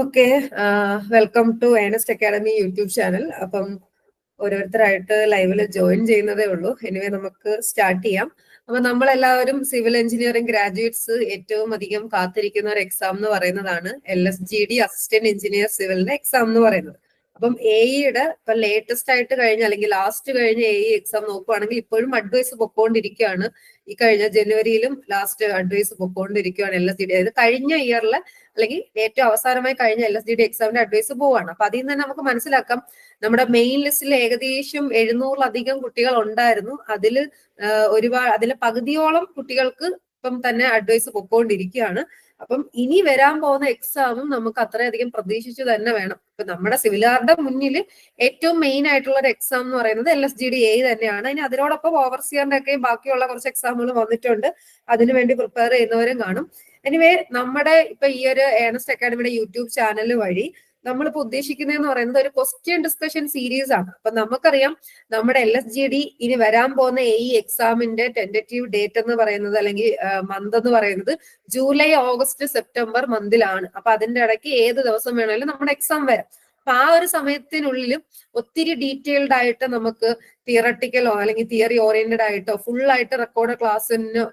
Okay, welcome to Ernest academy YouTube channel. അപ്പം ഓരോരുത്തരായിട്ട് ലൈവിൽ ജോയിൻ ചെയ്യുന്നതേ ഉള്ളൂ. എനിവേ നമുക്ക് സ്റ്റാർട്ട് ചെയ്യാം. അപ്പൊ നമ്മളെല്ലാവരും സിവിൽ എഞ്ചിനീയറിംഗ് ഗ്രാജുവേറ്റ്സ് ഏറ്റവും അധികം കാത്തിരിക്കുന്ന ഒരു എക്സാം എന്ന് പറയുന്നതാണ് LSGD അസിസ്റ്റന്റ് എഞ്ചിനീയർ സിവിലിന്റെ എക്സാം എന്ന് പറയുന്നത്. അപ്പം AEയുടെ ഇപ്പൊ ലേറ്റസ്റ്റ് ആയിട്ട് കഴിഞ്ഞ അല്ലെങ്കിൽ ലാസ്റ്റ് കഴിഞ്ഞ AE എക്സാം നോക്കുവാണെങ്കിൽ ഇപ്പോഴും അഡ്വൈസ് പൊക്കോണ്ടിരിക്കുകയാണ്. ഈ കഴിഞ്ഞ ജനുവരിയിലും ലാസ്റ്റ് അഡ്വൈസ് പൊക്കോണ്ടിരിക്കുകയാണ് LSGD. അതായത് കഴിഞ്ഞ ഇയറിലെ അല്ലെങ്കിൽ ഏറ്റവും അവസാനമായി കഴിഞ്ഞ LSGD എക്സാമിന്റെ അഡ്വൈസ് പോവാണ്. അപ്പൊ അതിൽ നിന്ന് തന്നെ നമുക്ക് മനസ്സിലാക്കാം, നമ്മുടെ മെയിൻ ലിസ്റ്റിൽ ഏകദേശം 700-ലധികം കുട്ടികൾ ഉണ്ടായിരുന്നു. അതിലെ പകുതിയോളം കുട്ടികൾക്ക് ഇപ്പം തന്നെ അഡ്വൈസ് പൊക്കോണ്ടിരിക്കുകയാണ്. അപ്പം ഇനി വരാൻ പോകുന്ന എക്സാമും നമുക്ക് അത്രയധികം പ്രതീക്ഷിച്ചു തന്നെ വേണം. ഇപ്പൊ നമ്മുടെ സിവിലുകാരുടെ മുന്നിൽ ഏറ്റവും മെയിൻ ആയിട്ടുള്ള ഒരു എക്സാം എന്ന് പറയുന്നത് LSGD AE തന്നെയാണ്. ഇനി അതിനോടൊപ്പം ഓവർസിയറിന്റെ ഒക്കെ ബാക്കിയുള്ള കുറച്ച് എക്സാമുകൾ വന്നിട്ടുണ്ട്. അതിനുവേണ്ടി പ്രിപ്പയർ ചെയ്യുന്നവരും കാണും. എനിവേ, നമ്മുടെ ഇപ്പൊ ഈ ഒരു ഏണസ്റ്റ് അക്കാഡമിയുടെ യൂട്യൂബ് ചാനൽ വഴി നമ്മളിപ്പോ ഉദ്ദേശിക്കുന്നതെന്ന് പറയുന്നത് ഒരു ക്വസ്റ്റ്യൻ ഡിസ്കഷൻ സീരീസ് ആണ്. അപ്പൊ നമുക്കറിയാം, നമ്മുടെ LSGD ഇനി വരാൻ പോകുന്ന AE എക്സാമിന്റെ ടെന്റേറ്റീവ് ഡേറ്റ് എന്ന് പറയുന്നത് അല്ലെങ്കിൽ മന്ത് എന്ന് പറയുന്നത് ജൂലൈ, ഓഗസ്റ്റ്, സെപ്റ്റംബർ മന്തിലാണ്. അപ്പൊ അതിന്റെ ഇടയ്ക്ക് ഏത് ദിവസം വേണമെങ്കിലും നമ്മുടെ എക്സാം വരാം. അപ്പൊ ആ ഒരു സമയത്തിനുള്ളിലും ഒത്തിരി ഡീറ്റെയിൽഡ് ആയിട്ട് നമുക്ക് തിയറട്ടിക്കലോ അല്ലെങ്കിൽ തിയറി ഓറിയന്റഡ് ആയിട്ടോ ഫുള്ളായിട്ട് റെക്കോർഡ് ക്ലാസ്സിന്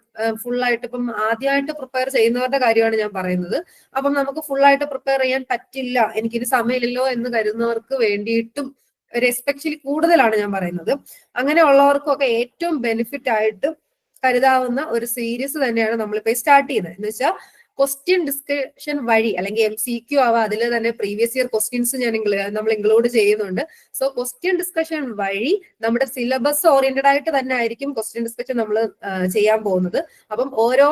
ഫുള്ളായിട്ട് ഇപ്പം ആദ്യമായിട്ട് പ്രിപ്പയർ ചെയ്യുന്നവരുടെ കാര്യമാണ് ഞാൻ പറയുന്നത്. അപ്പം നമുക്ക് ഫുള്ളായിട്ട് പ്രിപ്പയർ ചെയ്യാൻ പറ്റില്ല, എനിക്കിത് സമയമില്ലല്ലോ എന്ന് കരുതുന്നവർക്ക് വേണ്ടിയിട്ടും ഒരു എസ്പെഷ്യലി കൂടുതലാണ് ഞാൻ പറയുന്നത്. അങ്ങനെയുള്ളവർക്കൊക്കെ ഏറ്റവും ബെനിഫിറ്റ് ആയിട്ട് കരുതാവുന്ന ഒരു സീരീസ് തന്നെയാണ് നമ്മളിപ്പോ സ്റ്റാർട്ട് ചെയ്യുന്നത്. എന്ന് വെച്ചാൽ ക്വസ്റ്റ്യൻ ഡിസ്കഷൻ വഴി അല്ലെങ്കിൽ MCQ ആവാം, അതിൽ തന്നെ പ്രീവിയസ് ഇയർ ക്വസ്റ്റ്യൻസ് നമ്മൾ ഇൻക്ലൂഡ് ചെയ്യുന്നുണ്ട്. സോ ക്വസ്റ്റ്യൻ ഡിസ്കഷൻ വഴി നമ്മുടെ സിലബസ് ഓറിയന്റഡ് ആയിട്ട് തന്നെ ആയിരിക്കും ക്വസ്റ്റ്യൻ ഡിസ്കഷൻ നമ്മൾ ചെയ്യാൻ പോകുന്നത്. അപ്പം ഓരോ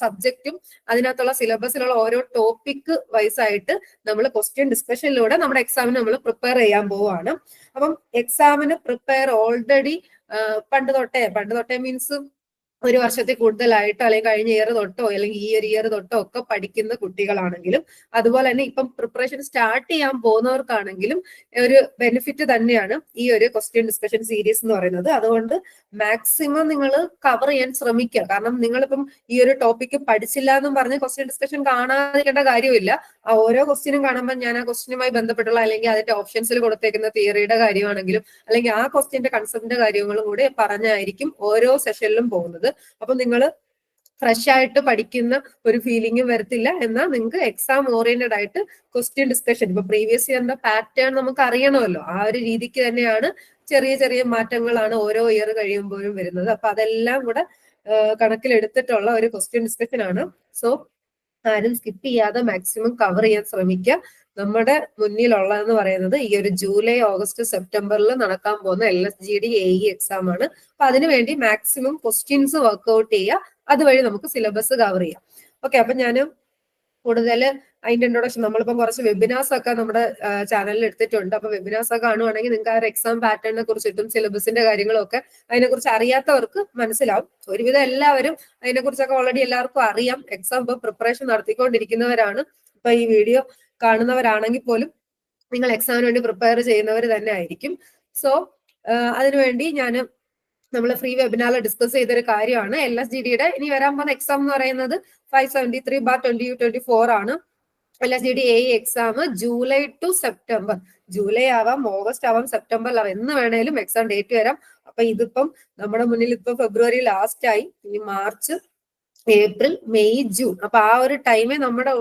സബ്ജക്റ്റും അതിനകത്തുള്ള സിലബസിലുള്ള ഓരോ ടോപ്പിക് വൈസ് ആയിട്ട് നമ്മൾ ക്വസ്റ്റ്യൻ ഡിസ്കഷനിലൂടെ നമ്മുടെ എക്സാമിന് നമ്മൾ പ്രിപ്പയർ ചെയ്യാൻ പോവുകയാണ്. അപ്പം എക്സാമിന് പ്രിപ്പയർ ഓൾറെഡി പണ്ട് തൊട്ടേ മീൻസ് ഒരു വർഷത്തിൽ കൂടുതലായിട്ടോ അല്ലെങ്കിൽ കഴിഞ്ഞ ഇയർ തൊട്ടോ അല്ലെങ്കിൽ ഈ ഒരു ഇയർ തൊട്ടോ ഒക്കെ പഠിക്കുന്ന കുട്ടികളാണെങ്കിലും അതുപോലെ തന്നെ ഇപ്പം പ്രിപ്പറേഷൻ സ്റ്റാർട്ട് ചെയ്യാൻ പോകുന്നവർക്കാണെങ്കിലും ഒരു ബെനിഫിറ്റ് തന്നെയാണ് ഈ ഒരു ക്വസ്റ്റ്യൻ ഡിസ്കഷൻ സീരീസ് എന്ന് പറയുന്നത്. അതുകൊണ്ട് മാക്സിമം നിങ്ങൾ കവർ ചെയ്യാൻ ശ്രമിക്കുക. കാരണം നിങ്ങളിപ്പം ഈ ഒരു ടോപ്പിക്ക് പഠിച്ചില്ല എന്നും പറഞ്ഞ് ക്വസ്റ്റ്യൻ ഡിസ്കഷൻ കാണാതിരിക്കേണ്ട കാര്യമില്ല. ആ ഓരോ ക്വസ്റ്റ്യനും കാണുമ്പോൾ ഞാൻ ആ ക്വസ്റ്റ്യനുമായി ബന്ധപ്പെട്ടുള്ള അല്ലെങ്കിൽ അതിന്റെ ഓപ്ഷൻസിൽ കൊടുത്തേക്കുന്ന തിയറിയുടെ കാര്യമാണെങ്കിലും അല്ലെങ്കിൽ ആ ക്വസ്റ്റ്യന്റെ കൺസെപ്റ്റിന്റെ കാര്യങ്ങളും കൂടി പറഞ്ഞായിരിക്കും ഓരോ സെഷനിലും പോകുന്നത്. അപ്പൊ നിങ്ങൾ ഫ്രഷ് ആയിട്ട് പഠിക്കുന്ന ഒരു ഫീലിംഗും വരത്തില്ല. എന്നാൽ നിങ്ങൾക്ക് എക്സാം ഓറിയന്റഡ് ആയിട്ട് ക്വസ്റ്റ്യൻ ഡിസ്കഷൻ ഇപ്പൊ പ്രീവിയസ് ഇയറിന്റെ പാറ്റേൺ നമുക്ക് അറിയണമല്ലോ. ആ ഒരു രീതിക്ക് തന്നെയാണ് ചെറിയ ചെറിയ മാറ്റങ്ങളാണ് ഓരോ ഇയർ കഴിയുമ്പോഴും വരുന്നത്. അപ്പൊ അതെല്ലാം കൂടെ കണക്കിലെടുത്തിട്ടുള്ള ഒരു ക്വസ്റ്റ്യൻ ഡിസ്കഷൻ ആണ്. സോ ആരും സ്കിപ്പ് ചെയ്യാതെ മാക്സിമം കവർ ചെയ്യാൻ ശ്രമിക്കുക. നമ്മുടെ മുന്നിലുള്ളതെന്ന് പറയുന്നത് ഈ ഒരു ജൂലൈ, ഓഗസ്റ്റ്, സെപ്റ്റംബറിൽ നടക്കാൻ പോകുന്ന LSGD AE എക്സാം ആണ്. അപ്പൊ അതിനുവേണ്ടി മാക്സിമം ക്വസ്റ്റ്യൻസ് വർക്ക്ഔട്ട് ചെയ്യുക. അതുവഴി നമുക്ക് സിലബസ് കവർ ചെയ്യാം. ഓക്കെ, അപ്പൊ ഞാൻ കൂടുതൽ അതിന്റെ ഇൻട്രൊഡക്ഷൻ നമ്മളിപ്പം കുറച്ച് വെബിനാർസ് ഒക്കെ നമ്മുടെ ചാനലിൽ എടുത്തിട്ടുണ്ട്. അപ്പൊ വെബിനാർസ് ഒക്കെ കാണുവാണെങ്കിൽ നിങ്ങൾക്ക് ആ ഒരു എക്സാം പാറ്റേണിനെ കുറിച്ചിട്ടും സിലബസിന്റെ കാര്യങ്ങളും ഒക്കെ അതിനെക്കുറിച്ച് അറിയാത്തവർക്ക് മനസ്സിലാവും. ഒരുവിധം എല്ലാവരും അതിനെക്കുറിച്ചൊക്കെ ഓൾറെഡി എല്ലാവർക്കും അറിയാം. എക്സാം ഇപ്പൊ പ്രിപ്പറേഷൻ നടത്തിക്കൊണ്ടിരിക്കുന്നവരാണ്. ഇപ്പൊ ഈ വീഡിയോ കാണുന്നവരാണെങ്കിൽ പോലും നിങ്ങൾ എക്സാമിന് വേണ്ടി പ്രിപ്പയർ ചെയ്യുന്നവർ തന്നെ ആയിരിക്കും. സോ അതിനുവേണ്ടി നമ്മൾ ഫ്രീ വെബിനാറിൽ ഡിസ്കസ് ചെയ്തൊരു കാര്യമാണ് LSGDയുടെ ഇനി വരാൻ പോകുന്ന എക്സാം എന്ന് പറയുന്നത് 573/2024 ആണ്. LSGD AE exam July two September, July ആവാം, ഓഗസ്റ്റ് ആവാം, സെപ്റ്റംബർ ആവാം, എന്ന് വേണേലും എക്സാം ഡേറ്റ് വരാം. അപ്പൊ ഇതിപ്പം നമ്മുടെ മുന്നിൽ ഇപ്പൊ ഫെബ്രുവരി ലാസ്റ്റ് ആയി, ഇനി മാർച്ച്, ഏപ്രിൽ, മെയ്, ജൂൺ. അപ്പൊ ആ ഒരു ടൈമേ നമ്മുടെ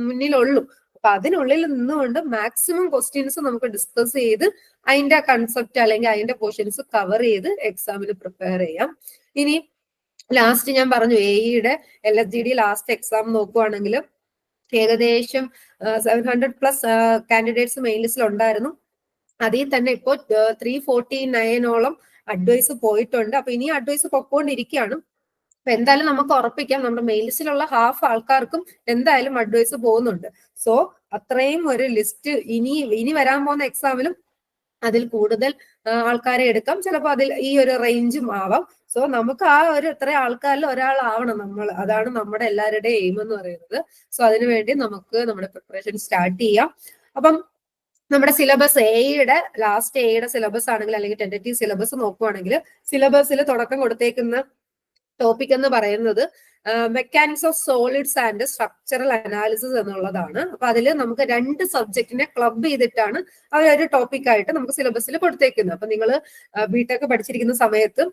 മുന്നിലുള്ളൂ. അപ്പൊ അതിനുള്ളിൽ നിന്നുകൊണ്ട് മാക്സിമം ക്വസ്റ്റ്യൻസ് നമുക്ക് ഡിസ്കസ് ചെയ്ത് അതിന്റെ കൺസെപ്റ്റ് അല്ലെങ്കിൽ അതിന്റെ പോർഷൻസ് കവർ ചെയ്ത് എക്സാമിന് പ്രിപ്പയർ ചെയ്യാം. ഇനി ലാസ്റ്റ് ഞാൻ പറഞ്ഞു AEയുടെ LSGD ലാസ്റ്റ് എക്സാം നോക്കുവാണെങ്കിൽ ഏകദേശം 700+ കാൻഡിഡേറ്റ്സ് മെയിൻ ലിസ്റ്റിൽ ഉണ്ടായിരുന്നു. അതിൽ തന്നെ ഇപ്പോ 349 അഡ്വൈസ് പോയിട്ടുണ്ട്. അപ്പൊ ഇനി അഡ്വൈസ് പൊക്കോണ്ടിരിക്കുകയാണ്. അപ്പൊ എന്തായാലും നമുക്ക് ഉറപ്പിക്കാം, നമ്മുടെ മെയിൻ ലിസ്റ്റിലുള്ള ഹാഫ് ആൾക്കാർക്കും എന്തായാലും അഡ്വൈസ് പോകുന്നുണ്ട്. സോ അത്രയും ഒരു ലിസ്റ്റ് ഇനി വരാൻ പോകുന്ന എക്സാമിലും അതിൽ കൂടുതൽ ആൾക്കാരെ എടുക്കാം. ചിലപ്പോൾ അതിൽ ഈ ഒരു റേഞ്ചും ആവാം. സോ നമുക്ക് ആ ഒരു ഇത്ര ആൾക്കാരിൽ ഒരാളാവണം നമ്മൾ. അതാണ് നമ്മുടെ എല്ലാവരുടെയും എയിം എന്ന് പറയുന്നത്. സോ അതിനുവേണ്ടി നമുക്ക് നമ്മുടെ പ്രിപ്പറേഷൻ സ്റ്റാർട്ട് ചെയ്യാം. അപ്പം നമ്മുടെ സിലബസ് ലാസ്റ്റ് AEയുടെ സിലബസ് ആണെങ്കിൽ അല്ലെങ്കിൽ ടെന്റേറ്റീവ് സിലബസ് നോക്കുവാണെങ്കിൽ സിലബസിൽ തുടക്കം കൊടുത്തേക്കുന്ന ടോപ്പിക് എന്ന് പറയുന്നത് mechanics of solids and structural analysis എന്നുള്ളതാണ്. അപ്പൊ അതിൽ നമുക്ക് 2 സബ്ജക്റ്റിനെ ക്ലബ് ചെയ്തിട്ടാണ് ഒരു ടോപ്പിക്കായിട്ട് നമുക്ക് സിലബസിൽ കൊടുത്തേക്കുന്നത്. അപ്പൊ നിങ്ങൾ ബിടെക് പഠിച്ചിരിക്കുന്ന സമയത്ത്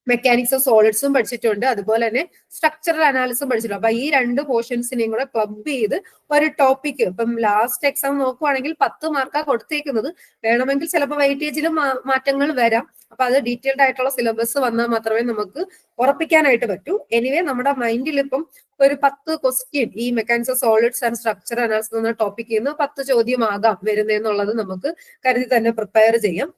മെക്കാനിക്സ് ഓഫ് സോളിഡ്സും പഠിച്ചിട്ടുണ്ട്, അതുപോലെ തന്നെ സ്ട്രക്ചറൽ അനാലിസിസും പഠിച്ചിട്ടുണ്ട്. അപ്പൊ ഈ 2 പോർഷൻസിനെയും കൂടെ ക്ലബ് ചെയ്ത് ഒരു ടോപ്പിക്, ഇപ്പം ലാസ്റ്റ് എക്സാം നോക്കുവാണെങ്കിൽ 10 മാർക്കാണ് കൊടുത്തേക്കുന്നത്. വേണമെങ്കിൽ ചിലപ്പോൾ വെയിറ്റേജിലും മാറ്റങ്ങൾ വരാം. അപ്പൊ അത് ഡീറ്റെയിൽഡ് ആയിട്ടുള്ള സിലബസ് വന്നാൽ മാത്രമേ നമുക്ക് ഉറപ്പിക്കാനായിട്ട് പറ്റൂ. എനിവേ നമ്മുടെ മൈൻഡിൽ ഇപ്പം ഒരു 10 ക്വസ്റ്റ്യൻ ഈ mechanics of solids and structural analysis എന്ന ടോപ്പിക്കിൽ നിന്ന് 10 ചോദ്യമാകാം വരുന്നതെന്നുള്ളത് നമുക്ക് കരുതി തന്നെ പ്രിപ്പയർ ചെയ്യാം.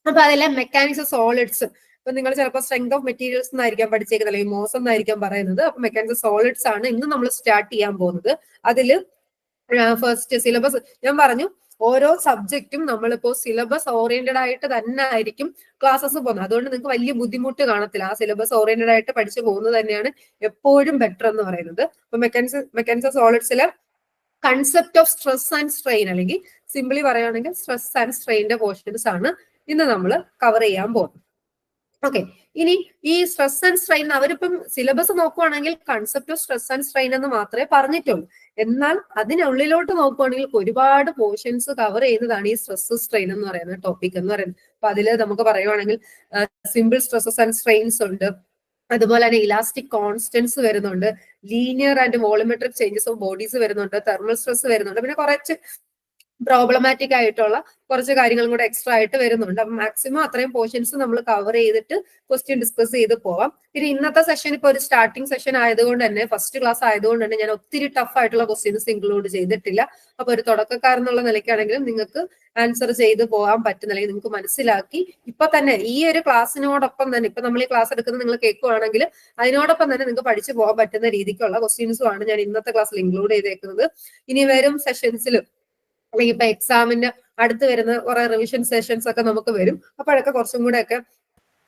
അപ്പൊ അതെല്ലാം മെക്കാനിക്സ് ഓഫ് സോളിഡ്സ്, ഇപ്പൊ നിങ്ങൾ ചിലപ്പോൾ സ്ട്രെങ്ത് ഓഫ് മെറ്റീരിയൽസ് എന്നായിരിക്കാം പഠിച്ചേക്കുന്നത്, അല്ലെങ്കിൽ മോസ് എന്നായിരിക്കാം പറയുന്നത്. അപ്പൊ മെക്കാനിക്സ് സോളിഡ്സ് ആണ് ഇന്ന് നമ്മൾ സ്റ്റാർട്ട് ചെയ്യാൻ പോകുന്നത്. അതിൽ ഫസ്റ്റ് സിലബസ് ഞാൻ പറഞ്ഞു, ഓരോ സബ്ജക്റ്റും നമ്മളിപ്പോ സിലബസ് ഓറിയന്റഡ് ആയിട്ട് തന്നെ ആയിരിക്കും ക്ലാസ്സസ് പോകുന്നത്. അതുകൊണ്ട് നിങ്ങൾക്ക് വലിയ ബുദ്ധിമുട്ട് കാണത്തില്ല. ആ സിലബസ് ഓറിയന്റഡ് ആയിട്ട് പഠിച്ചു പോകുന്നത് തന്നെയാണ് എപ്പോഴും ബെറ്റർ എന്ന് പറയുന്നത്. അപ്പൊ മെക്കാനിക്സ് സോളിഡ്സിലെ concept of stress and strain, അല്ലെങ്കിൽ സിംപ്ലി പറയുകയാണെങ്കിൽ സ്ട്രെസ് ആൻഡ് സ്ട്രെയിന്റെ പോർഷൻസ് ആണ് ഇന്ന് നമ്മൾ കവർ ചെയ്യാൻ പോകുന്നത്. ഓക്കെ, ഇനി ഈ സ്ട്രെസ് ആൻഡ് സ്ട്രെയിൻ അവരിപ്പം സിലബസ് നോക്കുവാണെങ്കിൽ concept of stress and strain എന്ന് മാത്രമേ പറഞ്ഞിട്ടുള്ളൂ. എന്നാൽ അതിനുള്ളിലോട്ട് നോക്കുവാണെങ്കിൽ ഒരുപാട് പോർഷൻസ് കവർ ചെയ്യുന്നതാണ് ഈ സ്ട്രെസ് സ്ട്രെയിൻ എന്ന് പറയുന്ന ടോപ്പിക് എന്ന് പറയുന്നത്. അപ്പൊ അതിൽ നമുക്ക് പറയുവാണെങ്കിൽ സിമ്പിൾ സ്ട്രെസ്സസ് ആൻഡ് സ്ട്രെയിൻസ് ഉണ്ട്, അതുപോലെ തന്നെ ഇലാസ്റ്റിക് കോൺസ്റ്റൻസ് വരുന്നുണ്ട്, linear and volumetric changes of bodies വരുന്നുണ്ട്, തെർമൽ സ്ട്രെസ് വരുന്നുണ്ട്, പിന്നെ കുറച്ച് പ്രോബ്ലമാറ്റിക് ആയിട്ടുള്ള കുറച്ച് കാര്യങ്ങളും കൂടെ എക്സ്ട്രാ ആയിട്ട് വരുന്നുണ്ട്. അപ്പൊ മാക്സിമം അത്രയും പോർഷൻസ് നമ്മൾ കവർ ചെയ്തിട്ട് ക്വസ്റ്റ്യൻ ഡിസ്കസ് ചെയ്ത് പോവാം. പിന്നെ ഇന്നത്തെ സെഷൻ ഇപ്പൊ ഒരു സ്റ്റാർട്ടിംഗ് സെഷൻ ആയതുകൊണ്ട് തന്നെ, ഫസ്റ്റ് ക്ലാസ് ആയതുകൊണ്ട് തന്നെ ഞാൻ ഒത്തിരി ടഫ് ആയിട്ടുള്ള ക്വസ്റ്റ്യൻസ് ഇൻക്ലൂഡ് ചെയ്തിട്ടില്ല. അപ്പൊ ഒരു തുടക്കക്കാരെന്നുള്ള നിലയ്ക്കാണെങ്കിലും നിങ്ങൾക്ക് ആൻസർ ചെയ്ത് പോകാൻ പറ്റുന്ന, അല്ലെങ്കിൽ നിങ്ങൾക്ക് മനസ്സിലാക്കി ഇപ്പൊ തന്നെ ഈ ഒരു ക്ലാസ്സിനോടൊപ്പം തന്നെ, ഇപ്പൊ നമ്മൾ ഈ ക്ലാസ് എടുക്കുന്നത് നിങ്ങൾ കേൾക്കുവാണെങ്കിൽ അതിനോടൊപ്പം തന്നെ നിങ്ങൾക്ക് പഠിച്ചു പോകാൻ പറ്റുന്ന രീതിക്കുള്ള ക്വസ്റ്റ്യൻസും ആണ് ഞാൻ ഇന്നത്തെ ക്ലാസ്സിൽ ഇൻക്ലൂഡ് ചെയ്തേക്കുന്നത്. ഇനി വരും സെഷൻസിലും അല്ലെങ്കിൽ ഇപ്പൊ എക്സാമിന്റെ അടുത്ത് വരുന്ന കുറെ റിവിഷൻ സെഷൻസ് ഒക്കെ നമുക്ക് വരും. അപ്പോഴൊക്കെ കുറച്ചും കൂടെ ഒക്കെ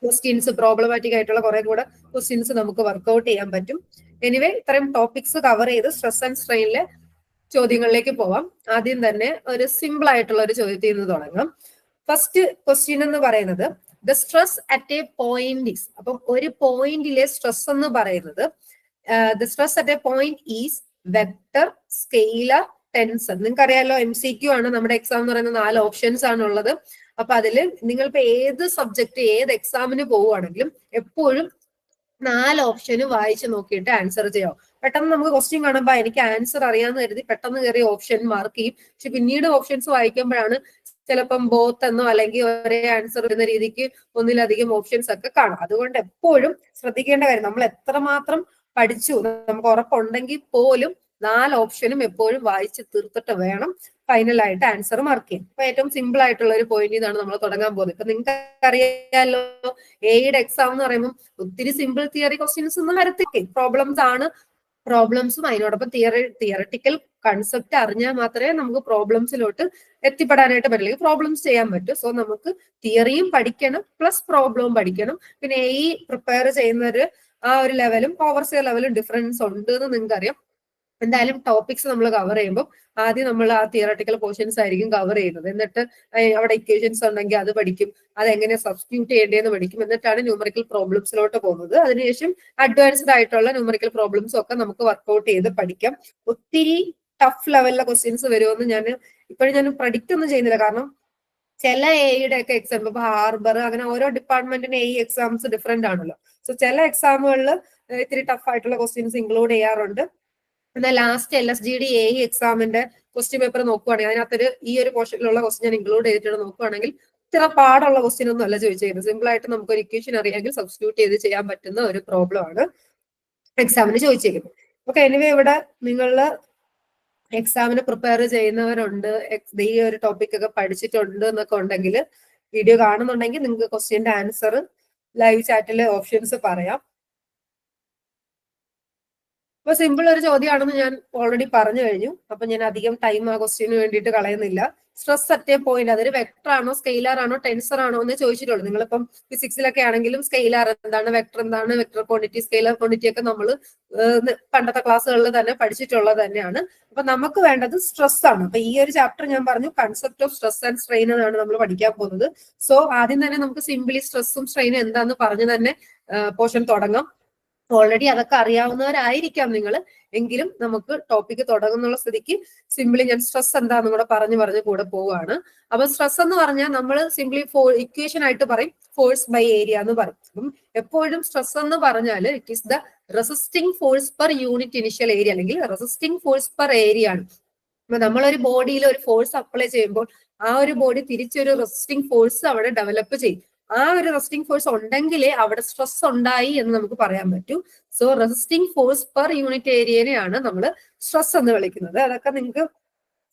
ക്വസ്റ്റ്യൻസ്, പ്രോബ്ലമാറ്റിക് ആയിട്ടുള്ള കുറെ കൂടെ ക്വസ്റ്റ്യൻസ് നമുക്ക് വർക്ക്ഔട്ട് ചെയ്യാൻ പറ്റും. എനിവേ ഇത്രയും ടോപ്പിക്സ് കവർ ചെയ്ത് സ്ട്രെസ് ആൻഡ് സ്ട്രെയിനിലെ ചോദ്യങ്ങളിലേക്ക് പോവാം. ആദ്യം തന്നെ ഒരു സിമ്പിൾ ആയിട്ടുള്ള ഒരു ചോദ്യത്തിൽ നിന്ന് തുടങ്ങാം. ഫസ്റ്റ് ക്വസ്റ്റ്യൻ എന്ന് പറയുന്നത് the stress at a point is, അപ്പം ഒരു പോയിന്റിലെ സ്ട്രെസ് എന്ന് പറയുന്നത് the stress at a point is vector, scalar, tensor. നിങ്ങൾക്ക് അറിയാലോ MCQ ആണ് നമ്മുടെ എക്സാം എന്ന് പറയുന്ന 4 ഓപ്ഷൻസ് ആണ് ഉള്ളത്. അപ്പൊ അതില് നിങ്ങളിപ്പോ ഏത് സബ്ജക്ട് ഏത് എക്സാമിന് പോവുകയാണെങ്കിലും എപ്പോഴും 4 ഓപ്ഷന് വായിച്ചു നോക്കിയിട്ട് ആൻസർ ചെയ്യാം. പെട്ടെന്ന് നമുക്ക് ക്വസ്റ്റ്യൻ കാണുമ്പോൾ എനിക്ക് ആൻസർ അറിയാന്ന് കരുതി പെട്ടെന്ന് കയറി ഓപ്ഷൻ മാർക്ക് ചെയ്യും. പക്ഷെ പിന്നീട് ഓപ്ഷൻസ് വായിക്കുമ്പോഴാണ് ചിലപ്പം ബോത്ത് എന്നോ അല്ലെങ്കിൽ ഒരേ ആൻസർ വരുന്ന രീതിക്ക് ഒന്നിലധികം ഓപ്ഷൻസ് ഒക്കെ കാണും. അതുകൊണ്ട് എപ്പോഴും ശ്രദ്ധിക്കേണ്ട കാര്യം, നമ്മൾ എത്രമാത്രം പഠിച്ചു നമുക്ക് ഉറപ്പുണ്ടെങ്കിൽ പോലും 4 ഓപ്ഷനും എപ്പോഴും വായിച്ച് തീർത്തിട്ട് വേണം ഫൈനലായിട്ട് ആൻസർ മാർക്ക് ചെയ്യാൻ. അപ്പൊ ഏറ്റവും സിമ്പിൾ ആയിട്ടുള്ള ഒരു പോയിന്റ് ഇതാണ് നമ്മൾ തുടങ്ങാൻ പോകുന്നത്. ഇപ്പൊ നിങ്ങൾക്ക് അറിയാലോ എയുടെ എക്സാം എന്ന് പറയുമ്പോൾ ഒത്തിരി സിമ്പിൾ തിയറി ക്വസ്റ്റ്യൻസ് ഒന്നും വരത്തില്ല, പ്രോബ്ലംസ് ആണ്. പ്രോബ്ലംസും അതിനോടൊപ്പം തിയറട്ടിക്കൽ കൺസെപ്റ്റ് അറിഞ്ഞാൽ മാത്രമേ നമുക്ക് പ്രോബ്ലംസിലോട്ട് എത്തിപ്പെടാനായിട്ട് പറ്റില്ല, പ്രോബ്ലംസ് ചെയ്യാൻ പറ്റും. സോ നമുക്ക് തിയറിയും പഠിക്കണം, പ്ലസ് പ്രോബ്ലവും പഠിക്കണം. പിന്നെ പ്രിപ്പയർ ചെയ്യുന്നൊരു ആ ഒരു ലെവലും ഓവർസിയർ ലെവലും ഡിഫറൻസ് ഉണ്ട് എന്ന് നിങ്ങൾക്ക് അറിയാം. എന്തായാലും ടോപ്പിക്സ് നമ്മൾ കവർ ചെയ്യുമ്പോൾ ആദ്യം നമ്മൾ ആ തിയറട്ടിക്കൽ പോർഷൻസ് ആയിരിക്കും കവർ ചെയ്യുന്നത്. എന്നിട്ട് അവിടെ ഇക്വേഷൻസ് ഉണ്ടെങ്കിൽ അത് പഠിക്കും, അതെങ്ങനെ സബ്സ്റ്റിറ്റ്യൂട്ട് ചെയ്യേണ്ടതെന്ന് പഠിക്കും. എന്നിട്ടാണ് ന്യൂമറിക്കൽ പ്രോബ്ലംസിലോട്ട് പോകുന്നത്. അതിനുശേഷം അഡ്വാൻസ്ഡ് ആയിട്ടുള്ള ന്യൂമറിക്കൽ പ്രോബ്ലംസും ഒക്കെ നമുക്ക് വർക്ക്ഔട്ട് ചെയ്ത് പഠിക്കാം. ഒത്തിരി ടഫ് ലെവലിലെ ക്വസ്റ്റ്യൻസ് വരുമെന്ന് ഞാൻ പ്രഡിക്റ്റ് ഒന്നും ചെയ്യുന്നില്ല. കാരണം ചില എയുടെ ഒക്കെ എക്സാം, ഇപ്പൊ ഹാർബർ അങ്ങനെ ഓരോ ഡിപ്പാർട്ട്മെന്റിന് എക്സാംസ് ഡിഫറെന്റ് ആണല്ലോ. സോ ചില എക്സാമുകളിൽ ഇത്തിരി ടഫ് ആയിട്ടുള്ള ക്വസ്റ്റ്യൻസ് ഇൻക്ലൂഡ് ചെയ്യാറുണ്ട്. എന്നാൽ ലാസ്റ്റ് LSGD എക്സാമിന്റെ ക്വസ്റ്റ്യൻ പേപ്പർ നോക്കുവാണെങ്കിൽ അതിനകത്തൊരു ഈ ഒരു പോർഷനിലുള്ള ക്വസ്റ്റ്യൻ ഞാൻ ഇൻക്ലൂഡ് ചെയ്തിട്ട് നോക്കുവാണെങ്കിൽ ഇത്ര പാടുള്ള ക്വസ്റ്റ്യൻ ഒന്നും അല്ല ചോദിച്ചിരുന്നത്. സിമ്പിൾ ആയിട്ട് നമുക്ക് ഒരു ഇക്വേഷൻ അറിയാമെങ്കിൽ സബ്സ്റ്റിറ്റ്യൂട്ട് ചെയ്ത് ചെയ്യാൻ പറ്റുന്ന ഒരു പ്രോബ്ലം ആണ് എക്സാമിന് ചോദിച്ചിരിക്കുന്നത്. ഓക്കെ, എനിവേ ഇവിടെ നിങ്ങള് എക്സാമിന് പ്രിപ്പയർ ചെയ്യുന്നവരുണ്ട്, ഈ ഒരു ടോപ്പിക് ഒക്കെ പഠിച്ചിട്ടുണ്ട് എന്നൊക്കെ ഉണ്ടെങ്കിൽ വീഡിയോ കാണുന്നുണ്ടെങ്കിൽ നിങ്ങൾക്ക് ക്വസ്റ്റ്യന്റെ ആൻസർ ലൈവ് ചാറ്റിലെ ഓപ്ഷൻസ് പറയാം. അപ്പൊ സിമ്പിൾ ഒരു ചോദ്യമാണെന്ന് ഞാൻ ഓൾറെഡി പറഞ്ഞു കഴിഞ്ഞു. അപ്പൊ ഞാൻ അധികം ടൈം ആ ക്വസ്റ്റ്യന് വേണ്ടിയിട്ട് കളയുന്നില്ല. സ്ട്രെസ് അറ്റ് എ പോയിന്റ് അതൊരു വെക്ടർ ആണോ, സ്കെയിലർ ആണോ, ടെൻസർ ആണോ എന്ന് ചോദിച്ചിട്ടുള്ളൂ. നിങ്ങളിപ്പം ഫിസിക്സിലൊക്കെ ആണെങ്കിലും സ്കെയിലർ എന്താണ്, വെക്ടർ എന്താണ്, വെക്ടർ ക്വാണ്ടിറ്റി, സ്കെയിലർ ക്വാണ്ടിറ്റി ഒക്കെ നമ്മൾ പണ്ടത്തെ ക്ലാസ്സുകളിൽ തന്നെ പഠിച്ചിട്ടുള്ളത് തന്നെയാണ്. അപ്പൊ നമുക്ക് വേണ്ടത് സ്ട്രെസ് ആണ്. അപ്പൊ ഈ ഒരു ചാപ്റ്റർ ഞാൻ പറഞ്ഞു concept of stress and strain എന്നാണ് നമ്മൾ പഠിക്കാൻ പോകുന്നത്. സോ ആദ്യം തന്നെ നമുക്ക് സിംപിളി സ്ട്രെസ്സും സ്ട്രെയിനും എന്താന്ന് പറഞ്ഞു തന്നെ പോർഷൻ തുടങ്ങാം. ഓൾറെഡി അതൊക്കെ അറിയാവുന്നവരായിരിക്കാം നിങ്ങൾ, എങ്കിലും നമുക്ക് ടോപ്പിക്ക് തുടങ്ങുന്നുള്ള സ്ഥിതിക്ക് സിംപിളി ഞാൻ സ്ട്രെസ് എന്താണെന്ന് കൂടെ പറഞ്ഞു കൂടെ പോവുകയാണ്. അപ്പൊ സ്ട്രെസ് എന്ന് പറഞ്ഞാൽ നമ്മൾ സിംപ്ലി ഇക്വേഷൻ ആയിട്ട് പറയും ഫോഴ്സ് ബൈ ഏരിയ എന്ന് പറയും. അപ്പം എപ്പോഴും സ്ട്രെസ് എന്ന് പറഞ്ഞാൽ it is the resisting force per unit initial area, അല്ലെങ്കിൽ റെസിസ്റ്റിംഗ് ഫോഴ്സ് പെർ ഏരിയ ആണ്. അപ്പൊ നമ്മളൊരു ബോഡിയിൽ ഒരു ഫോഴ്സ് അപ്ലൈ ചെയ്യുമ്പോൾ ആ ഒരു ബോഡി തിരിച്ചൊരു റെസിസ്റ്റിംഗ് ഫോഴ്സ് അവിടെ ഡെവലപ്പ് ചെയ്യും. ആ ഒരു റെസിസ്റ്റിംഗ് ഫോഴ്സ് ഉണ്ടെങ്കിലേ അവിടെ സ്ട്രെസ് ഉണ്ടായി എന്ന് നമുക്ക് പറയാൻ പറ്റൂ. So resisting force per unit ഏരിയനെയാണ് നമ്മൾ സ്ട്രെസ് എന്ന് വിളിക്കുന്നത്. അതൊക്കെ നിങ്ങൾക്ക്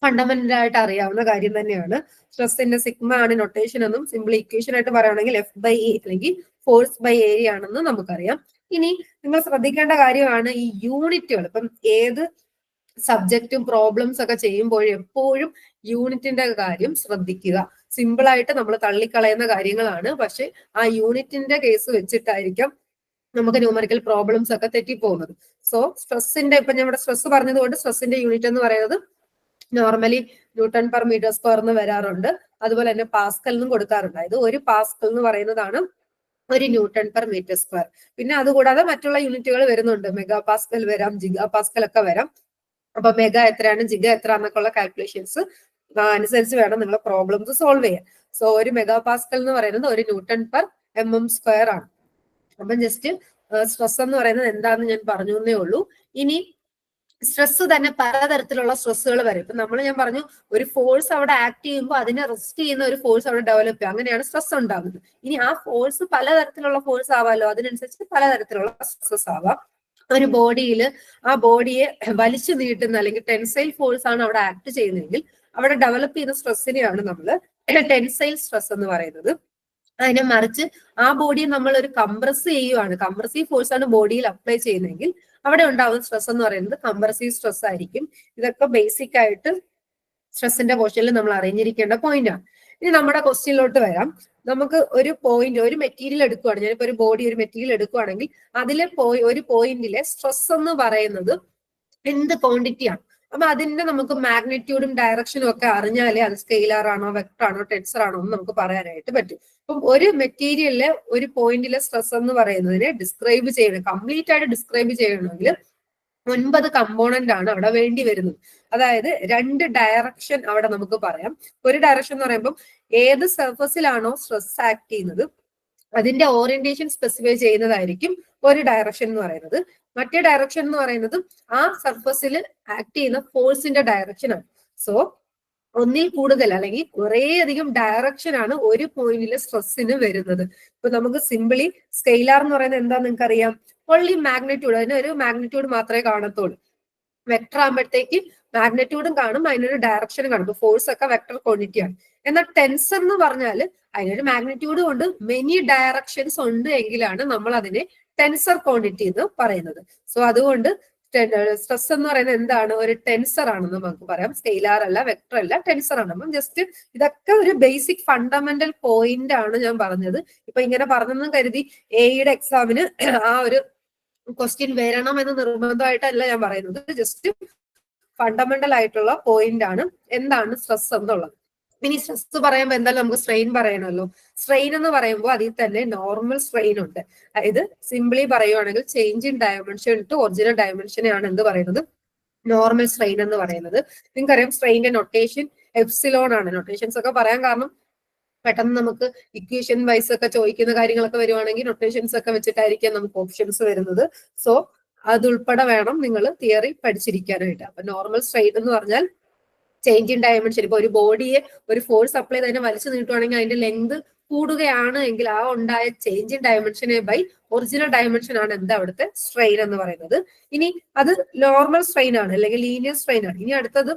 ഫണ്ടമെന്റൽ ആയിട്ട് അറിയാവുന്ന കാര്യം തന്നെയാണ്. സ്ട്രെസ്സിന്റെ സിഗ്മ ആണ് നൊട്ടേഷൻ എന്നും സിമ്പിൾ ഇക്വേഷൻ ആയിട്ട് പറയുകയാണെങ്കിൽ എഫ് ബൈ ഇ അല്ലെങ്കിൽ ഫോഴ്സ് ബൈ ഏരിയ ആണെന്ന് നമുക്കറിയാം. ഇനി നിങ്ങൾ ശ്രദ്ധിക്കേണ്ട കാര്യമാണ് ഈ യൂണിറ്റുകൾ. ഇപ്പം ഏത് സബ്ജക്റ്റും പ്രോബ്ലംസ് ഒക്കെ ചെയ്യുമ്പോഴും എപ്പോഴും യൂണിറ്റിന്റെ കാര്യം ശ്രദ്ധിക്കുക. സിമ്പിൾ ആയിട്ട് നമ്മൾ തള്ളിക്കളയുന്ന കാര്യങ്ങളാണ്, പക്ഷെ ആ യൂണിറ്റിന്റെ കേസ് വെച്ചിട്ടായിരിക്കാം നമുക്ക് ന്യൂമറിക്കൽ പ്രോബ്ലംസ് ഒക്കെ തെറ്റിപ്പോകുന്നത്. സോ സ്ട്രെസ്സിന്റെ ഇപ്പൊ ഞാൻ ഇവിടെ സ്ട്രെസ് പറഞ്ഞതുകൊണ്ട് സ്ട്രെസ്സിന്റെ യൂണിറ്റ് എന്ന് പറയുന്നത് normally newton per metre square എന്ന് വരാറുണ്ട്. അതുപോലെ തന്നെ പാസ്കൽ എന്നും കൊടുക്കാറുണ്ട്. അതായത് ഒരു പാസ്കൽ എന്ന് പറയുന്നതാണ് ഒരു ന്യൂട്ടൺ പെർ മീറ്റർ സ്ക്വയർ. പിന്നെ അതുകൂടാതെ മറ്റുള്ള യൂണിറ്റുകൾ വരുന്നുണ്ട്, മെഗാ പാസ്കൽ വരാം, ജിഗാ പാസ്കൽ ഒക്കെ വരാം. അപ്പൊ മെഗാ എത്രയാണ് ജിഗ എത്ര എന്നൊക്കെ ഉള്ള കാൽക്കുലേഷൻസ് അനുസരിച്ച് വേണം നിങ്ങൾ പ്രോബ്ലംസ് സോൾവ് ചെയ്യാൻ. സോ ഒരു മെഗാ പാസ്കൽ എന്ന് പറയുന്നത് ഒരു ന്യൂട്ടൺ പെർ mm² ആണ്. അപ്പം ജസ്റ്റ് സ്ട്രെസ് എന്ന് പറയുന്നത് എന്താണെന്ന് ഞാൻ പറഞ്ഞു എന്നേ ഉള്ളൂ. ഇനി സ്ട്രെസ് തന്നെ പലതരത്തിലുള്ള സ്ട്രെസ്സുകൾ വരും. ഇപ്പൊ ഞാൻ പറഞ്ഞു ഒരു ഫോഴ്സ് അവിടെ ആക്ട് ചെയ്യുമ്പോൾ അതിനെ റെസിസ്റ്റ് ചെയ്യുന്ന ഒരു ഫോഴ്സ് അവിടെ ഡെവലപ്പ് ചെയ്യും, അങ്ങനെയാണ് സ്ട്രെസ് ഉണ്ടാകുന്നത്. ഇനി ആ ഫോഴ്സ് പലതരത്തിലുള്ള ഫോഴ്സ് ആവാമല്ലോ, അതിനനുസരിച്ച് പലതരത്തിലുള്ള സ്ട്രെസ്സസ് ആവാം. ഒരു ബോഡിയിൽ ആ ബോഡിയെ വലിച്ചു നീട്ടുന്ന അല്ലെങ്കിൽ ടെൻസൈൽ ഫോഴ്സ് ആണ് അവിടെ ആക്ട് ചെയ്യുന്നതെങ്കിൽ അവിടെ ഡെവലപ്പ് ചെയ്യുന്ന സ്ട്രെസ്സിനെയാണ് നമ്മൾ ടെൻസൈൽ സ്ട്രെസ് എന്ന് പറയുന്നത്. അതിനെ മറിച്ച് ആ ബോഡിയെ നമ്മൾ ഒരു കംപ്രസ് ചെയ്യുവാണ്, കംപ്രസീവ് ഫോഴ്സ് ആണ് ബോഡിയിൽ അപ്ലൈ ചെയ്യുന്നതെങ്കിൽ അവിടെ ഉണ്ടാകുന്ന സ്ട്രെസ് എന്ന് പറയുന്നത് കംപ്രസീവ് സ്ട്രെസ് ആയിരിക്കും. ഇതൊക്കെ ബേസിക് ആയിട്ട് സ്ട്രെസ്സിന്റെ പോർഷനിൽ നമ്മൾ അറിഞ്ഞിരിക്കേണ്ട പോയിന്റ് ആണ്. ഇനി നമ്മുടെ ക്വസ്റ്റ്യനിലോട്ട് വരാം. നമുക്ക് ഒരു പോയിന്റ്, ഒരു മെറ്റീരിയൽ എടുക്കുകയാണ്, ഞാനിപ്പോ ഒരു ബോഡി ഒരു മെറ്റീരിയൽ എടുക്കുകയാണെങ്കിൽ അതിലെ ഒരു പോയിന്റിലെ സ്ട്രെസ് എന്ന് പറയുന്നത് എന്ത് ക്വാണ്ടിറ്റിയാണ്. അപ്പൊ അതിന്റെ നമുക്ക് മാഗ്നിറ്റ്യൂഡും ഡയറക്ഷനും ഒക്കെ അറിഞ്ഞാലേ അത് സ്കെയിലർ ആണോ വെക്ടർ ആണോ ടെൻസർ ആണോ എന്ന് നമുക്ക് പറയാനായിട്ട് പറ്റും. അപ്പം ഒരു മെറ്റീരിയലിലെ ഒരു പോയിന്റിലെ സ്ട്രെസ് എന്ന് പറയുന്നതിനെ ഡിസ്ക്രൈബ് ചെയ്യണം, കംപ്ലീറ്റ് ആയിട്ട് ഡിസ്ക്രൈബ് ചെയ്യണമെങ്കിൽ 9 കമ്പോണന്റ് ആണ് അവിടെ വേണ്ടി വരുന്നത്. അതായത് 2 ഡയറക്ഷൻ അവിടെ നമുക്ക് പറയാം. ഒരു ഡയറക്ഷൻ എന്ന് പറയുമ്പോൾ ഏത് സർഫസിലാണോ സ്ട്രെസ് ആക്ട് ചെയ്യുന്നത് അതിന്റെ ഓറിയന്റേഷൻ സ്പെസിഫൈ ചെയ്യുന്നതായിരിക്കും ഒരു ഡയറക്ഷൻ എന്ന് പറയുന്നത്. മറ്റേ ഡയറക്ഷൻ എന്ന് പറയുന്നത് ആ സർഫസിൽ ആക്ട് ചെയ്യുന്ന ഫോഴ്സിന്റെ ഡയറക്ഷൻ ആണ്. സോ ഒന്നിൽ കൂടുതൽ അല്ലെങ്കിൽ കുറേ അധികം ഡയറക്ഷൻ ആണ് ഒരു പോയിന്റിലെ സ്ട്രെസ്സിന് വരുന്നത്. ഇപ്പൊ നമുക്ക് സിമ്പിളി സ്കെയിലാർ എന്ന് പറയുന്നത് എന്താ നിങ്ങൾക്ക് അറിയാം, ഓൺലി മാഗ്നിറ്റ്യൂഡ്, അതിനൊരു മാഗ്നിറ്റ്യൂഡ് മാത്രമേ കാണത്തുള്ളൂ. വെക്ടർ ആകുമ്പോഴത്തേക്ക് മാഗ്നിറ്റ്യൂഡും കാണും, അതിനൊരു ഡയറക്ഷനും കാണും. ഫോഴ്സ് ഒക്കെ വെക്ടർ ക്വാണ്ടിറ്റി ആണ്. എന്നാൽ ടെൻസർ എന്ന് പറഞ്ഞാൽ അതിനൊരു മാഗ്നിറ്റ്യൂഡ് കൊണ്ട് മെനി ഡയറക്ഷൻസ് ഉണ്ട് എങ്കിലാണ് നമ്മൾ അതിനെ ടെൻസർ ക്വാണ്ടിറ്റി എന്ന് പറയുന്നത്. സോ അതുകൊണ്ട് സ്ട്രെസ് എന്ന് പറയുന്നത് എന്താണ്, ഒരു ടെൻസർ ആണെന്ന് നമുക്ക് പറയാം. സ്കെയിലാർ അല്ല, വെക്ടർ അല്ല, ടെൻസർ ആണ്. അപ്പം ജസ്റ്റ് ഇതൊക്കെ ഒരു ബേസിക് ഫണ്ടമെന്റൽ പോയിന്റ് ആണ് ഞാൻ പറഞ്ഞത്. ഇപ്പൊ ഇങ്ങനെ പറഞ്ഞെന്ന് കരുതി എയുടെ എക്സാമിന് ആ ഒരു ക്വസ്റ്റ്യൻ വരണം എന്ന് നിർബന്ധമായിട്ടല്ല ഞാൻ പറയുന്നത്. ജസ്റ്റ് ഫണ്ടമെന്റൽ ആയിട്ടുള്ള പോയിന്റ് ആണ് എന്താണ് സ്ട്രെസ് എന്നുള്ളത്. ഇനി സ്ട്രെസ് പറയുമ്പോൾ എന്തായാലും നമുക്ക് സ്ട്രെയിൻ പറയണമല്ലോ. സ്ട്രെയിൻ എന്ന് പറയുമ്പോൾ അതിൽ തന്നെ നോർമൽ സ്ട്രെയിൻ ഉണ്ട്. അതായത് സിംപിളി പറയുവാണെങ്കിൽ change in dimension to original ഡയമെൻഷനെയാണ് എന്ത് പറയുന്നത്, നോർമൽ സ്ട്രെയിൻ എന്ന് പറയുന്നത്. നിങ്ങൾക്കറിയാം സ്ട്രെയിന്റെ നൊട്ടേഷൻ എപ്സിലോൺ ആണ്. നൊട്ടേഷൻസ് ഒക്കെ പറയാൻ കാരണം പെട്ടെന്ന് നമുക്ക് ഇക്വേഷൻ വൈസ് ഒക്കെ ചോദിക്കുന്ന കാര്യങ്ങളൊക്കെ വരുവാണെങ്കിൽ നൊട്ടേഷൻസ് ഒക്കെ വെച്ചിട്ടായിരിക്കും നമുക്ക് ഓപ്ഷൻസ് വരുന്നത്. സോ അതുൾപ്പെടെ വേണം നിങ്ങൾ തിയറി പഠിച്ചിരിക്കാനായിട്ട്. അപ്പൊ നോർമൽ സ്ട്രെയിൻ എന്ന് പറഞ്ഞാൽ ചേഞ്ച് ഇൻ ഡയമെൻഷൻ. ഇപ്പൊ ഒരു ബോഡിയെ ഒരു ഫോഴ്സ് അപ്ലൈ ചെയ്ത് അതിനെ വലിച്ചു നീട്ടുവാണെങ്കിൽ അതിന്റെ ലെങ്ത് കൂടുകയാണ് എങ്കിൽ ആ ഉണ്ടായ ചേഞ്ച് ഇൻ ഡയമെൻഷനെ ബൈ ഒറിജിനൽ ഡയമെൻഷൻ ആണ് എന്താ അവിടുത്തെ സ്ട്രെയിൻ എന്ന് പറയുന്നത്. ഇനി അത് നോർമൽ സ്ട്രെയിൻ ആണ് അല്ലെങ്കിൽ ലീനിയർ സ്ട്രെയിൻ ആണ്. ഇനി അടുത്തത്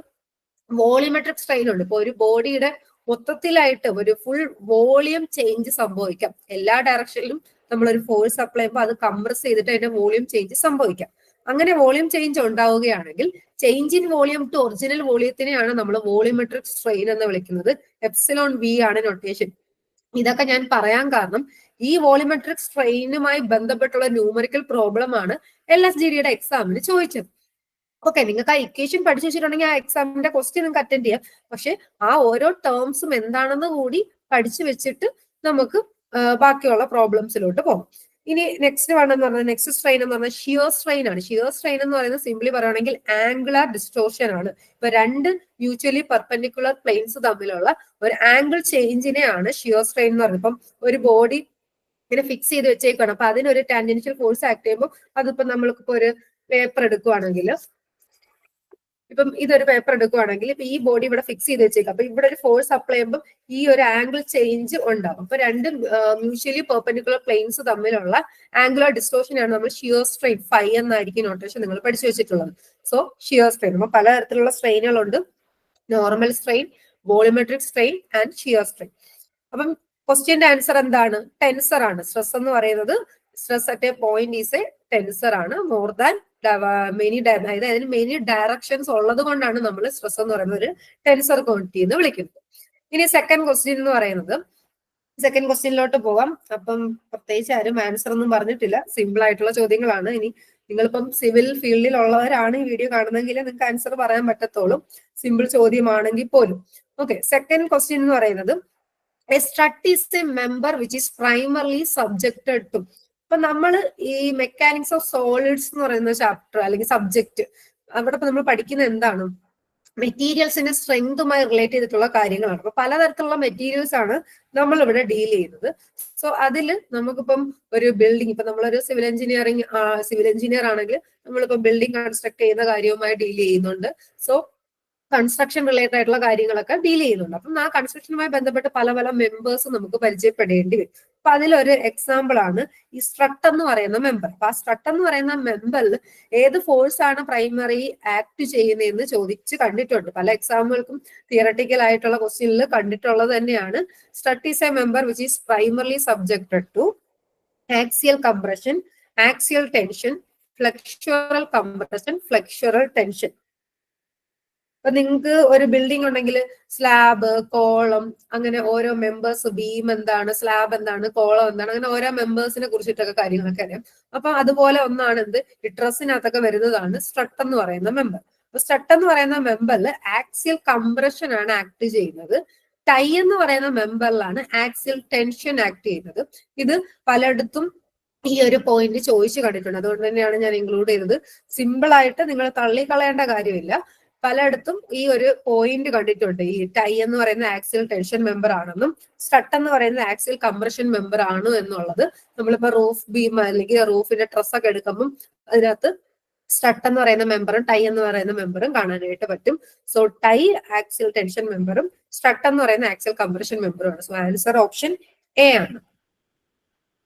വോളിയോമെട്രിക് സ്ട്രെയിൻ ഉണ്ട്. ഇപ്പൊ ഒരു ബോഡിയുടെ മൊത്തത്തിലായിട്ട് ഒരു ഫുൾ വോളിയം ചേഞ്ച് സംഭവിക്കാം. എല്ലാ ഡയറക്ഷനിലും നമ്മളൊരു ഫോഴ്സ് അപ്ലൈ ചെയ്യുമ്പോൾ അത് കംപ്രസ് ചെയ്തിട്ട് അതിന്റെ വോളിയം ചേഞ്ച് സംഭവിക്കാം. അങ്ങനെ വോളിയം ചേഞ്ച് ഉണ്ടാവുകയാണെങ്കിൽ change in volume to original വോളിയത്തിനെയാണ് നമ്മൾ വോളിയോമെട്രിക് സ്ട്രെയിൻ എന്ന് വിളിക്കുന്നത്. എപ്സിലോൺ വി ആണ് നൊട്ടേഷൻ. ഇതൊക്കെ ഞാൻ പറയാൻ കാരണം ഈ വോളിയോമെട്രിക് സ്ട്രെയിനുമായി ബന്ധപ്പെട്ടുള്ള ന്യൂമറിക്കൽ പ്രോബ്ലം ആണ് LSGDയുടെ എക്സാമിന് ചോദിച്ചത്. ഓക്കെ, നിങ്ങൾക്ക് ആ ഇക്വേഷൻ പഠിച്ചു വെച്ചിട്ടുണ്ടെങ്കിൽ ആ എക്സാമിന്റെ ക്വസ്റ്റ്യൻ നിങ്ങൾക്ക് അറ്റൻഡ് ചെയ്യാം. പക്ഷെ ആ ഓരോ ടേംസും എന്താണെന്ന് കൂടി പഠിച്ചു വെച്ചിട്ട് നമുക്ക് ബാക്കിയുള്ള പ്രോബ്ലംസിലോട്ട് പോകും. ഇനി നെക്സ്റ്റ് വൺ എന്ന് പറഞ്ഞാൽ നെക്സ്റ്റ് സ്ട്രെയിൻ എന്ന് പറഞ്ഞാൽ ഷിയർ സ്ട്രെയിൻ ആണ്. ഷിയർ സ്ട്രെയിൻ എന്ന് പറയുന്നത് സിംപ്ലി പറയുകയാണെങ്കിൽ ആംഗുലാർ ഡിസ്റ്റോർഷൻ ആണ്. ഇപ്പൊ രണ്ട് മ്യൂച്വലി പെർപെൻഡിക്കുലർ പ്ലെയിൻസ് തമ്മിലുള്ള ഒരു ആംഗിൾ ചേഞ്ചിനെയാണ് ഷിയർ സ്ട്രെയിൻ എന്ന് പറയുന്നത്. ഇപ്പം ഒരു ബോഡി ഇങ്ങനെ ഫിക്സ് ചെയ്ത് വെച്ചേക്കാണ്, അപ്പൊ അതിനൊരു ടാൻജൻഷ്യൽ ഫോഴ്സ് ആക്ട് ചെയ്യുമ്പോൾ അതിപ്പോ നമ്മൾക്കിപ്പോ ഒരു പേപ്പർ എടുക്കുവാണെങ്കിൽ, ഇപ്പം ഇതൊരു പേപ്പർ എടുക്കുവാണെങ്കിൽ ഇപ്പൊ ഈ ബോഡി ഇവിടെ ഫിക്സ് ചെയ്ത് വെച്ചേക്കാം, അപ്പൊ ഇവിടെ ഒരു ഫോഴ്സ് അപ്ലൈ ചെയ്യുമ്പോൾ ഈ ഒരു ആംഗിൾ ചേഞ്ച് ഉണ്ടാവും. അപ്പൊ രണ്ട് മ്യൂച്വലി പെർപെൻഡിക്കുലർ പ്ലെയിൻസ് തമ്മിലുള്ള ആംഗുലർ ഡിസ്റ്റോർഷൻ ആണ് നമ്മൾ ഷിയർ സ്ട്രെയിൻ, ഫൈ എന്നായിരിക്കും നോട്ടേഷൻ നിങ്ങൾ പഠിച്ചു വെച്ചിട്ടുള്ളത്. സോ ഷിയർ സ്ട്രെയിൻ, അപ്പൊ പലതരത്തിലുള്ള സ്ട്രെയിനുകളുണ്ട്. Normal strain, volumetric strain and shear strain. അപ്പം ക്വസ്റ്റ്യന്റെ ആൻസർ എന്താണ്? ടെൻസർ ആണ്. സ്ട്രെസ് എന്ന് പറയുന്നത്, stress at a point is a tensor ആണ്. മോർ ദാൻ മെനി, അതായത് അതിന് മെനി ഡയറക്ഷൻസ് ഉള്ളത് കൊണ്ടാണ് നമ്മൾ സ്ട്രെസ് എന്ന് പറയുന്നത് ഒരു ടെൻസർ ക്വാണ്ടിറ്റി എന്ന് വിളിക്കുന്നത്. ഇനി സെക്കൻഡ് ക്വസ്റ്റ്യൻ എന്ന് പറയുന്നത്, സെക്കൻഡ് ക്വസ്റ്റ്യനിലോട്ട് പോകാം. അപ്പം പ്രത്യേകിച്ച് ആരും ആൻസർ ഒന്നും പറഞ്ഞിട്ടില്ല, സിമ്പിൾ ആയിട്ടുള്ള ചോദ്യങ്ങളാണ്. ഇനി നിങ്ങളിപ്പം സിവിൽ ഫീൽഡിൽ ഉള്ളവരാണ് ഈ വീഡിയോ കാണുന്നതെങ്കിൽ നിങ്ങൾക്ക് ആൻസർ പറയാൻ പറ്റത്തുള്ളൂ, സിമ്പിൾ ചോദ്യമാണെങ്കിൽ പോലും. ഓക്കെ, സെക്കൻഡ് ക്വസ്റ്റ്യൻ എന്ന് പറയുന്നത്, a strut is a member which is primarily subjected to. അപ്പൊ നമ്മൾ ഈ മെക്കാനിക്സ് ഓഫ് സോളിഡ്സ് എന്ന് പറയുന്ന ചാപ്റ്റർ അല്ലെങ്കിൽ സബ്ജക്ട്, അവിടെ നമ്മൾ പഠിക്കുന്നത് എന്താണ്? മെറ്റീരിയൽസിന്റെ സ്ട്രെങ്തുമായി റിലേറ്റ് ചെയ്തിട്ടുള്ള കാര്യങ്ങളാണ്. അപ്പൊ പലതരത്തിലുള്ള മെറ്റീരിയൽസ് ആണ് നമ്മൾ ഇവിടെ ഡീൽ ചെയ്യുന്നത്. സോ അതിൽ നമുക്കിപ്പം ഒരു ബിൽഡിംഗ്, ഇപ്പൊ നമ്മളൊരു സിവിൽ എഞ്ചിനീയർ ആണെങ്കിൽ നമ്മളിപ്പോ ബിൽഡിംഗ് കൺസ്ട്രക്ട് ചെയ്യുന്ന കാര്യവുമായി ഡീൽ ചെയ്യുന്നുണ്ട്. സോ കൺസ്ട്രക്ഷൻ റിലേറ്റഡ് ആയിട്ടുള്ള കാര്യങ്ങളൊക്കെ ഡീൽ ചെയ്യുന്നുണ്ട്. അപ്പം ആ കൺസ്ട്രക്ഷനുമായി ബന്ധപ്പെട്ട് പല പല മെമ്പേഴ്സ് നമുക്ക് പരിചയപ്പെടേണ്ടി വരും. അപ്പൊ അതിലൊരു എക്സാമ്പിൾ ആണ് ഈ സ്ട്രട്ട് എന്ന് പറയുന്ന മെമ്പർ. അപ്പൊ ആ സ്ട്രട്ട് എന്ന് പറയുന്ന മെമ്പറിൽ ഏത് ഫോഴ്സ് ആണ് പ്രൈമറി ആക്ട് ചെയ്യുന്നതെന്ന് ചോദിച്ച് കണ്ടിട്ടുണ്ട്. പല എക്സാമ്പിൾക്കും തിയറട്ടിക്കൽ ആയിട്ടുള്ള ക്വസ്റ്റ്യനിൽ കണ്ടിട്ടുള്ളത് തന്നെയാണ്. Strut is a member which is primarily subjected to axial compression, axial tension, flexural compression, flexural tension. ഇപ്പൊ നിങ്ങൾക്ക് ഒരു ബിൽഡിംഗ് ഉണ്ടെങ്കിൽ സ്ലാബ്, കോളം, അങ്ങനെ ഓരോ മെമ്പേഴ്സ്, ബീം എന്താണ്, സ്ലാബ് എന്താണ്, കോളം എന്താണ്, അങ്ങനെ ഓരോ മെമ്പേഴ്സിനെ കുറിച്ചിട്ടൊക്കെ കാര്യങ്ങളൊക്കെ അറിയാം. അപ്പൊ അതുപോലെ ഒന്നാണ് എന്ത്, ഈ ഡ്രസ്സിനകത്തൊക്കെ വരുന്നതാണ് സ്ട്രട്ട് എന്ന് പറയുന്ന മെമ്പർ. അപ്പൊ സ്ട്രട്ട് എന്ന് പറയുന്ന മെമ്പറിൽ ആക്സിയൽ കംപ്രഷൻ ആണ് ആക്ട് ചെയ്യുന്നത്. ടൈ എന്ന് പറയുന്ന മെമ്പറിലാണ് ആക്സിയൽ ടെൻഷൻ ആക്ട് ചെയ്യുന്നത്. ഇത് പലയിടത്തും ഈ ഒരു പോയിന്റ് ചോദിച്ചു കണ്ടിട്ടുണ്ട്, അതുകൊണ്ട് തന്നെയാണ് ഞാൻ ഇൻക്ലൂഡ് ചെയ്തത്. സിമ്പിൾ ആയിട്ട് നിങ്ങൾ തള്ളിക്കളയേണ്ട കാര്യമില്ല. പലയിടത്തും ഈ ഒരു പോയിന്റ് കണ്ടിട്ടുണ്ട്, ഈ ടൈ എന്ന് പറയുന്ന ആക്സിയൽ ടെൻഷൻ മെമ്പർ ആണെന്നും സ്ട്രട്ട് എന്ന് പറയുന്ന ആക്സിയൽ കംപ്രഷൻ മെമ്പർ ആണ് എന്നുള്ളത്. നമ്മളിപ്പോ റൂഫ് ബീം അല്ലെങ്കിൽ റൂഫിന്റെ ട്രസ്സൊക്കെ എടുക്കുമ്പോൾ അതിനകത്ത് സ്ട്രട്ട് എന്ന് പറയുന്ന മെമ്പറും ടൈ എന്ന് പറയുന്ന മെമ്പറും കാണാനായിട്ട് പറ്റും. സോ ടൈ ആക്സിയൽ ടെൻഷൻ മെമ്പറും സ്ട്രട്ട് എന്ന് പറയുന്ന ആക്സിയൽ കംപ്രഷൻ മെമ്പറും ആണ്. സോ ആൻസർ ഓപ്ഷൻ എ ആണ്.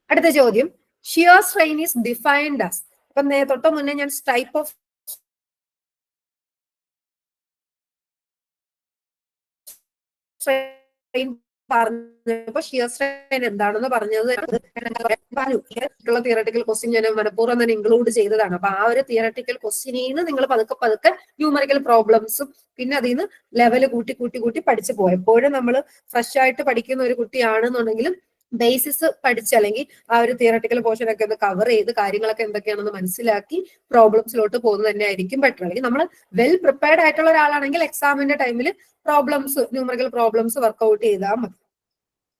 അടുത്ത ചോദ്യം, shear strain is defined as. അപ്പൊ തൊട്ട് മുന്നേ ഞാൻ ടൈപ്പ് ഓഫ് പറഞ്ഞപ്പോ ഷിയർ സ്ട്രെയിൻ എന്താണെന്ന് പറഞ്ഞത് പറഞ്ഞു. തിയറട്ടിക്കൽ ക്വസ്റ്റ്യൻ ഞാൻ മനഃപൂർവ്വം തന്നെ ഇൻക്ലൂഡ് ചെയ്തതാണ്. അപ്പൊ ആ ഒരു തിയറട്ടിക്കൽ ക്വസ്റ്റ്യനിൽ നിന്ന് നിങ്ങൾ പതുക്കെ പതുക്കെ ന്യൂമറിക്കൽ പ്രോബ്ലംസും പിന്നെ അതിൽ നിന്ന് ലെവല് കൂട്ടി കൂട്ടി കൂട്ടി പഠിച്ചു പോകും. എപ്പോഴും നമ്മൾ ഫ്രഷ് ആയിട്ട് പഠിക്കുന്ന ഒരു കുട്ടിയാണെന്നുണ്ടെങ്കിലും ബേസിസ് പഠിച്ച് അല്ലെങ്കിൽ ആ ഒരു തിയറട്ടിക്കൽ പോർഷൻ ഒക്കെ ഒന്ന് കവർ ചെയ്ത് കാര്യങ്ങളൊക്കെ എന്തൊക്കെയാണെന്ന് മനസ്സിലാക്കി പ്രോബ്ലംസിലോട്ട് പോകുന്നത് തന്നെ ആയിരിക്കും ബെറ്റർ. അല്ലെങ്കിൽ നമ്മൾ വെൽ പ്രിപ്പയർഡ് ആയിട്ടുള്ള ഒരാളാണെങ്കിൽ എക്സാമിന്റെ ടൈമിൽ പ്രോബ്ലംസ്, ന്യൂമറിക്കൽ പ്രോബ്ലംസ് വർക്ക്ഔട്ട് ചെയ്താൽ മതി.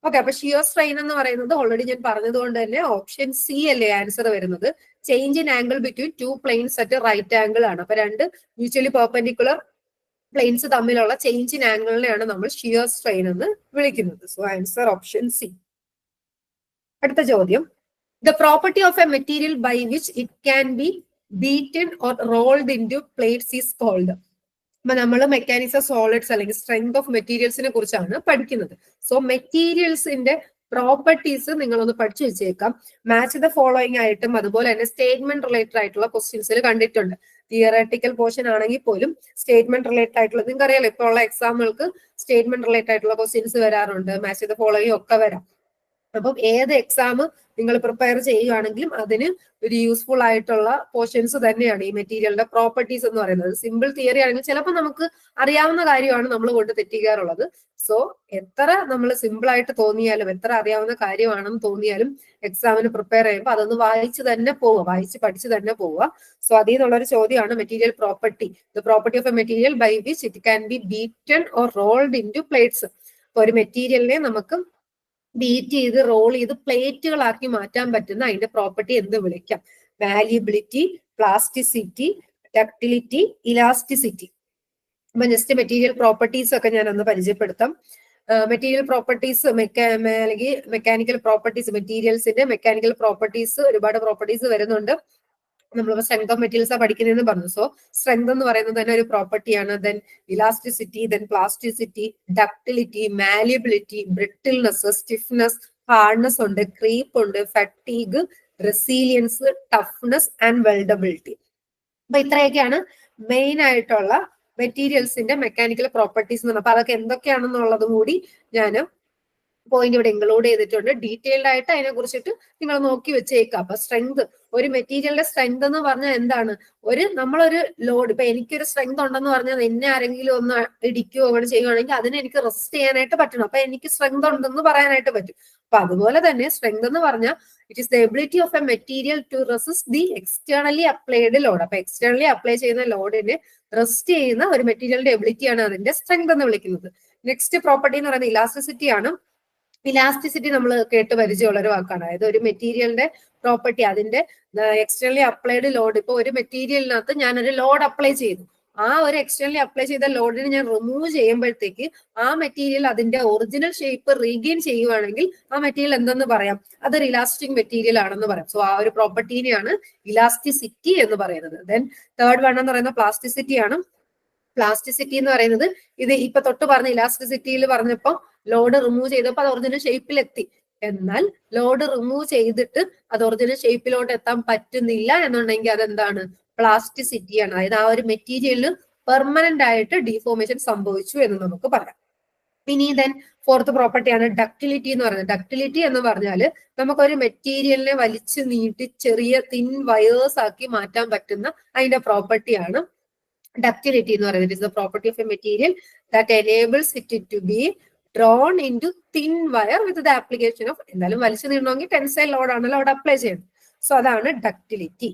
ഓക്കെ, അപ്പൊ ഷിയർ സ്ട്രെയിൻ എന്ന് പറയുന്നത് ഓൾറെഡി ഞാൻ പറഞ്ഞതുകൊണ്ട് തന്നെ ഓപ്ഷൻ സി അല്ലേ ആൻസർ വരുന്നത്. Change in angle between two planes at right angle ആണ്. അപ്പൊ രണ്ട് മ്യൂച്വലി പെർപെൻഡിക്കുലർ പ്ലെയിൻസ് തമ്മിലുള്ള ചേഞ്ച് ഇൻ ആംഗിളിനെയാണ് നമ്മൾ ഷിയർ സ്ട്രെയിൻ എന്ന് വിളിക്കുന്നത്. So answer option C. അടുത്ത ചോദ്യം, the property of a material by which it can be beaten or rolled into plates is called. അപ്പൊ നമ്മൾ മെക്കാനിക്സ് ഓഫ് സോളിഡ്സ് അല്ലെങ്കിൽ സ്ട്രെങ്ത് ഓഫ് മെറ്റീരിയൽസിനെ കുറിച്ചാണ് പഠിക്കുന്നത്. സോ മെറ്റീരിയൽസിന്റെ പ്രോപ്പർട്ടീസ് നിങ്ങളൊന്ന് പഠിച്ചു വെച്ചേക്കാം. മാച്ച് ദ ഫോളോയിങ് ആയിട്ടും അതുപോലെ തന്നെ സ്റ്റേറ്റ്മെന്റ് റിലേറ്റഡ് ആയിട്ടുള്ള ക്വസ്റ്റ്യൻസിൽ കണ്ടിട്ടുണ്ട്. തിയറട്ടിക്കൽ പോർഷൻ ആണെങ്കിൽ പോലും സ്റ്റേറ്റ്മെന്റ് റിലേറ്റഡ് ആയിട്ടുള്ള, നിങ്ങൾക്ക് അറിയാലോ ഇപ്പോൾ ഉള്ള എക്സാമുകൾക്ക് സ്റ്റേറ്റ്മെന്റ് റിലേറ്റഡ് ആയിട്ടുള്ള ക്വസ്റ്റ്യൻസ് വരാറുണ്ട്, മാച്ച് ദ ഫോളോയിങ് ഒക്കെ വരാം. അപ്പം ഏത് എക്സാം നിങ്ങൾ പ്രിപ്പയർ ചെയ്യുകയാണെങ്കിലും അതിന് ഒരു യൂസ്ഫുൾ ആയിട്ടുള്ള പോർഷൻസ് തന്നെയാണ് ഈ മെറ്റീരിയലിന്റെ പ്രോപ്പർട്ടീസ് എന്ന് പറയുന്നത്. സിമ്പിൾ തിയറി ആണെങ്കിൽ ചിലപ്പോൾ നമുക്ക് അറിയാവുന്ന കാര്യമാണ് നമ്മൾ കൊണ്ട് തെറ്റിക്കാറുള്ളത്. സോ എത്ര നമ്മൾ സിമ്പിൾ ആയിട്ട് തോന്നിയാലും എത്ര അറിയാവുന്ന കാര്യമാണെന്ന് തോന്നിയാലും എക്സാമിന് പ്രിപ്പയർ ചെയ്യുമ്പോൾ അതൊന്ന് വായിച്ച് തന്നെ പോവുക, വായിച്ച് പഠിച്ച് തന്നെ പോവുക. സോ അതിൽ നിന്നുള്ളൊരു ചോദ്യമാണ് material property. The property of a material by which it can be beaten or rolled into plates. അപ്പൊ ഒരു മെറ്റീരിയലിനെ നമുക്ക് ബീറ്റ് ചെയ്ത് റോൾ ചെയ്ത് പ്ലേറ്റുകളാക്കി മാറ്റാൻ പറ്റുന്ന അതിന്റെ പ്രോപ്പർട്ടി എന്ത് വിളിക്കാം? വാല്യബിലിറ്റി, പ്ലാസ്റ്റിസിറ്റി, ഡക്ടിലിറ്റി, ഇലാസ്റ്റിസിറ്റി. അപ്പൊ ജസ്റ്റ് മെറ്റീരിയൽ പ്രോപ്പർട്ടീസ് ഒക്കെ ഞാൻ ഒന്ന് പരിചയപ്പെടുത്താം. മെറ്റീരിയൽ പ്രോപ്പർട്ടീസ് അല്ലെങ്കിൽ മെക്കാനിക്കൽ പ്രോപ്പർട്ടീസ്, മെറ്റീരിയൽസിന്റെ മെക്കാനിക്കൽ പ്രോപ്പർട്ടീസ് ഒരുപാട് പ്രോപ്പർട്ടീസ് വരുന്നുണ്ട്. നമ്മളിപ്പോ സ്ട്രെങ്ത് ഓഫ് മെറ്റീരിയൽസ് പഠിക്കുന്നതെന്ന് പറഞ്ഞു. സോ സ്ട്രെങ്ത് എന്ന് പറയുന്നത് തന്നെ ഒരു പ്രോപ്പർട്ടിയാണ്. Then elasticity, then plasticity, ductility, malleability, brittleness, stiffness, hardness ഉണ്ട്, ക്രീപ്പ് ഉണ്ട്, fatigue, resilience, toughness and weldability. അപ്പൊ ഇത്രയൊക്കെയാണ് മെയിൻ ആയിട്ടുള്ള മെറ്റീരിയൽസിന്റെ മെക്കാനിക്കൽ പ്രോപ്പർട്ടീസ് എന്ന് പറഞ്ഞാൽ. അപ്പൊ അതൊക്കെ എന്തൊക്കെയാണെന്നുള്ളതും കൂടി ഞാൻ പോയിന്റ് ഇവിടെ ഇൻക്ലൂഡ് ചെയ്തിട്ടുണ്ട്. ഡീറ്റെയിൽഡ് ആയിട്ട് അതിനെ കുറിച്ചിട്ട് നിങ്ങൾ നോക്കി വെച്ചേക്കാം. അപ്പൊ സ്ട്രെങ്ത്, ഒരു മെറ്റീരിയലിന്റെ സ്ട്രെങ്ത് എന്ന് പറഞ്ഞാൽ എന്താണ്? നമ്മളൊരു ലോഡ്, ഇപ്പൊ എനിക്കൊരു സ്ട്രെങ്ത് ഉണ്ടെന്ന് പറഞ്ഞാൽ എന്നെ ആരെങ്കിലും ഒന്ന് ഇടിക്കുകയോ അങ്ങനെ ചെയ്യുകയാണെങ്കിൽ അതിനെ എനിക്ക് റെസിസ്റ്റ് ചെയ്യാനായിട്ട് പറ്റണം. അപ്പൊ എനിക്ക് സ്ട്രെങ്ത് ഉണ്ടെന്ന് പറയാനായിട്ട് പറ്റും. അപ്പൊ അതുപോലെ തന്നെ സ്ട്രെങ്ത് എന്ന് പറഞ്ഞാൽ it is the ability of a material to resist the externally applied load. അപ്പൊ എക്സ്റ്റേണലി അപ്ലൈ ചെയ്യുന്ന ലോഡിനെ റെസിസ്റ്റ് ചെയ്യുന്ന ഒരു മെറ്റീരിയലിന്റെ എബിലിറ്റിയാണ് അതിന്റെ സ്ട്രെങ്ത് എന്ന് വിളിക്കുന്നത്. നെക്സ്റ്റ് പ്രോപ്പർട്ടി എന്ന് പറയുന്നത് ഇലാസ്റ്റിസിറ്റി ആണ്. ഇലാസ്റ്റിസിറ്റി നമ്മൾ കേട്ട് പരിചയമുള്ള ഒരു വാക്കാണ്. അതായത് ഒരു മെറ്റീരിയലിന്റെ പ്രോപ്പർട്ടി, അതിന്റെ എക്സ്റ്റേണലി അപ്ലൈഡ് ലോഡ്. ഇപ്പൊ ഒരു മെറ്റീരിയലിനകത്ത് ഞാനൊരു ലോഡ് അപ്ലൈ ചെയ്തു. ആ ഒരു എക്സ്റ്റേണലി അപ്ലൈ ചെയ്ത ലോഡിനെ ഞാൻ റിമൂവ് ചെയ്യുമ്പോഴത്തേക്ക് ആ മെറ്റീരിയൽ അതിന്റെ ഒറിജിനൽ ഷേപ്പ് റീഗെയിൻ ചെയ്യുവാണെങ്കിൽ ആ മെറ്റീരിയൽ എന്തെന്ന് പറയാം? അതൊരു ഇലാസ്റ്റിക് മെറ്റീരിയൽ ആണെന്ന് പറയാം. സോ ആ ഒരു പ്രോപ്പർട്ടീനെയാണ് ഇലാസ്റ്റിസിറ്റി എന്ന് പറയുന്നത്. ദെൻ തേർഡ് വൺ എന്ന് പറയുന്ന പ്ലാസ്റ്റിസിറ്റി ആണ്. പ്ലാസ്റ്റിസിറ്റി എന്ന് പറയുന്നത് ഇത് ഇപ്പൊ തൊട്ട് പറഞ്ഞ ഇലാസ്റ്റിസിറ്റിയിൽ പറഞ്ഞപ്പോ ലോഡ് റിമൂവ് ചെയ്തപ്പോൾ അത് ഒറിജിനൽ ഷേപ്പിലെത്തി. എന്നാൽ ലോഡ് റിമൂവ് ചെയ്തിട്ട് അത് ഒറിജിനൽ ഷേപ്പിലോട്ട് എത്താൻ പറ്റുന്നില്ല എന്നുണ്ടെങ്കിൽ അതെന്താണ്? പ്ലാസ്റ്റിസിറ്റിയാണ്. അതായത് ആ ഒരു മെറ്റീരിയലിന് പെർമനന്റ് ആയിട്ട് ഡീഫോർമേഷൻ സംഭവിച്ചു എന്ന് നമുക്ക് പറയാം. ഇനി ദെൻ ഫോർത്ത് പ്രോപ്പർട്ടിയാണ് ഡക്ടിലിറ്റി എന്ന് പറയുന്നത്. ഡക്ടിലിറ്റി എന്ന് പറഞ്ഞാൽ നമുക്കൊരു മെറ്റീരിയലിനെ വലിച്ചു നീട്ടി ചെറിയ തിൻ വയേഴ്സ് ആക്കി മാറ്റാൻ പറ്റുന്ന അതിന്റെ പ്രോപ്പർട്ടിയാണ് ductility എന്ന് പറയുന്നത്. It is the property of a material that enables it to be drawn into thin wire with the application of, എന്തായാലും വലിച്ചു നീട്ടണമെങ്കിൽ ടെൻസൈൽ ലോഡ് ആണല്ലോ അവിടെ അപ്ലൈ ചെയ്യുന്നത്. സോ അതാണ് ductility.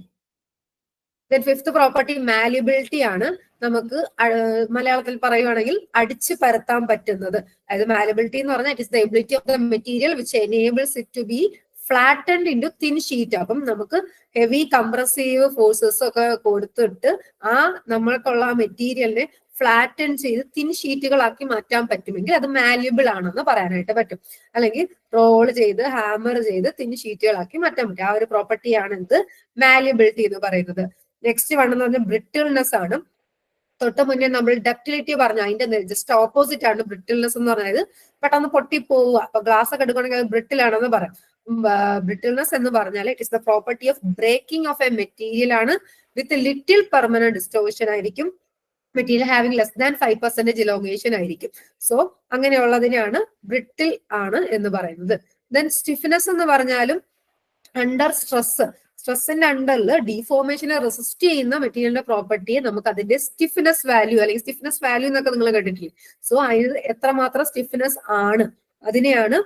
Then fifth property malleability ആണ്. നമുക്ക് മലയാളത്തിൽ പറയുവാണെങ്കിൽ അടിച്ചു പരത്താൻ പറ്റുന്നത്. അതായത് മാലിയബിലിറ്റി എന്ന് പറഞ്ഞാൽ it is the ability of the material which enables it to be flattened into thin sheet. അപ്പം നമുക്ക് ഹെവി കംപ്രസീവ് ഫോഴ്സസ് ഒക്കെ കൊടുത്തിട്ട് നമ്മൾക്കുള്ള ആ മെറ്റീരിയലിനെ ഫ്ലാറ്റൻ ചെയ്ത് തിൻ ഷീറ്റുകളാക്കി മാറ്റാൻ പറ്റുമെങ്കിൽ അത് മാല്യബിൾ ആണെന്ന് പറയാനായിട്ട് പറ്റും. അല്ലെങ്കിൽ റോൾ ചെയ്ത് ഹാമർ ചെയ്ത് തിൻ ഷീറ്റുകളാക്കി മാറ്റാൻ പറ്റും. ആ ഒരു പ്രോപ്പർട്ടിയാണ് ഇത് മാല്യബിലിറ്റി എന്ന് പറയുന്നത്. നെക്സ്റ്റ് വൺ എന്ന് പറഞ്ഞാൽ ബ്രിട്ടിൽനെസ് ആണ്. തൊട്ട് മുന്നേ നമ്മൾ ഡക്ടിലിറ്റി പറഞ്ഞു, അതിന്റെ ജസ്റ്റ് ഓപ്പോസിറ്റ് ആണ് ബ്രിട്ടിൽനെസ് എന്ന് പറഞ്ഞത്. പെട്ടെന്ന് പൊട്ടിപ്പോവുക. അപ്പൊ ഗ്ലാസ് ഒക്കെ എടുക്കുകയാണെങ്കിൽ അത് ബ്രിട്ടിൽ ആണെന്ന് പറയാം. ബ്രിട്ടിൽനെസ് എന്ന് പറഞ്ഞാൽ it is the property of breaking of a material ആണ് വിത്ത് ലിറ്റിൽ പെർമനന്റ് ഡിസ്റ്റോർഷൻ ആയിരിക്കും. Material having less than 5% elongation ആയിരിക്കും. സോ അങ്ങനെയുള്ളതിനെയാണ് ബ്രിട്ടിൽ ആണ് എന്ന് പറയുന്നത്. ദെൻ സ്റ്റിഫ്നെസ് എന്ന് പറഞ്ഞാലും അണ്ടർ സ്ട്രെസ്സിന്റെ അണ്ടറിൽ ഡീഫോർമേഷനെ റെസിസ്റ്റ് ചെയ്യുന്ന മെറ്റീരിയലിന്റെ പ്രോപ്പർട്ടിയെ നമുക്ക് അതിന്റെ സ്റ്റിഫ്നെസ് വാല്യൂ അല്ലെങ്കിൽ സ്റ്റിഫ്നെസ് വാല്യൂ എന്നൊക്കെ നിങ്ങൾ കേട്ടിട്ടില്ലേ? സോ അതിന് എത്രമാത്രം സ്റ്റിഫ്നെസ് ആണ് അതിനെയാണ്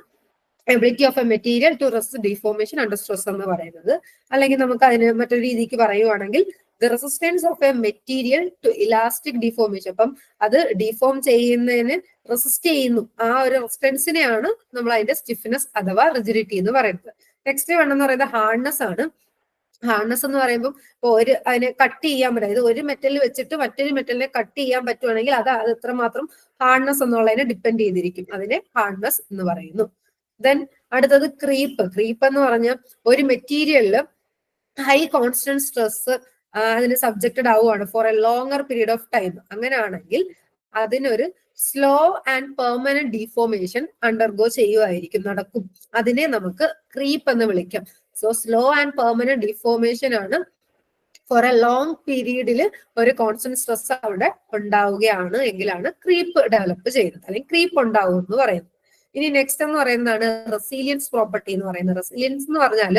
ability of a material to resist deformation under stress എന്ന് പറയുന്നത്. അല്ലെങ്കിൽ നമുക്ക് അതിന് മറ്റൊരു രീതിക്ക് പറയുവാണെങ്കിൽ the resistance of a material to elastic deformation. അപ്പം അത് ഡീഫോം ചെയ്യുന്നതിന് റെസിസ്റ്റ് ചെയ്യുന്നു. ആ ഒരു റെസിസ്റ്റൻസിനെയാണ് നമ്മൾ അതിന്റെ സ്റ്റിഫ്നെസ് അഥവാ റിജിഡിറ്റി എന്ന് പറയുന്നത്. നെക്സ്റ്റ് വൺ എന്ന് പറയുന്നത് ഹാർഡ്നെസ് ആണ്. ഹാർഡ്നെസ് എന്ന് പറയുമ്പോൾ ഇപ്പൊ അതിനെ കട്ട് ചെയ്യാൻ പറ്റും. അതായത് ഒരു മെറ്റൽ വെച്ചിട്ട് മറ്റൊരു മെറ്റലിനെ കട്ട് ചെയ്യാൻ പറ്റുവാണെങ്കിൽ അത് എത്രമാത്രം ഹാർഡ്നെസ് എന്നുള്ളതിനെ ഡിപ്പെൻഡ് ചെയ്തിരിക്കും. അതിനെ ഹാർഡ്നെസ് എന്ന് പറയുന്നു. ദെൻ അടുത്തത് ക്രീപ്പ് എന്ന് പറഞ്ഞാൽ ഒരു മെറ്റീരിയലില് ഹൈ കോൺസ്റ്റന്റ് സ്ട്രെസ് അതിന് സബ്ജക്റ്റഡ് ആവുകയാണ് for a longer period of time. അങ്ങനെയാണെങ്കിൽ അതിനൊരു slow and permanent deformation undergo നടക്കും. അതിനെ നമുക്ക് ക്രീപ്പ് എന്ന് വിളിക്കാം. So slow and permanent deformation ആണ് ഫോർ എ ലോങ് പീരീഡിൽ ഒരു കോൺസ്റ്റന്റ് സ്ട്രെസ് അവിടെ ഉണ്ടാവുകയാണ് എങ്കിലാണ് ക്രീപ്പ് ഡെവലപ്പ് ചെയ്യുന്നത്, അല്ലെങ്കിൽ ക്രീപ്പ് ഉണ്ടാവും എന്ന് പറയുന്നത്. ഇനി നെക്സ്റ്റ് എന്ന് പറയുന്നതാണ് റെസീലിയൻസ് പ്രോപ്പർട്ടി എന്ന് പറയുന്നത്. റെസീലിയൻസ് എന്ന് പറഞ്ഞാൽ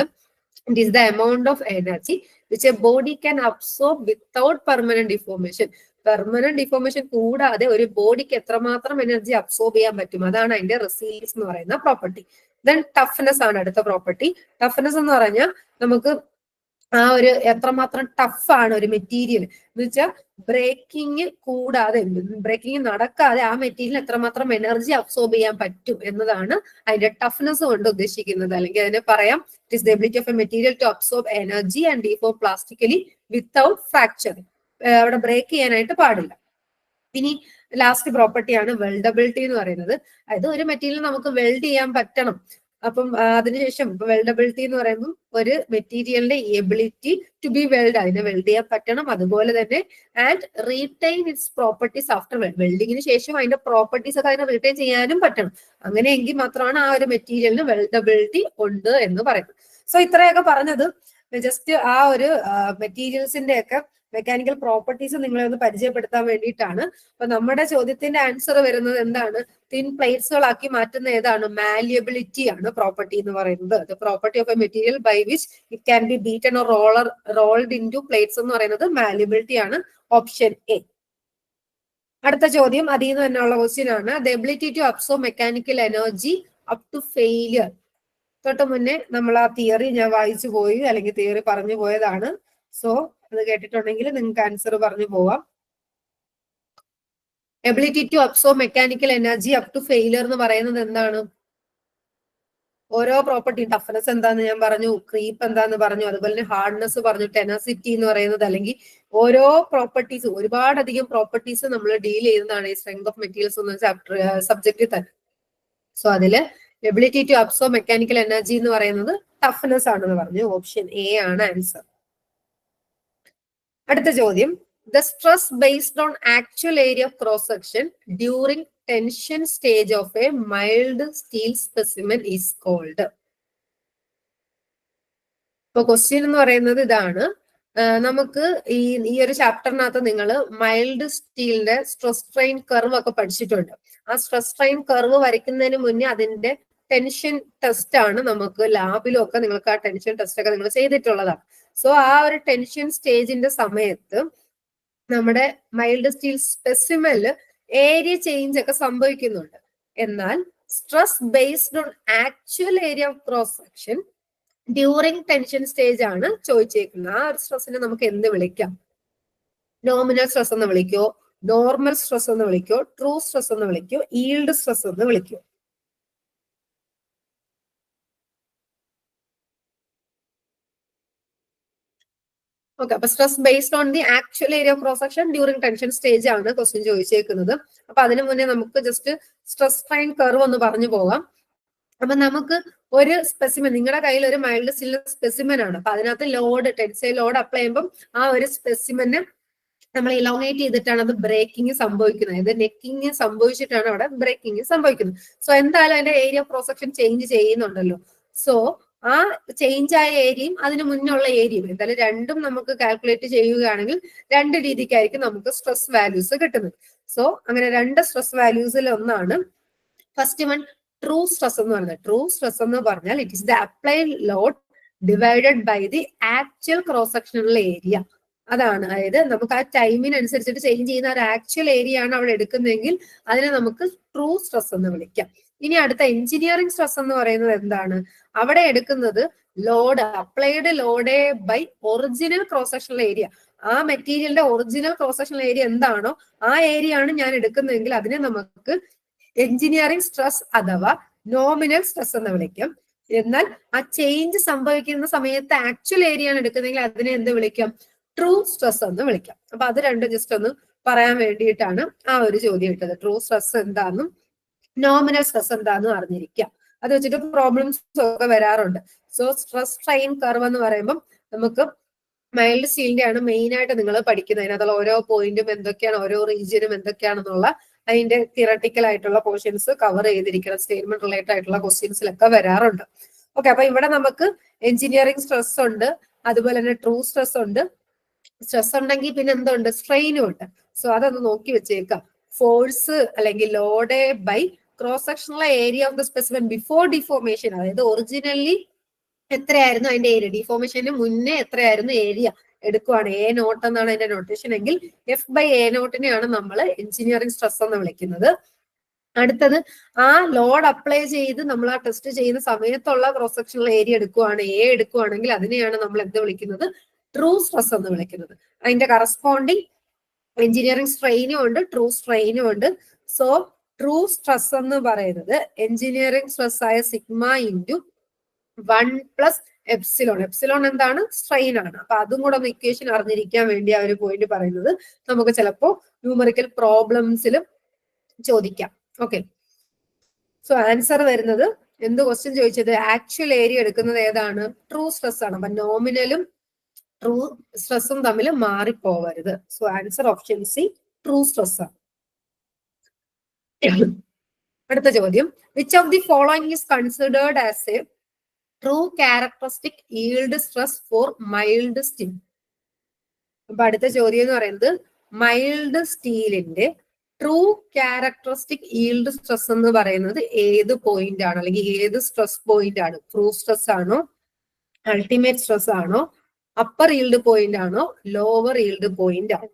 it is the amount of energy which A body can absorb without permanent deformation. Permanent deformation കൂടാതെ ഒരു ബോഡിക്ക് എത്രമാത്രം എനർജി അബ്സോർബ് ചെയ്യാൻ പറ്റും, അതാണ് അതിന്റെ റെസീലിയൻസ് എന്ന് പറയുന്ന പ്രോപ്പർട്ടി. ദെൻ ടഫ്നെസ് ആണ് അടുത്ത പ്രോപ്പർട്ടി. ടഫ്നെസ് എന്ന് പറഞ്ഞാൽ നമുക്ക് ആ ഒരു എത്രമാത്രം ടഫാണ് ഒരു മെറ്റീരിയൽ എന്ന് വെച്ചാൽ ബ്രേക്കിംഗ് കൂടാതെ, ബ്രേക്കിംഗ് നടക്കാതെ ആ മെറ്റീരിയൽ എത്രമാത്രം എനർജി അബ്സോർബ് ചെയ്യാൻ പറ്റും എന്നതാണ് അതിന്റെ ടഫ്നെസ് കൊണ്ട് ഉദ്ദേശിക്കുന്നത്. അല്ലെങ്കിൽ അതിനെ പറയാം it is the ability of a material to absorb energy and deform plastically without fracturing. അവിടെ ബ്രേക്ക് ചെയ്യാനായിട്ട് പാടില്ല. ഇനി ലാസ്റ്റ് പ്രോപ്പർട്ടിയാണ് വെൽഡബിലിറ്റി എന്ന് പറയുന്നത്. അതായത് ഒരു മെറ്റീരിയൽ നമുക്ക് വെൽഡ് ചെയ്യാൻ പറ്റണം. അപ്പം അതിനുശേഷം വെൽഡബിലിറ്റി എന്ന് പറയുമ്പോൾ ഒരു മെറ്റീരിയലിന്റെ എബിലിറ്റി ടു ബി വെൽഡ്, അതിനെ വെൽഡ് ചെയ്യാൻ പറ്റണം. അതുപോലെ തന്നെ and retain its properties after വെൽഡിങ്ങിന് ശേഷം അതിന്റെ പ്രോപ്പർട്ടീസ് ഒക്കെ അതിനെ റീറ്റെയിൻ ചെയ്യാനും പറ്റണം. അങ്ങനെയെങ്കിൽ മാത്രമാണ് ആ ഒരു മെറ്റീരിയലിന് വെൽഡബിലിറ്റി ഉണ്ട് എന്ന് പറയുന്നത്. സോ ഇത്രയൊക്കെ പറഞ്ഞത് ജസ്റ്റ് ആ ഒരു മെറ്റീരിയൽസിന്റെ ഒക്കെ മെക്കാനിക്കൽ പ്രോപ്പർട്ടീസ് നിങ്ങളെ ഒന്ന് പരിചയപ്പെടുത്താൻ വേണ്ടിയിട്ടാണ്. അപ്പൊ നമ്മുടെ ചോദ്യത്തിന്റെ ആൻസർ വരുന്നത് എന്താണ്? തിൻ പ്ലേറ്റ്സുകളാക്കി മാറ്റുന്ന ഏതാണ്? മാലിയബിലിറ്റി ആണ് പ്രോപ്പർട്ടി എന്ന് പറയുന്നത്. The property of a material by which it can be beaten or rolled into plates എന്ന് പറയുന്നത് മാലിയബിലിറ്റി ആണ്, ഓപ്ഷൻ എ. അടുത്ത ചോദ്യം അതിൽ നിന്ന് തന്നെയുള്ള ക്വസ്റ്റ്യൻ ആണ്. The ability to absorb mechanical energy up to failure. തൊട്ട് മുന്നേ നമ്മൾ ആ തിയറി ഞാൻ വായിച്ചു പോയി, അല്ലെങ്കിൽ തിയറി പറഞ്ഞു പോയതാണ്. സോ അത് കേട്ടിട്ടുണ്ടെങ്കിൽ നിങ്ങൾക്ക് ആൻസർ പറഞ്ഞു പോവാം. Ability to absorb mechanical energy up to failure എന്ന് പറയുന്നത് എന്താണ്? ഓരോ പ്രോപ്പർട്ടി, ടഫ്നെസ് എന്താന്ന് ഞാൻ പറഞ്ഞു, ക്രീപ്പ് എന്താന്ന് പറഞ്ഞു, അതുപോലെ തന്നെ ഹാർഡ്നെസ് പറഞ്ഞു, ടെനസിറ്റി എന്ന് പറയുന്നത്, അല്ലെങ്കിൽ ഓരോ പ്രോപ്പർട്ടീസ്, ഒരുപാടധികം പ്രോപ്പർട്ടീസ് നമ്മൾ ഡീൽ ചെയ്യുന്നതാണ് ഈ സ്ട്രെങ്ത് ഓഫ് മെറ്റീരിയൽസ് എന്ന ചാപ്റ്റർ സബ്ജക്റ്റിൽ തന്നെ. സോ അതില് ability to absorb mechanical energy എന്ന് പറയുന്നത് ടഫ്നെസ് ആണെന്ന് പറഞ്ഞു. ഓപ്ഷൻ എ ആണ് ആൻസർ. അടുത്ത ചോദ്യം, the stress based on actual area of cross section during tension stage of a mild steel specimen is called. ഇപ്പൊ ക്വസ്റ്റ്യൻ എന്ന് പറയുന്നത് ഇതാണ്. നമുക്ക് ഈ ഒരു ചാപ്റ്ററിനകത്ത് നിങ്ങൾ മൈൽഡ് സ്റ്റീലിന്റെ സ്ട്രെസ് സ്ട്രെയിൻ കർവ് ഒക്കെ പഠിച്ചിട്ടുണ്ട്. ആ സ്ട്രെസ് സ്ട്രെയിൻ കർവ് വരയ്ക്കുന്നതിന് മുന്നേ അതിന്റെ ടെൻഷൻ ടെസ്റ്റ് ആണ് നമുക്ക് ലാബിലും ഒക്കെ നിങ്ങൾക്ക് ആ ടെൻഷൻ ടെസ്റ്റ് ഒക്കെ നിങ്ങൾ ചെയ്തിട്ടുള്ളതാണ്. സോ ആ ഒരു ടെൻഷൻ സ്റ്റേജിന്റെ സമയത്ത് നമ്മുടെ മൈൽഡ് സ്റ്റീൽ സ്പെസിമെനിൽ ഏരിയ ചേഞ്ച് ഒക്കെ സംഭവിക്കുന്നുണ്ട്. എന്നാൽ stress based on actual area of cross section during tension stage ആണ് ചോദിച്ചേക്കുന്നത്. ആ ഒരു സ്ട്രെസ്സിനെ നമുക്ക് എന്ത് വിളിക്കാം? നോമിനൽ സ്ട്രെസ് എന്ന് വിളിക്കോ, നോർമൽ സ്ട്രെസ് എന്ന് വിളിക്കോ, ട്രൂ സ്ട്രെസ് എന്ന് വിളിക്കോ, ഈൽഡ് സ്ട്രെസ് എന്ന് വിളിക്കോ? ഓക്കെ, അപ്പൊ stress based on the actual area of cross section during tension stage ആണ് ക്വസ്റ്റ്യൻ ചോദിച്ചേക്കുന്നത്. അപ്പൊ അതിനു മുന്നേ നമുക്ക് ജസ്റ്റ് സ്ട്രെസ് സ്ട്രെയിൻ കർവ് ഒന്ന് പറഞ്ഞു പോകാം. അപ്പൊ നമുക്ക് ഒരു സ്പെസിമെൻ, നിങ്ങളുടെ കയ്യിൽ ഒരു മൈൽഡ് സ്റ്റീൽ സ്പെസിമെൻ ആണ്. അപ്പൊ അതിനകത്ത് ലോഡ്, ടെൻസൈൽ ലോഡ് അപ്ലൈ ചെയ്യുമ്പോൾ ആ ഒരു സ്പെസിമെനെ നമ്മൾ ഇലോങ്ങേറ്റ് ചെയ്തിട്ടാണ് അത് ബ്രേക്കിംഗ് സംഭവിക്കുന്നത്. ഇത് നെക്കിങ് സംഭവിച്ചിട്ടാണ് അവിടെ ബ്രേക്കിംഗ് സംഭവിക്കുന്നത്. സോ എന്തായാലും അതിന്റെ area of cross section change ചെയ്യുന്നുണ്ടല്ലോ. സോ ആ ചേഞ്ച് ആയ ഏരിയയും അതിന് മുന്നുള്ള ഏരിയയും എന്തായാലും രണ്ടും നമുക്ക് കാൽക്കുലേറ്റ് ചെയ്യുകയാണെങ്കിൽ രണ്ട് രീതിക്കായിരിക്കും നമുക്ക് സ്ട്രെസ് വാല്യൂസ് കിട്ടുന്നത്. സോ അങ്ങനെ രണ്ട് സ്ട്രെസ് വാല്യൂസിൽ ഒന്നാണ് ഫസ്റ്റ് വൺ ട്രൂ സ്ട്രെസ് എന്ന് പറയുന്നത്. ട്രൂ സ്ട്രെസ് എന്ന് പറഞ്ഞാൽ it is the applied load divided by the actual cross sectional area. അതാണ്, അതായത് നമുക്ക് ആ ടൈമിനനുസരിച്ചിട്ട് ചേഞ്ച് ചെയ്യുന്ന ഒരു ആക്ച്വൽ ഏരിയ ആണ് അവിടെ എടുക്കുന്നതെങ്കിൽ അതിനെ നമുക്ക് ട്രൂ സ്ട്രെസ് എന്ന് വിളിക്കാം. ഇനി അടുത്ത എഞ്ചിനീയറിംഗ് സ്ട്രെസ് എന്ന് പറയുന്നത് എന്താണ്? അവിടെ എടുക്കുന്നത് load, applied load by original cross sectional area. ആ മെറ്റീരിയലിന്റെ ഒറിജിനൽ ക്രോസ് സെക്ഷണൽ ഏരിയ എന്താണോ ആ ഏരിയ ആണ് ഞാൻ എടുക്കുന്നതെങ്കിൽ അതിനെ നമുക്ക് എഞ്ചിനീയറിംഗ് സ്ട്രെസ് അഥവാ നോമിനൽ സ്ട്രെസ് എന്ന് വിളിക്കാം. എന്നാൽ ആ ചേഞ്ച് സംഭവിക്കുന്ന സമയത്ത് ആക്ച്വൽ ഏരിയ ആണ് എടുക്കുന്നതെങ്കിൽ അതിനെ എന്ത് വിളിക്കാം? ട്രൂ സ്ട്രെസ് എന്ന് വിളിക്കാം. അപ്പൊ അത് രണ്ടും ജസ്റ്റ് ഒന്ന് പറയാൻ വേണ്ടിയിട്ടാണ് ആ ഒരു ചോദ്യം ഇട്ടത്. ട്രൂ സ്ട്രെസ് എന്താണെന്നും നോമിനൽ സ്ട്രെസ് എന്താണെന്നും അറിഞ്ഞിരിക്കാം. അത് വെച്ചിട്ട് പ്രോബ്ലംസ് ഒക്കെ വരാറുണ്ട്. സോ സ്ട്രെസ് സ്ട്രെയിൻ കർവ് എന്ന് പറയുമ്പോൾ നമുക്ക് മൈൽഡ് സ്റ്റീലിന്റെ ആണ് മെയിൻ ആയിട്ട് നിങ്ങൾ പഠിക്കുന്നത്. അതിനകത്തുള്ള ഓരോ പോയിന്റും എന്തൊക്കെയാണ്, ഓരോ റീജിയനും എന്തൊക്കെയാണെന്നുള്ള അതിന്റെ തിയറട്ടിക്കൽ ആയിട്ടുള്ള പോർഷൻസ് കവർ ചെയ്തിരിക്കണം. സ്റ്റേറ്റ്മെന്റ് റിലേറ്റഡ് ആയിട്ടുള്ള ക്വസ്റ്റ്യൻസിലൊക്കെ വരാറുണ്ട്. ഓക്കെ, അപ്പൊ ഇവിടെ നമുക്ക് എഞ്ചിനീയറിംഗ് സ്ട്രെസ് ഉണ്ട്, അതുപോലെ തന്നെ ട്രൂ സ്ട്രെസ് ഉണ്ട്. സ്ട്രെസ് ഉണ്ടെങ്കിൽ പിന്നെ എന്തുണ്ട്? സ്ട്രെയിനും ഉണ്ട്. സോ അതൊന്ന് നോക്കി വെച്ചേക്കാം. ഫോഴ്സ് അല്ലെങ്കിൽ load by cross sectional area of the specimen before deformation, അതായത് ഒറിജിനലി എത്രയായിരുന്നു അതിന്റെ ഏരിയ, ഡിഫോർമേഷന് മുന്നേ എത്രയായിരുന്നു ഏരിയ എടുക്കുവാണ്. എ നോട്ട് എന്നാണ് അതിന്റെ നോട്ടേഷൻ എങ്കിൽ F/A നോട്ടിനെയാണ് നമ്മൾ എഞ്ചിനീയറിംഗ് സ്ട്രെസ് എന്ന് വിളിക്കുന്നത്. അടുത്തത് ആ ലോഡ് അപ്ലൈ ചെയ്ത് നമ്മൾ ആ ടെസ്റ്റ് ചെയ്യുന്ന സമയത്തുള്ള ക്രോസ് സെക്ഷണൽ ഏരിയ എടുക്കുവാണ്, എ എടുക്കുവാണെങ്കിൽ അതിനെയാണ് നമ്മൾ എന്ത് വിളിക്കുന്നത്? ട്രൂ സ്ട്രെസ് എന്ന് വിളിക്കുന്നത്. അതിന്റെ കറസ്പോണ്ടിങ് എഞ്ചിനീയറിംഗ് സ്ട്രെയിനും ഉണ്ട്, ട്രൂ സ്ട്രെയിനും ഉണ്ട്. സോ ട്രൂ സ്ട്രെസ് എന്ന് പറയുന്നത് എഞ്ചിനീയറിംഗ് സ്ട്രെസ് ആയ സിഗ്മ ഇൻറ്റു 1 + എപ്സിലോൺ. എപ്സിലോൺ എന്താണ്? സ്ട്രെയിൻ ആണ്. അപ്പൊ അതും കൂടെ ഒന്ന് ഇക്വേഷൻ അറിഞ്ഞിരിക്കാൻ വേണ്ടി ആ ഒരു പോയിന്റ് പറയുന്നത് നമുക്ക് ചിലപ്പോ ന്യൂമറിക്കൽ പ്രോബ്ലംസിലും ചോദിക്കാം. ഓക്കെ, സോ ആൻസർ വരുന്നത് എന്ത് ക്വസ്റ്റ്യൻ ചോദിച്ചത്? ആക്ച്വൽ ഏരിയ എടുക്കുന്നത് ഏതാണ്? ട്രൂ സ്ട്രെസ് ആണ്. അപ്പൊ നോമിനലും ട്രൂ സ്ട്രെസ്സും തമ്മിൽ മാറിപ്പോവരുത്. So answer option C true stress ആണ്. അടുത്ത ചോദ്യം, which of the following is considered as a true characteristic yield stress for mild steel? അപ്പൊ അടുത്ത ചോദ്യം എന്ന് പറയുന്നത് മൈൽഡ് സ്റ്റീലിന്റെ ട്രൂ ക്യാരക്ടറിസ്റ്റിക് ഈൽഡ് സ്ട്രെസ് എന്ന് പറയുന്നത് ഏത് പോയിന്റ് ആണ്, അല്ലെങ്കിൽ ഏത് സ്ട്രെസ് പോയിന്റ് ആണ്? ട്രൂ സ്ട്രെസ് ആണോ, അൾട്ടിമേറ്റ് സ്ട്രെസ് ആണോ, അപ്പർ ഈൽഡ് പോയിന്റ് ആണോ, ലോവർ ഈൽഡ് പോയിന്റ് ആണോ?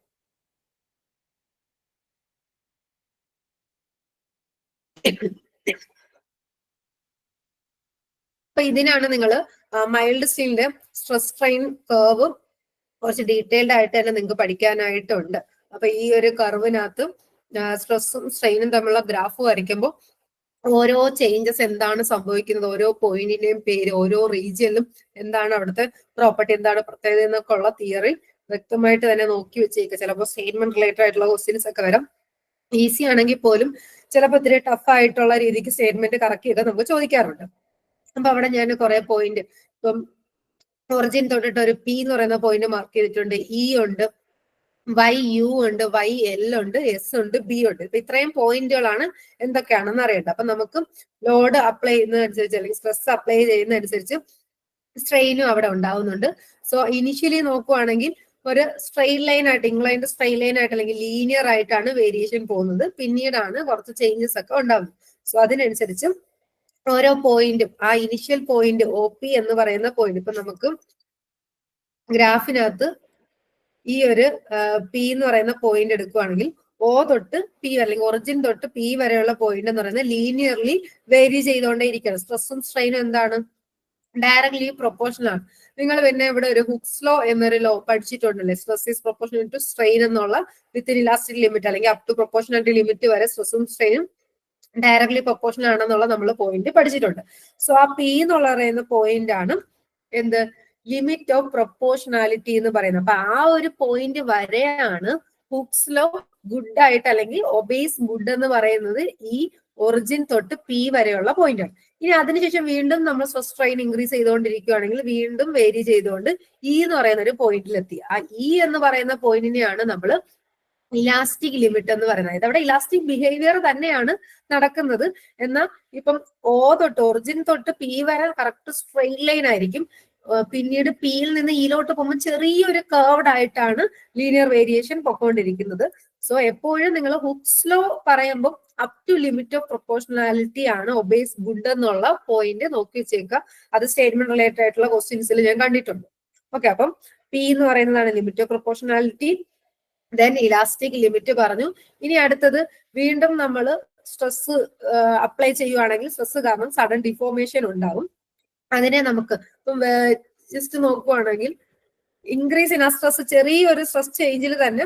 അപ്പൊ ഇതിനാണ് നിങ്ങൾ മൈൽഡ് സ്റ്റീലിന്റെ സ്ട്രെസ് സ്ട്രെയിൻ കർവ് കുറച്ച് ഡീറ്റെയിൽഡ് ആയിട്ട് തന്നെ നിങ്ങൾക്ക് പഠിക്കാനായിട്ടുണ്ട്. അപ്പൊ ഈ ഒരു കർവിനകത്ത് സ്ട്രെസ്സും സ്ട്രെയിനും തമ്മിലുള്ള ഗ്രാഫ് വരയ്ക്കുമ്പോൾ ഓരോ ചേഞ്ചസ് എന്താണ് സംഭവിക്കുന്നത്, ഓരോ പോയിന്റിന്റെയും പേര്, ഓരോ റീജിയനിലും എന്താണ് അവിടുത്തെ പ്രോപ്പർട്ടി, എന്താണ് പ്രത്യേകത എന്നൊക്കെ ഉള്ള തിയറി വ്യക്തമായിട്ട് തന്നെ നോക്കി വെച്ചേക്കുക. ചിലപ്പോൾ സ്റ്റേറ്റ്മെന്റ് റിലേറ്റഡ് ആയിട്ടുള്ള ക്വസ്റ്റ്യൻസ് ഒക്കെ വരാം. ഈസി ആണെങ്കിൽ പോലും ചിലപ്പോൾ ഇത്തിരി ടഫ് ആയിട്ടുള്ള രീതിക്ക് സ്റ്റേറ്റ്മെന്റ് കറക്റ്റ് ചെയ്ത് നമുക്ക് ചോദിക്കാറുണ്ട്. അപ്പൊ അവിടെ ഞാൻ കുറെ പോയിന്റ്, ഇപ്പം ഒറിജിൻ തൊട്ടിട്ട് ഒരു പി എന്ന് പറയുന്ന പോയിന്റ് മാർക്ക് ചെയ്തിട്ടുണ്ട്, ഇ ഉണ്ട്, വൈ യു ഉണ്ട്, വൈ എൽ ഉണ്ട്, എസ് ഉണ്ട്, ബി ഉണ്ട്. ഇപ്പൊ ഇത്രയും പോയിന്റുകളാണ് എന്തൊക്കെയാണെന്ന് അറിയേണ്ടത്. അപ്പൊ നമുക്ക് ലോഡ് അപ്ലൈ ചെയ്യുന്നതനുസരിച്ച് അല്ലെങ്കിൽ സ്ട്രെസ് അപ്ലൈ ചെയ്യുന്നതനുസരിച്ച് സ്ട്രെയിനും അവിടെ ഉണ്ടാവുന്നുണ്ട്. സോ ഇനിഷ്യലി നോക്കുവാണെങ്കിൽ ഒരു സ്ട്രെയിറ്റ് ലൈൻ ആയിട്ട്, ഇൻക്ലൈൻഡ് സ്ട്രെയിറ്റ് ലൈൻ ആയിട്ട് അല്ലെങ്കിൽ ലീനിയർ ആയിട്ടാണ് വേരിയേഷൻ പോകുന്നത്. പിന്നീടാണ് കുറച്ച് ചേഞ്ചസ് ഒക്കെ ഉണ്ടാവുന്നത്. സോ അതിനനുസരിച്ച് ഓരോ പോയിന്റും, ആ ഇനിഷ്യൽ പോയിന്റ് ഒ പി എന്ന് പറയുന്ന പോയിന്റ്, ഇപ്പൊ നമുക്ക് ഗ്രാഫിനകത്ത് ഈ ഒരു പി എന്ന് പറയുന്ന പോയിന്റ് എടുക്കുവാണെങ്കിൽ ഒ തൊട്ട് പി അല്ലെങ്കിൽ ഒറിജിൻ തൊട്ട് പി വരെയുള്ള പോയിന്റ് എന്ന് പറയുന്നത് ലീനിയർലി വേരി ചെയ്തുകൊണ്ടേ ഇരിക്കുകയാണ്. സ്ട്രെസ്സും സ്ട്രെയിനും എന്താണ്? ഡയറക്ട്ലി പ്രൊപ്പോർഷണൽ ആണ്. നിങ്ങൾ പിന്നെ ഇവിടെ ഒരു ഹുക്സ് ലോ എന്നൊരു ലോ പഠിച്ചിട്ടുണ്ടല്ലേ? Stress is proportional to strain എന്നുള്ള വിത്തിൻ ഇലാസ്റ്റിക് ലിമിറ്റ് അല്ലെങ്കിൽ അപ് ടു പ്രൊപ്പോർഷണാലിറ്റി ലിമിറ്റ് വരെ സ്ട്രെസ്സും സ്ട്രെയിനും ഡയറക്ട്ലി പ്രൊപ്പോർഷണൽ ആണെന്നുള്ള നമ്മൾ പോയിന്റ് പഠിച്ചിട്ടുണ്ട്. സോ ആ പി എന്നുള്ള പറയുന്ന പോയിന്റ് ആണ് എന്ത്? ലിമിറ്റ് ഓഫ് പ്രൊപ്പോർഷണാലിറ്റി എന്ന് പറയുന്നത്. അപ്പൊ ആ ഒരു പോയിന്റ് വരെയാണ് ഹുക്സ് ലോ ഗുഡ് ആയിട്ട് അല്ലെങ്കിൽ ഒബേസ് ഗുഡ് എന്ന് പറയുന്നത് ഈ ഒറിജിൻ തൊട്ട് പി വരെയുള്ള പോയിന്റ് ആണ്. ഇനി അതിനുശേഷം വീണ്ടും നമ്മൾ സ്ട്രെസ് സ്ട്രെയിൻ ഇൻക്രീസ് ചെയ്തുകൊണ്ടിരിക്കുകയാണെങ്കിൽ വീണ്ടും വേരി ചെയ്തുകൊണ്ട് ഇ എന്ന് പറയുന്ന ഒരു പോയിന്റിലെത്തി. ആ ഇ എന്ന് പറയുന്ന പോയിന്റിനെയാണ് നമ്മൾ ഇലാസ്റ്റിക് ലിമിറ്റ് എന്ന് പറയുന്നത്. അവിടെ ഇലാസ്റ്റിക് ബിഹേവിയർ തന്നെയാണ് നടക്കുന്നത്. എന്നാൽ ഇപ്പം ഓ തൊട്ട് ഒറിജിൻ തൊട്ട് പി വരെ കറക്റ്റ് സ്ട്രെയിറ്റ് ലൈൻ ആയിരിക്കും. പിന്നീട് പിയിൽ നിന്ന് ഇയിലോട്ട് പോകുമ്പോൾ ചെറിയൊരു കർവ്ഡ് ആയിട്ടാണ് ലീനിയർ വേരിയേഷൻ പൊക്കോണ്ടിരിക്കുന്നത്. സോ എപ്പോഴും നിങ്ങൾ ഹുക്സ് ലോ പറയുമ്പോൾ up to limit of proportionality ആണ് ഒബേസ് ഗുഡ് എന്നുള്ള പോയിന്റ് നോക്കി വെച്ചേക്കുക. അത് സ്റ്റേറ്റ്മെന്റ് റിലേറ്റഡ് ആയിട്ടുള്ള ക്വസ്റ്റ്യൻസിൽ ഞാൻ കണ്ടിട്ടുണ്ട്. ഓക്കെ, അപ്പം പി എന്ന് പറയുന്നതാണ് limit of proportionality, then elastic limit പറഞ്ഞു. ഇനി അടുത്തത് വീണ്ടും നമ്മൾ സ്ട്രെസ് അപ്ലൈ ചെയ്യുവാണെങ്കിൽ സ്ട്രെസ് കാരണം സഡൻ ഡിഫോർമേഷൻ ഉണ്ടാവും. അതിനെ നമുക്ക് ഇപ്പം ജസ്റ്റ് നോക്കുവാണെങ്കിൽ ഇൻക്രീസ് ഇൻ ആ സ്ട്രെസ്, ചെറിയൊരു സ്ട്രെസ് ചേഞ്ചിൽ തന്നെ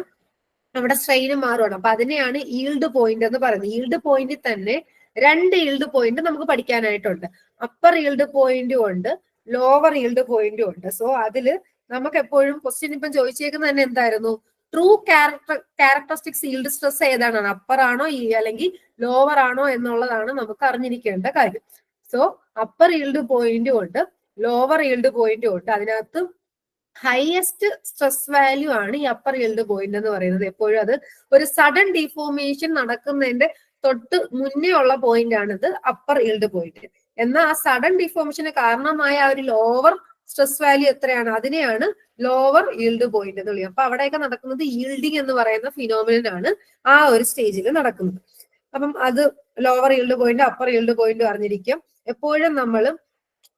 നമ്മുടെ സ്ട്രെയിന് മാറുകയാണ്. അപ്പൊ അതിനെയാണ് ഈൽഡ് പോയിന്റ് എന്ന് പറയുന്നത്. ഈൽഡ് പോയിന്റിൽ തന്നെ 2 ഈൽഡ് പോയിന്റ് നമുക്ക് പഠിക്കാനായിട്ടുണ്ട്. അപ്പർ ഈൽഡ് പോയിന്റും ഉണ്ട്, ലോവർ ഈൽഡ് പോയിന്റും ഉണ്ട്. സോ അതില് നമുക്ക് എപ്പോഴും ക്വസ്റ്റ്യൻ ഇപ്പം ചോദിച്ചേക്കുന്നത് തന്നെ എന്തായിരുന്നു? ട്രൂ ക്യാരക്ടറിസ്റ്റിക്സ് ഈൽഡ് സ്ട്രെസ് ഏതാണ്? അപ്പർ ആണോ അല്ലെങ്കിൽ ലോവർ ആണോ എന്നുള്ളതാണ് നമുക്ക് അറിഞ്ഞിരിക്കേണ്ട കാര്യം. സോ അപ്പർ ഈൽഡ് പോയിന്റും ഉണ്ട്, ലോവർ ഈൽഡ് പോയിന്റും ഉണ്ട്. അതിനകത്ത് ഹയസ്റ്റ് സ്ട്രെസ് വാല്യൂ ആണ് ഈ അപ്പർ ഈൽഡ് പോയിന്റ് എന്ന് പറയുന്നത്. എപ്പോഴും അത് ഒരു സഡൻ ഡിഫോർമേഷൻ നടക്കുന്നതിന്റെ തൊട്ട് മുന്നേ ഉള്ള പോയിന്റ് ആണിത് അപ്പർ ഈൽഡ് പോയിന്റ്. എന്നാൽ ആ സഡൻ ഡിഫോർമേഷന് കാരണമായ ആ ഒരു ലോവർ സ്ട്രെസ് വാല്യൂ എത്രയാണ്? അതിനെയാണ് ലോവർ ഈൽഡ് പോയിന്റ് എന്ന് വിളിക്കുക. അപ്പൊ അവിടെയൊക്കെ നടക്കുന്നത് ഈൽഡിങ് എന്ന് പറയുന്ന ഫിനോമിനൻ ആണ് ആ ഒരു സ്റ്റേജിൽ നടക്കുന്നത്. അപ്പം അത് lower yield point upper yield point അറിഞ്ഞിരിക്കും. എപ്പോഴും നമ്മൾ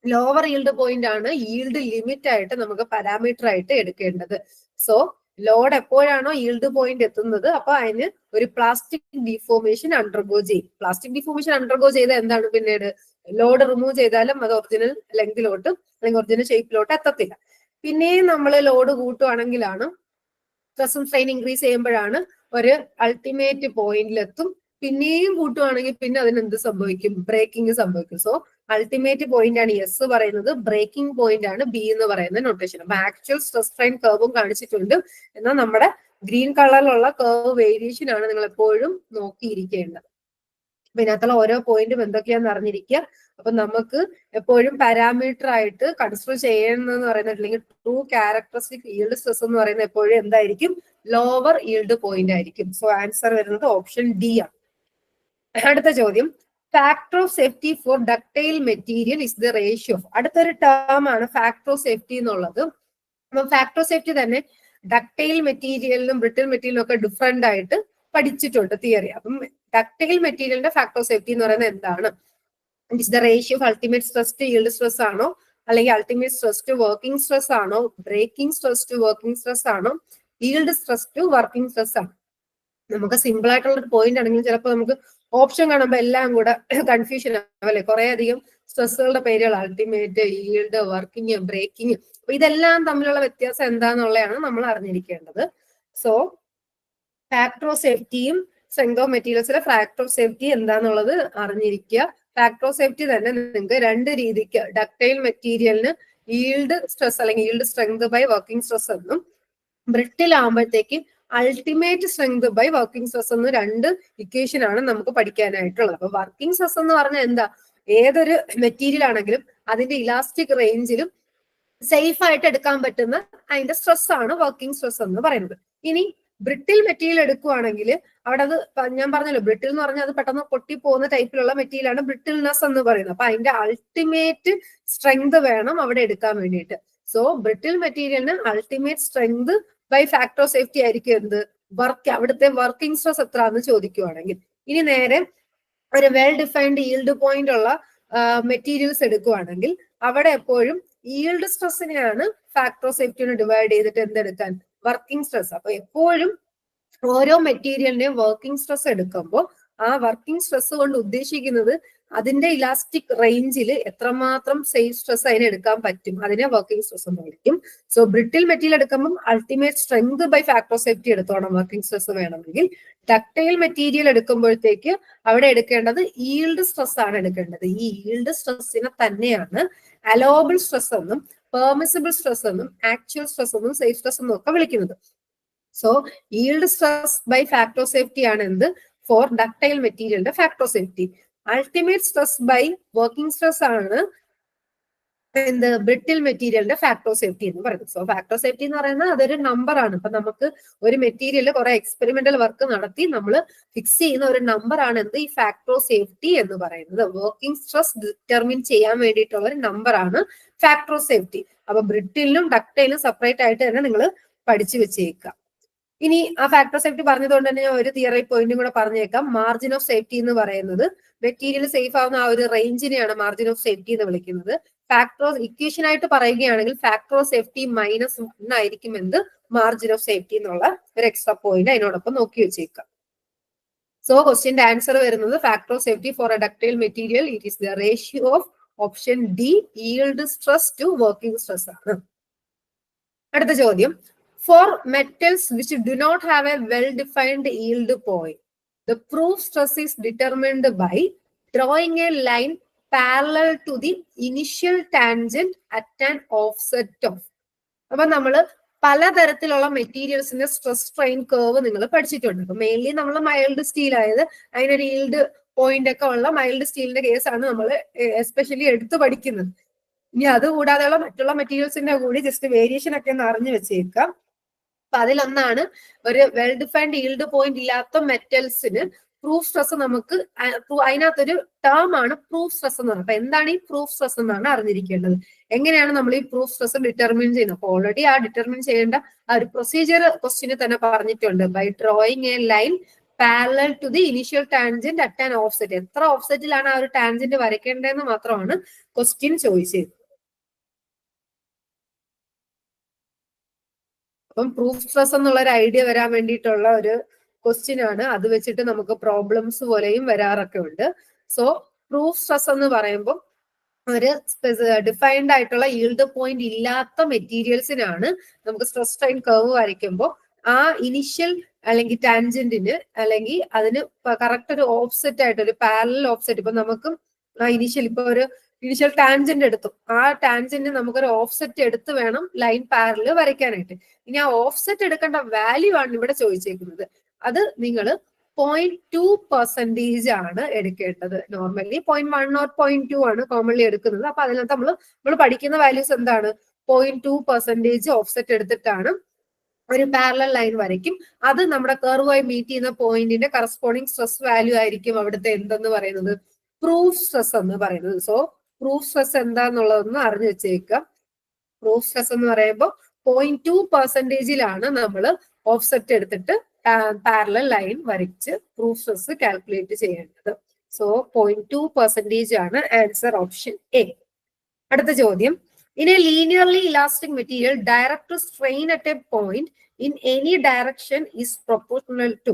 ലോവർ ഈൽഡ് പോയിന്റ് ആണ് ഈൽഡ് ലിമിറ്റ് ആയിട്ട് നമുക്ക് പാരാമീറ്റർ ആയിട്ട് എടുക്കേണ്ടത്. സോ ലോഡ് എപ്പോഴാണോ ഈൽഡ് പോയിന്റ് എത്തുന്നത് അപ്പൊ അതിന് ഒരു പ്ലാസ്റ്റിക് ഡിഫോർമേഷൻ അണ്ടർഗോ ചെയ്യും. പ്ലാസ്റ്റിക് ഡിഫോർമേഷൻ അണ്ടർഗോ ചെയ്ത എന്താണ് പിന്നീട് ലോഡ് റിമൂവ് ചെയ്താലും അത് ഒറിജിനൽ ലെങ്തിലോട്ട് അല്ലെങ്കിൽ ഒറിജിനൽ ഷേപ്പിലോട്ട് എത്തത്തില്ല. പിന്നെയും നമ്മൾ ലോഡ് കൂട്ടുവാണെങ്കിലാണ് സ്ട്രെസ്സും സ്ട്രെയിൻ ഇൻക്രീസ് ചെയ്യുമ്പോഴാണ് ഒരു അൾട്ടിമേറ്റ് പോയിന്റിലെത്തും. പിന്നെയും കൂട്ടുവാണെങ്കിൽ പിന്നെ അതിന് എന്ത് സംഭവിക്കും? ബ്രേക്കിംഗ് സംഭവിക്കും. സോ അൾട്ടിമേറ്റ് പോയിന്റ് ആണ് എസ് പറയുന്നത്, ബ്രേക്കിംഗ് പോയിന്റ് ആണ് ബി എന്ന് പറയുന്ന നൊട്ടേഷൻ. അപ്പൊ ആക്ച്വൽ സ്ട്രെസ് സ്ട്രെയിൻ കർവും കാണിച്ചിട്ടുണ്ട്, എന്നാൽ നമ്മുടെ ഗ്രീൻ കളറിലുള്ള കർവ് വേരിയേഷൻ ആണ് നിങ്ങൾ എപ്പോഴും നോക്കിയിരിക്കേണ്ടത്. അപ്പൊ ഇതിനകത്തുള്ള ഓരോ പോയിന്റും എന്തൊക്കെയാന്ന് അറിഞ്ഞിരിക്കുക. അപ്പൊ നമുക്ക് എപ്പോഴും പാരാമീറ്റർ ആയിട്ട് കൺസിഡർ ചെയ്യുന്നതെന്ന് പറയുന്നത് അല്ലെങ്കിൽ ട്രൂ ക്യാരക്ടറിസ്റ്റിക് ഈൽഡ് സ്ട്രെസ് എന്ന് പറയുന്നത് എപ്പോഴും എന്തായിരിക്കും? ലോവർ ഈൽഡ് പോയിന്റ് ആയിരിക്കും. സോ ആൻസർ വരുന്നത് ഓപ്ഷൻ ഡി ആണ്. അടുത്ത ചോദ്യം, factor of safety for ductile material is the ratio of. അടുത്തൊരു ടേം ആണ് ഫാക്ടർ ഓഫ് സേഫ്റ്റി എന്നുള്ളത്. അപ്പം ഫാക്ടർ ഓഫ് സേഫ്റ്റി തന്നെ ഡക്ടൈൽ മെറ്റീരിയലിനും ബ്രിട്ടിൽ മെറ്റീരിയലും ഒക്കെ ഡിഫറെന്റ് ആയിട്ട് പഠിച്ചിട്ടുണ്ട് തിയറി. അപ്പം ഡക്ടൈൽ മെറ്റീരിയലിന്റെ ഫാക്ടർ ഓഫ് സേഫ്റ്റി എന്ന് പറയുന്നത് എന്താണ്? It is the ratio of ultimate stress to yield stress ആണോ, അല്ലെങ്കിൽ ultimate stress to working stress ആണോ, breaking stress to working stress ആണോ, yield stress to working stress ആണ്? നമുക്ക് സിമ്പിൾ ആയിട്ടുള്ള ഒരു പോയിന്റ് ആണെങ്കിൽ ചിലപ്പോൾ നമുക്ക് ഓപ്ഷൻ കാണുമ്പോൾ എല്ലാം കൂടെ കൺഫ്യൂഷൻ ആവല്ലേ, കുറെ അധികം സ്ട്രെസ്സുകളുടെ പേരുകൾ അൾട്ടിമേറ്റ്, ഈൽഡ്, വർക്കിംഗ്, ബ്രേക്കിംഗ്. അപ്പൊ ഇതെല്ലാം തമ്മിലുള്ള വ്യത്യാസം എന്താന്നുള്ളതാണ് നമ്മൾ അറിഞ്ഞിരിക്കേണ്ടത്. സോ ഫാക്ടർ ഓഫ് സേഫ്റ്റിയും സ്ട്രെങ്ത് ഓഫ് മെറ്റീരിയൽസിലെ ഫാക്ടർ ഓഫ് സേഫ്റ്റി എന്താന്നുള്ളത് അറിഞ്ഞിരിക്കുക. ഫാക്ടർ ഓഫ് സേഫ്റ്റി തന്നെ നിങ്ങൾക്ക് രണ്ട് രീതിക്ക്, ഡക്ടൈൽ മെറ്റീരിയലിന് ഈൽഡ് സ്ട്രെസ് അല്ലെങ്കിൽ yield strength by working stress എന്നും, ബ്രിട്ടിൽ ആകുമ്പോഴത്തേക്ക് ultimate strength by working stress എന്ന് രണ്ട് ഇക്വേഷൻ ആണ് നമുക്ക് പഠിക്കാനായിട്ടുള്ളത്. അപ്പൊ വർക്കിംഗ് സ്ട്രെസ് എന്ന് പറഞ്ഞാൽ എന്താ? ഏതൊരു മെറ്റീരിയൽ ആണെങ്കിലും അതിന്റെ ഇലാസ്റ്റിക് റേഞ്ചിലും സേഫ് ആയിട്ട് എടുക്കാൻ പറ്റുന്ന അതിന്റെ സ്ട്രെസ് ആണ് വർക്കിംഗ് സ്ട്രെസ് എന്ന് പറയുന്നത്. ഇനി ബ്രിട്ടിൽ മെറ്റീരിയൽ എടുക്കുവാണെങ്കിൽ അവിടെ അത് ഞാൻ പറഞ്ഞല്ലോ, ബ്രിട്ടിൽ എന്ന് പറഞ്ഞാൽ അത് പെട്ടെന്ന് പൊട്ടിപ്പോകുന്ന ടൈപ്പിലുള്ള മെറ്റീരിയൽ ആണ് ബ്രിട്ടിൽനെസ് എന്ന് പറയുന്നത്. അപ്പൊ അതിന്റെ അൾട്ടിമേറ്റ് സ്ട്രെങ്ത് വേണം അവിടെ എടുക്കാൻ വേണ്ടിയിട്ട്. സോ ബ്രിട്ടിൽ മെറ്റീരിയലിന് ultimate strength by factor of safety ആയിരിക്കും എന്ത്? വർക്ക്, അവിടുത്തെ വർക്കിംഗ് സ്ട്രെസ് എത്ര എന്ന് ചോദിക്കുവാണെങ്കിൽ. ഇനി നേരെ ഒരു വെൽ ഡിഫൈൻഡ് ഈൽഡ് പോയിന്റ് ഉള്ള മെറ്റീരിയൽസ് എടുക്കുവാണെങ്കിൽ അവിടെ എപ്പോഴും ഈൽഡ് സ്ട്രെസ്സിനെയാണ് ഫാക്ടർ ഓഫ് സേഫ്റ്റിനെ ഡിവൈഡ് ചെയ്തിട്ട് എന്തെടുക്കാൻ? Working stress. അപ്പൊ എപ്പോഴും ഓരോ മെറ്റീരിയലിനെയും വർക്കിംഗ് സ്ട്രെസ് എടുക്കുമ്പോൾ ആ വർക്കിംഗ് സ്ട്രെസ് കൊണ്ട് ഉദ്ദേശിക്കുന്നത് അതിന്റെ ഇലാസ്റ്റിക് റേഞ്ചിൽ എത്രമാത്രം സേഫ് സ്ട്രെസ് അതിന് എടുക്കാൻ പറ്റും, അതിനെ വർക്കിംഗ് സ്ട്രെസ് എന്ന് വിളിക്കും. സോ ബ്രിട്ടിൽ മെറ്റീരിയൽ എടുക്കുമ്പോൾ ultimate strength by factor of safety എടുത്തോണം വർക്കിംഗ് സ്ട്രെസ് വേണമെങ്കിൽ. ഡക്ടൈൽ മെറ്റീരിയൽ എടുക്കുമ്പോഴത്തേക്ക് അവിടെ എടുക്കേണ്ടത് ഈൽഡ് സ്ട്രെസ് ആണ് എടുക്കേണ്ടത്. ഈ ഈൽഡ് സ്ട്രെസ്സിനെ തന്നെയാണ് അലോബിൾ സ്ട്രെസ് എന്നും പെർമിസിബിൾ സ്ട്രെസ് എന്നും ആക്ച്വൽ സ്ട്രെസ് എന്നും സേഫ് സ്ട്രെസ് എന്നും ഒക്കെ വിളിക്കുന്നത്. So yield stress by factor of safety ആണ് എന്ത്? ഫോർ ഡക്ടൈൽ മെറ്റീരിയലിന്റെ factor of safety. Ultimate stress by working stress ആണ് എന്ത്? ബ്രിട്ടിൽ മെറ്റീരിയലിന്റെ ഫാക്ടർ ഓഫ് സേഫ്റ്റി എന്ന് പറയുന്നത്. സോ ഫാക്ടർ ഓഫ് സേഫ്റ്റി എന്ന് പറയുന്നത് അതൊരു നമ്പർ ആണ്. ഇപ്പൊ നമുക്ക് ഒരു മെറ്റീരിയൽ കുറെ എക്സ്പെരിമെന്റൽ വർക്ക് നടത്തി നമ്മൾ ഫിക്സ് ചെയ്യുന്ന ഒരു നമ്പർ ആണ് എന്ത്? ഈ ഫാക്ടർ ഓഫ് സേഫ്റ്റി എന്ന് പറയുന്നത്. വർക്കിംഗ് സ്ട്രെസ് ഡിറ്റർമിൻ ചെയ്യാൻ വേണ്ടിയിട്ടുള്ള ഒരു നമ്പർ ആണ് ഫാക്ടർ ഓഫ് സേഫ്റ്റി. അപ്പൊ ബ്രിട്ടിലും ഡക്ടൈലും സെപ്പറേറ്റ് ആയിട്ട് തന്നെ നിങ്ങൾ പഠിച്ചു വെച്ചേക്കുക. ഇനി ആ ഫാക്ടർ ഓഫ് സേഫ്റ്റി പറഞ്ഞതുകൊണ്ട് തന്നെ ഞാൻ ഒരു തിയറി പോയിന്റും കൂടെ പറഞ്ഞേക്കാം. മാർജിൻ ഓഫ് സേഫ്റ്റി എന്ന് പറയുന്നത് മെറ്റീരിയൽ സേഫ് ആവുന്ന ആ ഒരു റേഞ്ചിനെയാണ് മാർജിൻ ഓഫ് സേഫ്റ്റി എന്ന് വിളിക്കുന്നത്. ഫാക്ടർ ഓഫ് ഇക്വേഷൻ ആയിട്ട് പറയുകയാണെങ്കിൽ ഫാക്ടർ ഓഫ് സേഫ്റ്റി -1 ആയിരിക്കും എന്ത്? മാർജിൻ ഓഫ് സേഫ്റ്റി എന്നുള്ള ഒരു എക്സ്ട്രാ പോയിന്റ് അതിനോടൊപ്പം നോക്കി വെച്ചേക്കാം. സോ ക്വസ്റ്റ്യന്റെ ആൻസർ വരുന്നത് factor of safety for a ductile material it is the ratio of option D yield stress to working stress ആണ്. അടുത്ത ചോദ്യം, for metals which do not have a well-defined yield point, the proof stress is determined by drawing a line parallel to the initial tangent at an offset of. അപ്പൊ നമ്മള് പലതരത്തിലുള്ള മെറ്റീരിയൽസിന്റെ stress strain curve നിങ്ങൾ പഠിച്ചിട്ടുണ്ട്. അപ്പൊ mainly നമ്മൾ mild steel ആയത് അതിനൊരു yield point ഒക്കെ ഉള്ള മൈൽഡ് സ്റ്റീലിന്റെ കേസാണ് നമ്മൾ എസ്പെഷ്യലി എടുത്തു പഠിക്കുന്നത്. ഇനി അതുകൂടാതെയുള്ള മറ്റുള്ള മെറ്റീരിയൽസിന്റെ കൂടി ജസ്റ്റ് വേരിയേഷൻ ഒക്കെ ഒന്ന് അറിഞ്ഞു വെച്ചേക്കാം. അപ്പൊ അതിലൊന്നാണ് ഒരു വെൽ ഡിഫൈൻഡ് ഈൽഡ് പോയിന്റ് ഇല്ലാത്ത മെറ്റൽസിന് പ്രൂഫ് സ്ട്രെസ് നമുക്ക് അതിനകത്തൊരു ടേം ആണ് പ്രൂഫ് സ്ട്രെസ് എന്ന് പറയുന്നത്. അപ്പൊ എന്താണ് ഈ പ്രൂഫ് സ്ട്രെസ് എന്നാണ് അറിഞ്ഞിരിക്കേണ്ടത്. എങ്ങനെയാണ് നമ്മൾ ഈ പ്രൂഫ് സ്ട്രെസ് ഡിറ്റർമിൻ ചെയ്യുന്നത്? അപ്പൊ ഓൾറെഡി ആ ഡിറ്റർമിൻ ചെയ്യേണ്ട ആ ഒരു പ്രൊസീജിയർ ക്വസ്റ്റിന് തന്നെ പറഞ്ഞിട്ടുണ്ട്. By drawing a line parallel to the initial tangent at an offset. എത്ര ഓഫ്സെറ്റിലാണ് ആ ഒരു ടാൻജന്റ് വരയ്ക്കേണ്ടതെന്ന് മാത്രമാണ് ക്വസ്റ്റ്യൻ ചോദിച്ചത്. അപ്പം പ്രൂഫ് സ്ട്രെസ് എന്നുള്ള ഒരു ഐഡിയ വരാൻ വേണ്ടിയിട്ടുള്ള ഒരു ക്വസ്റ്റ്യൻ ആണ്. അത് വെച്ചിട്ട് നമുക്ക് പ്രോബ്ലംസ് പോലെയും വരാറൊക്കെ ഉണ്ട്. സോ പ്രൂഫ് സ്ട്രെസ് എന്ന് പറയുമ്പോൾ ഒരു ഡിഫൈൻഡ് ആയിട്ടുള്ള ഈൽഡ് പോയിന്റ് ഇല്ലാത്ത മെറ്റീരിയൽസിനാണ് നമുക്ക് സ്ട്രെസ് സ്ട്രെയിൻ കർവ് വരയ്ക്കുമ്പോൾ ആ ഇനിഷ്യൽ അല്ലെങ്കിൽ ടാൻജന്റിന് അല്ലെങ്കിൽ അതിന് കറക്റ്റ് ഒരു ഓഫ്സെറ്റ് ആയിട്ട് ഒരു പാരലൽ ഓഫ്സെറ്റ്, ഇപ്പൊ നമുക്ക് ആ ഇനിഷ്യൽ ടാൻജന്റ് എടുത്തു, ആ ടാൻജന്റ് നമുക്കൊരു ഓഫ്സെറ്റ് എടുത്ത് വേണം ലൈൻ പാരലൽ വരയ്ക്കാനായിട്ട്. ഇനി ആ ഓഫ്സെറ്റ് എടുക്കേണ്ട വാല്യൂ ആണ് ഇവിടെ ചോദിച്ചേക്കുന്നത്. അത് നിങ്ങൾ 0.2% ആണ് എടുക്കേണ്ടത്. നോർമലി 0.1 or 0.2 ആണ് കോമൺലി എടുക്കുന്നത്. അപ്പൊ അതിനകത്ത് നമ്മൾ പഠിക്കുന്ന വാല്യൂസ് എന്താണ്? 0.2% ഓഫ്സെറ്റ് എടുത്തിട്ടാണ് ഒരു പാരലൽ ലൈൻ വരയ്ക്കും. അത് നമ്മുടെ കർവുമായി മീറ്റ് ചെയ്യുന്ന പോയിന്റിന്റെ കറസ്പോണ്ടിങ് സ്ട്രെസ് വാല്യൂ ആയിരിക്കും അവിടുത്തെ എന്തെന്ന് പറയുന്നത്? പ്രൂഫ് സ്ട്രെസ് എന്ന് പറയുന്നത്. സോ പ്രൂഫ് സ്ട്രെസ് എന്താന്നുള്ളതൊന്ന് അറിഞ്ഞു വെച്ചേക്കുക. പ്രൂഫ് സ്ട്രെസ് എന്ന് പറയുമ്പോൾ 0.2%-ലാണ് നമ്മൾ ഓഫ്സെറ്റ് എടുത്തിട്ട് പാരലൽ ലൈൻ വരച്ച് പ്രൂഫ് സ്ട്രെസ് കാൽക്കുലേറ്റ് ചെയ്യേണ്ടത്. സോ 0.2% ആണ് ആൻസർ, ഓപ്ഷൻ എ. അടുത്ത ചോദ്യം, in a linearly elastic material direct strain at a point in any direction is proportional to.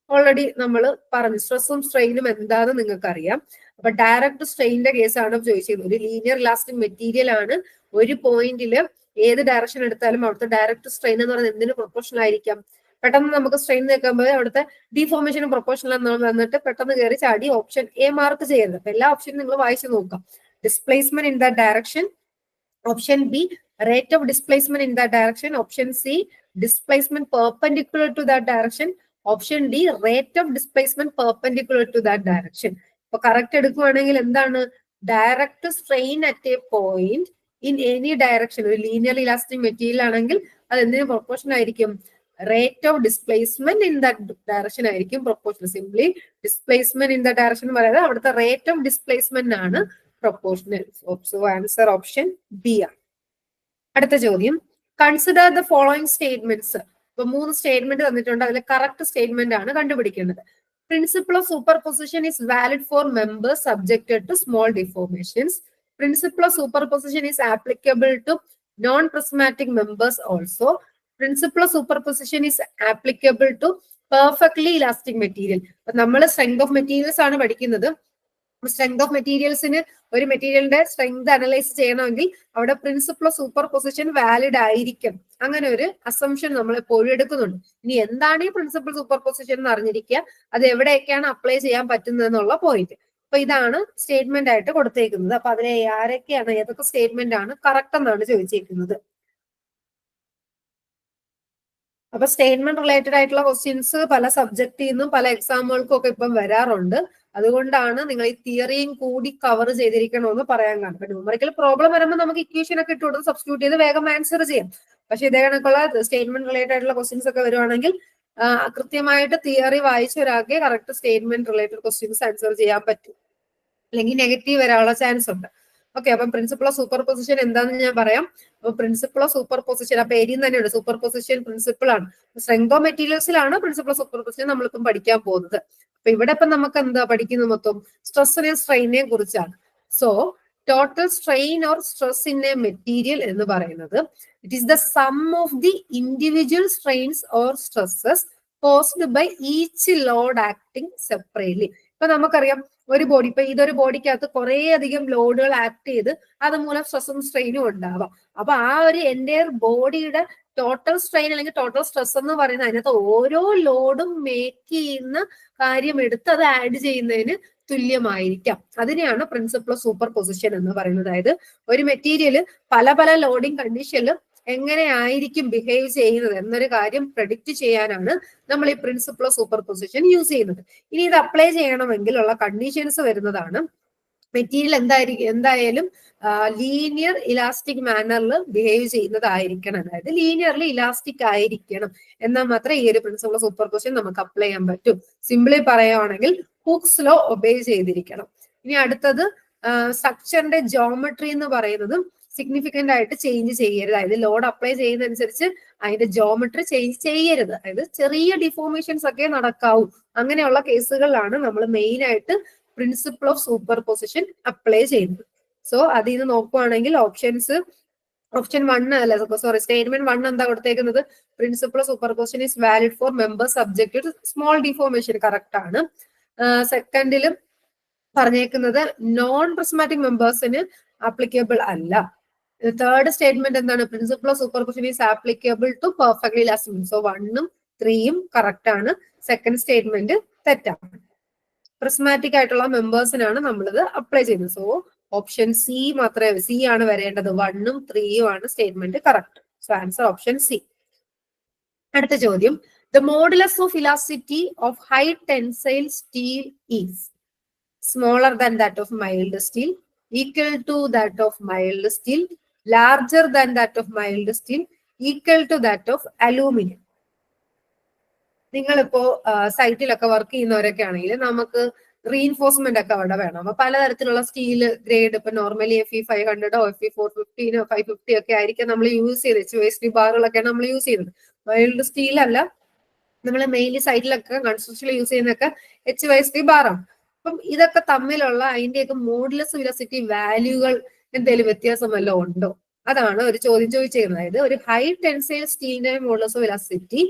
Already നമ്മൾ പറഞ്ഞു സ്ട്രെസ്സും സ്ട്രെയിനും എന്താണെന്ന് നിങ്ങൾക്ക് അറിയാം. അപ്പൊ ഡയറക്ട് സ്ട്രെയിനിന്റെ കേസാണ് ചോദിച്ചിരുന്നത്. ഒരു ലീനിയർ ഇലാസ്റ്റിക് മെറ്റീരിയൽ ആണ്. ഒരു പോയിന്റില് ഏത് ഡയറക്ഷൻ എടുത്താലും അവിടുത്തെ ഡയറക്ട് സ്ട്രെയിൻ എന്ന് പറയുന്നത് എന്തിന് പ്രൊപ്പോർഷണൽ ആയിരിക്കാം? പെട്ടെന്ന് നമുക്ക് സ്ട്രെയിൻ നിൽക്കുമ്പോൾ അവിടുത്തെ ഡിഫോർമേഷനും പ്രൊപ്പോർഷണൽ എന്ന് വന്നിട്ട് പെട്ടെന്ന് കയറി ചാടി ഓപ്ഷൻ എ മാർക്ക് ചെയ്യരുത്. അപ്പൊ എല്ലാ ഓപ്ഷനും നിങ്ങൾ വായിച്ചു നോക്കാം. Displacement in the direction, option B rate of displacement in that direction, option C displacement perpendicular to that direction, option D rate of displacement perpendicular to that direction. അപ്പൊ correct എടുക്കുവാണെങ്കിൽ എന്താണ്? Direct strain at a point in any direction. ഒരു linear elastic material ആണെങ്കിൽ അത് എന്തിനു proportion ആയിരിക്കും? Rate of displacement in that direction ആയിരിക്കും proportional. Simply displacement in the direction എന്ന് പറയുന്നത് അവിടുത്തെ റേറ്റ് ഓഫ് ഡിസ്പ്ലേസ്മെന്റ് ആണ് proportional. So answer option B ആണ്. അടുത്ത ചോദ്യം, കൺസിഡർ ദ ഫോളോയിങ് സ്റ്റേറ്റ്മെന്റ്സ്. ഇപ്പൊ 3 സ്റ്റേറ്റ്മെന്റ് തന്നിട്ടുണ്ട്. അതിൽ കറക്റ്റ് സ്റ്റേറ്റ്മെന്റ് ആണ് കണ്ടുപിടിക്കേണ്ടത്. Principle of superposition is valid for members subjected to small deformations. Principle of superposition is applicable to non prismatic members also. Principle of superposition is applicable to perfectly elastic material. അപ്പൊ നമ്മൾ strength of materials ആണ് പഠിക്കുന്നത്. Strength of മെറ്റീരിയൽസിന് ഒരു മെറ്റീരിയലിന്റെ strength analyse ചെയ്യണമെങ്കിൽ അവിടെ principle of super position valid ആയിരിക്കും. അങ്ങനെ ഒരു അസംഷൻ നമ്മൾ എപ്പോഴും എടുക്കുന്നുണ്ട്. ഇനി എന്താണ് ഈ പ്രിൻസിപ്പിൾ സൂപ്പർ പൊസിഷൻ എന്ന് അറിഞ്ഞിരിക്കുക, അത് എവിടെയൊക്കെയാണ് അപ്ലൈ ചെയ്യാൻ പറ്റുന്നത് എന്നുള്ള പോയിന്റ്. അപ്പൊ ഇതാണ് സ്റ്റേറ്റ്മെന്റ് ആയിട്ട് കൊടുത്തേക്കുന്നത്. അപ്പൊ അതിലെ ആരൊക്കെയാണ്, ഏതൊക്കെ സ്റ്റേറ്റ്മെന്റ് ആണ് കറക്റ്റ് എന്നാണ് ചോദിച്ചിരിക്കുന്നത്. അപ്പൊ സ്റ്റേറ്റ്മെന്റ് റിലേറ്റഡ് ആയിട്ടുള്ള ക്വസ്റ്റ്യൻസ് പല സബ്ജക്റ്റിൽ നിന്നും പല എക്സാമുകൾക്കും ഒക്കെ ഇപ്പം വരാറുണ്ട്. അതുകൊണ്ടാണ് നിങ്ങൾ ഈ തിയറിയും കൂടി കവർ ചെയ്തിരിക്കണമെന്ന് പറയാൻ കാരണം. ഇപ്പൊ ന്യൂമറിക്കൽ പ്രോബ്ലം വരുമ്പോൾ നമുക്ക് ഇക്വേഷൻ ഒക്കെ ഇട്ടുകൊടുത്ത് സബ്സ്റ്റിറ്റ്യൂട്ട് ചെയ്ത് വേഗം ആൻസർ ചെയ്യാം. പക്ഷെ ഇതേ കണക്കുള്ള സ്റ്റേറ്റ്മെന്റ് റിലേറ്റഡ് ആയിട്ടുള്ള ക്വസ്റ്റ്യൻസ് ഒക്കെ വരുവാണെങ്കിൽ കൃത്യമായിട്ട് തിയറി വായിച്ച ഒരാൾക്ക് correct statement related questions answer ചെയ്യാൻ പറ്റും. അല്ലെങ്കിൽ നെഗറ്റീവ് വരാനുള്ള ചാൻസ് ഉണ്ട്. ഓക്കെ, അപ്പം പ്രിൻസിപ്പിൾ ഓഫ് സൂപ്പർ പൊസിഷൻ എന്താണെന്ന് ഞാൻ പറയാം. അപ്പൊ പ്രിൻസിപ്പിൾ ഓഫ് സൂപ്പർ പൊസിഷൻ ആ പേരിൽ തന്നെയുണ്ട്, സൂപ്പർ പൊസിഷൻ പ്രിൻസിപ്പിൾ ആണ്. സ്ട്രെങ്ത് ഓഫ് മെറ്റീരിയൽസിലാണ് പ്രിൻസിപ്പിൾ ഓഫ് സൂപ്പർ പൊസിഷൻ നമ്മളിപ്പം പഠിക്കാൻ പോകുന്നത്. അപ്പൊ ഇവിടെ ഇപ്പം നമുക്ക് എന്താ പഠിക്കുന്നത്? മൊത്തം സ്ട്രെസ്സിനെയും സ്ട്രെയിനെയും കുറിച്ചാണ്. So total strain or stress in a material എന്ന് പറയുന്നത് it is the sum of the individual strains or stresses caused by each load acting separately. ഇപ്പൊ നമുക്കറിയാം ഒരു ബോഡി, ഇപ്പൊ ഇതൊരു ബോഡിക്കകത്ത് കുറെ അധികം ലോഡുകൾ ആക്ട് ചെയ്ത് അതുമൂലം സ്ട്രെസ്സും സ്ട്രെയിനും ഉണ്ടാവാം. അപ്പൊ ആ ഒരു എൻ്റയർ ബോഡിയുടെ ടോട്ടൽ സ്ട്രെയിൻ അല്ലെങ്കിൽ ടോട്ടൽ സ്ട്രെസ് എന്ന് പറയുന്നത് അതിനകത്ത് ഓരോ ലോഡും മേക്ക് ചെയ്യുന്ന കാര്യം എടുത്ത് അത് ആഡ് ചെയ്യുന്നതിന് തുല്യമായിരിക്കാം. അതിനെയാണ് പ്രിൻസിപ്പിൾ ഓഫ് സൂപ്പർ പൊസിഷൻ എന്ന് പറയുന്നത്. അതായത് ഒരു മെറ്റീരിയൽ പല പല ലോഡിങ് കണ്ടീഷനിൽ എങ്ങനെയായിരിക്കും ബിഹേവ് ചെയ്യുന്നത് എന്നൊരു കാര്യം പ്രെഡിക്റ്റ് ചെയ്യാനാണ് നമ്മൾ ഈ principle of super position use ചെയ്യുന്നത്. ഇനി ഇത് അപ്ലൈ ചെയ്യണമെങ്കിൽ ഉള്ള കണ്ടീഷൻസ് വരുന്നതാണ് മെറ്റീരിയൽ എന്തായാലും ലീനിയർ ഇലാസ്റ്റിക് മാനറിൽ ബിഹേവ് ചെയ്യുന്നതായിരിക്കണം. അതായത് ലീനിയർലി ഇലാസ്റ്റിക് ആയിരിക്കണം. എന്നാൽ മാത്രമേ ഈ ഒരു പ്രിൻസിപ്പിൾ ഓഫ് സൂപ്പർ പൊസിഷൻ നമുക്ക് അപ്ലൈ ചെയ്യാൻ പറ്റും. സിംപ്ലി പറയുകയാണെങ്കിൽ ഹുക്സ് ലോ ഒബേ ചെയ്തിരിക്കണം. ഇനി അടുത്തത് സ്ട്രക്ചറിന്റെ ജോമെട്രി എന്ന് പറയുന്നതും സിഗ്നിഫിക്കന്റ് ആയിട്ട് ചേഞ്ച് ചെയ്യരുത്. അതായത് ലോഡ് അപ്ലൈ ചെയ്യുന്നതനുസരിച്ച് അതിന്റെ ജോമെട്രി ചേഞ്ച് ചെയ്യരുത്. അതായത് ചെറിയ ഡിഫോർമേഷൻസ് ഒക്കെ നടക്കാവൂ. അങ്ങനെയുള്ള കേസുകളിലാണ് നമ്മൾ മെയിൻ ആയിട്ട് principle of super position apply ചെയ്യുന്നത്. സോ അതിൽ നിന്ന് നോക്കുവാണെങ്കിൽ ഓപ്ഷൻസ് ഓപ്ഷൻ 1 അല്ല, സോറി, സ്റ്റേറ്റ്മെന്റ് 1 എന്താ കൊടുത്തേക്കുന്നത്? Principle of superposition is valid for member subject to small deformation. Correct ആണ്. സെക്കൻഡിലും പറഞ്ഞേക്കുന്നത് നോൺ പ്രിസ്മാറ്റിക് മെമ്പേഴ്സിന് ആപ്ലിക്കബിൾ അല്ല. തേർഡ് സ്റ്റേറ്റ്മെന്റ് എന്താണ്? Principle of superposition is applicable to perfectly last. So 1ഉം 3യും കറക്റ്റ് ആണ്. സെക്കൻഡ് സ്റ്റേറ്റ്മെന്റ് തെറ്റാണ്. പ്രിസ്മാറ്റിക് ആയിട്ടുള്ള മെമ്പേഴ്സിനാണ് നമ്മളിത് അപ്ലൈ ചെയ്യുന്നത്. സോ ഓപ്ഷൻ സി മാത്രമേ, സി ആണ് വരേണ്ടത്. 1ഉം 3യും ആണ് statement correct. So answer option C. അടുത്ത ചോദ്യം, the modulus of elasticity of high tensile steel is smaller than that of mild steel, equal to that of mild steel, larger than that of mild steel, equal to that of aluminum. നിങ്ങളിപ്പോ സൈറ്റിലൊക്കെ work ചെയ്യുന്നവരൊക്കെ ആണെങ്കിൽ നമുക്ക് reinforcement ഒക്കെ അവിടെ വേണം. അപ്പൊ പലതരത്തിലുള്ള steel grade, ഇപ്പൊ normally FE500 FE415 550 ഒക്കെ ആയിരിക്കും നമ്മൾ യൂസ് ചെയ്ത്, HYSD ബാറുകളൊക്കെയാണ് നമ്മൾ യൂസ് ചെയ്യുന്നത്. മൈൽഡ് സ്റ്റീൽ അല്ല, നമ്മൾ മെയിൻലി സൈറ്റിലൊക്കെ കൺസ്ട്രക്ഷനിൽ യൂസ് ചെയ്യുന്നതൊക്കെ HYSD ബാറാണ്. അപ്പം ഇതൊക്കെ തമ്മിലുള്ള അതിന്റെയൊക്കെ മോഡുലസ് വെലോസിറ്റി വാല്യൂകൾ എന്തെങ്കിലും വ്യത്യാസം വല്ലതും ഉണ്ടോ? അതാണ് ഒരു ചോദ്യം ചോദിച്ചിരുന്നത്. അതായത് ഒരു ഹൈ ടെൻസൈൽ സ്റ്റീലിന്റെ മോഡുലസ് വെലോസിറ്റി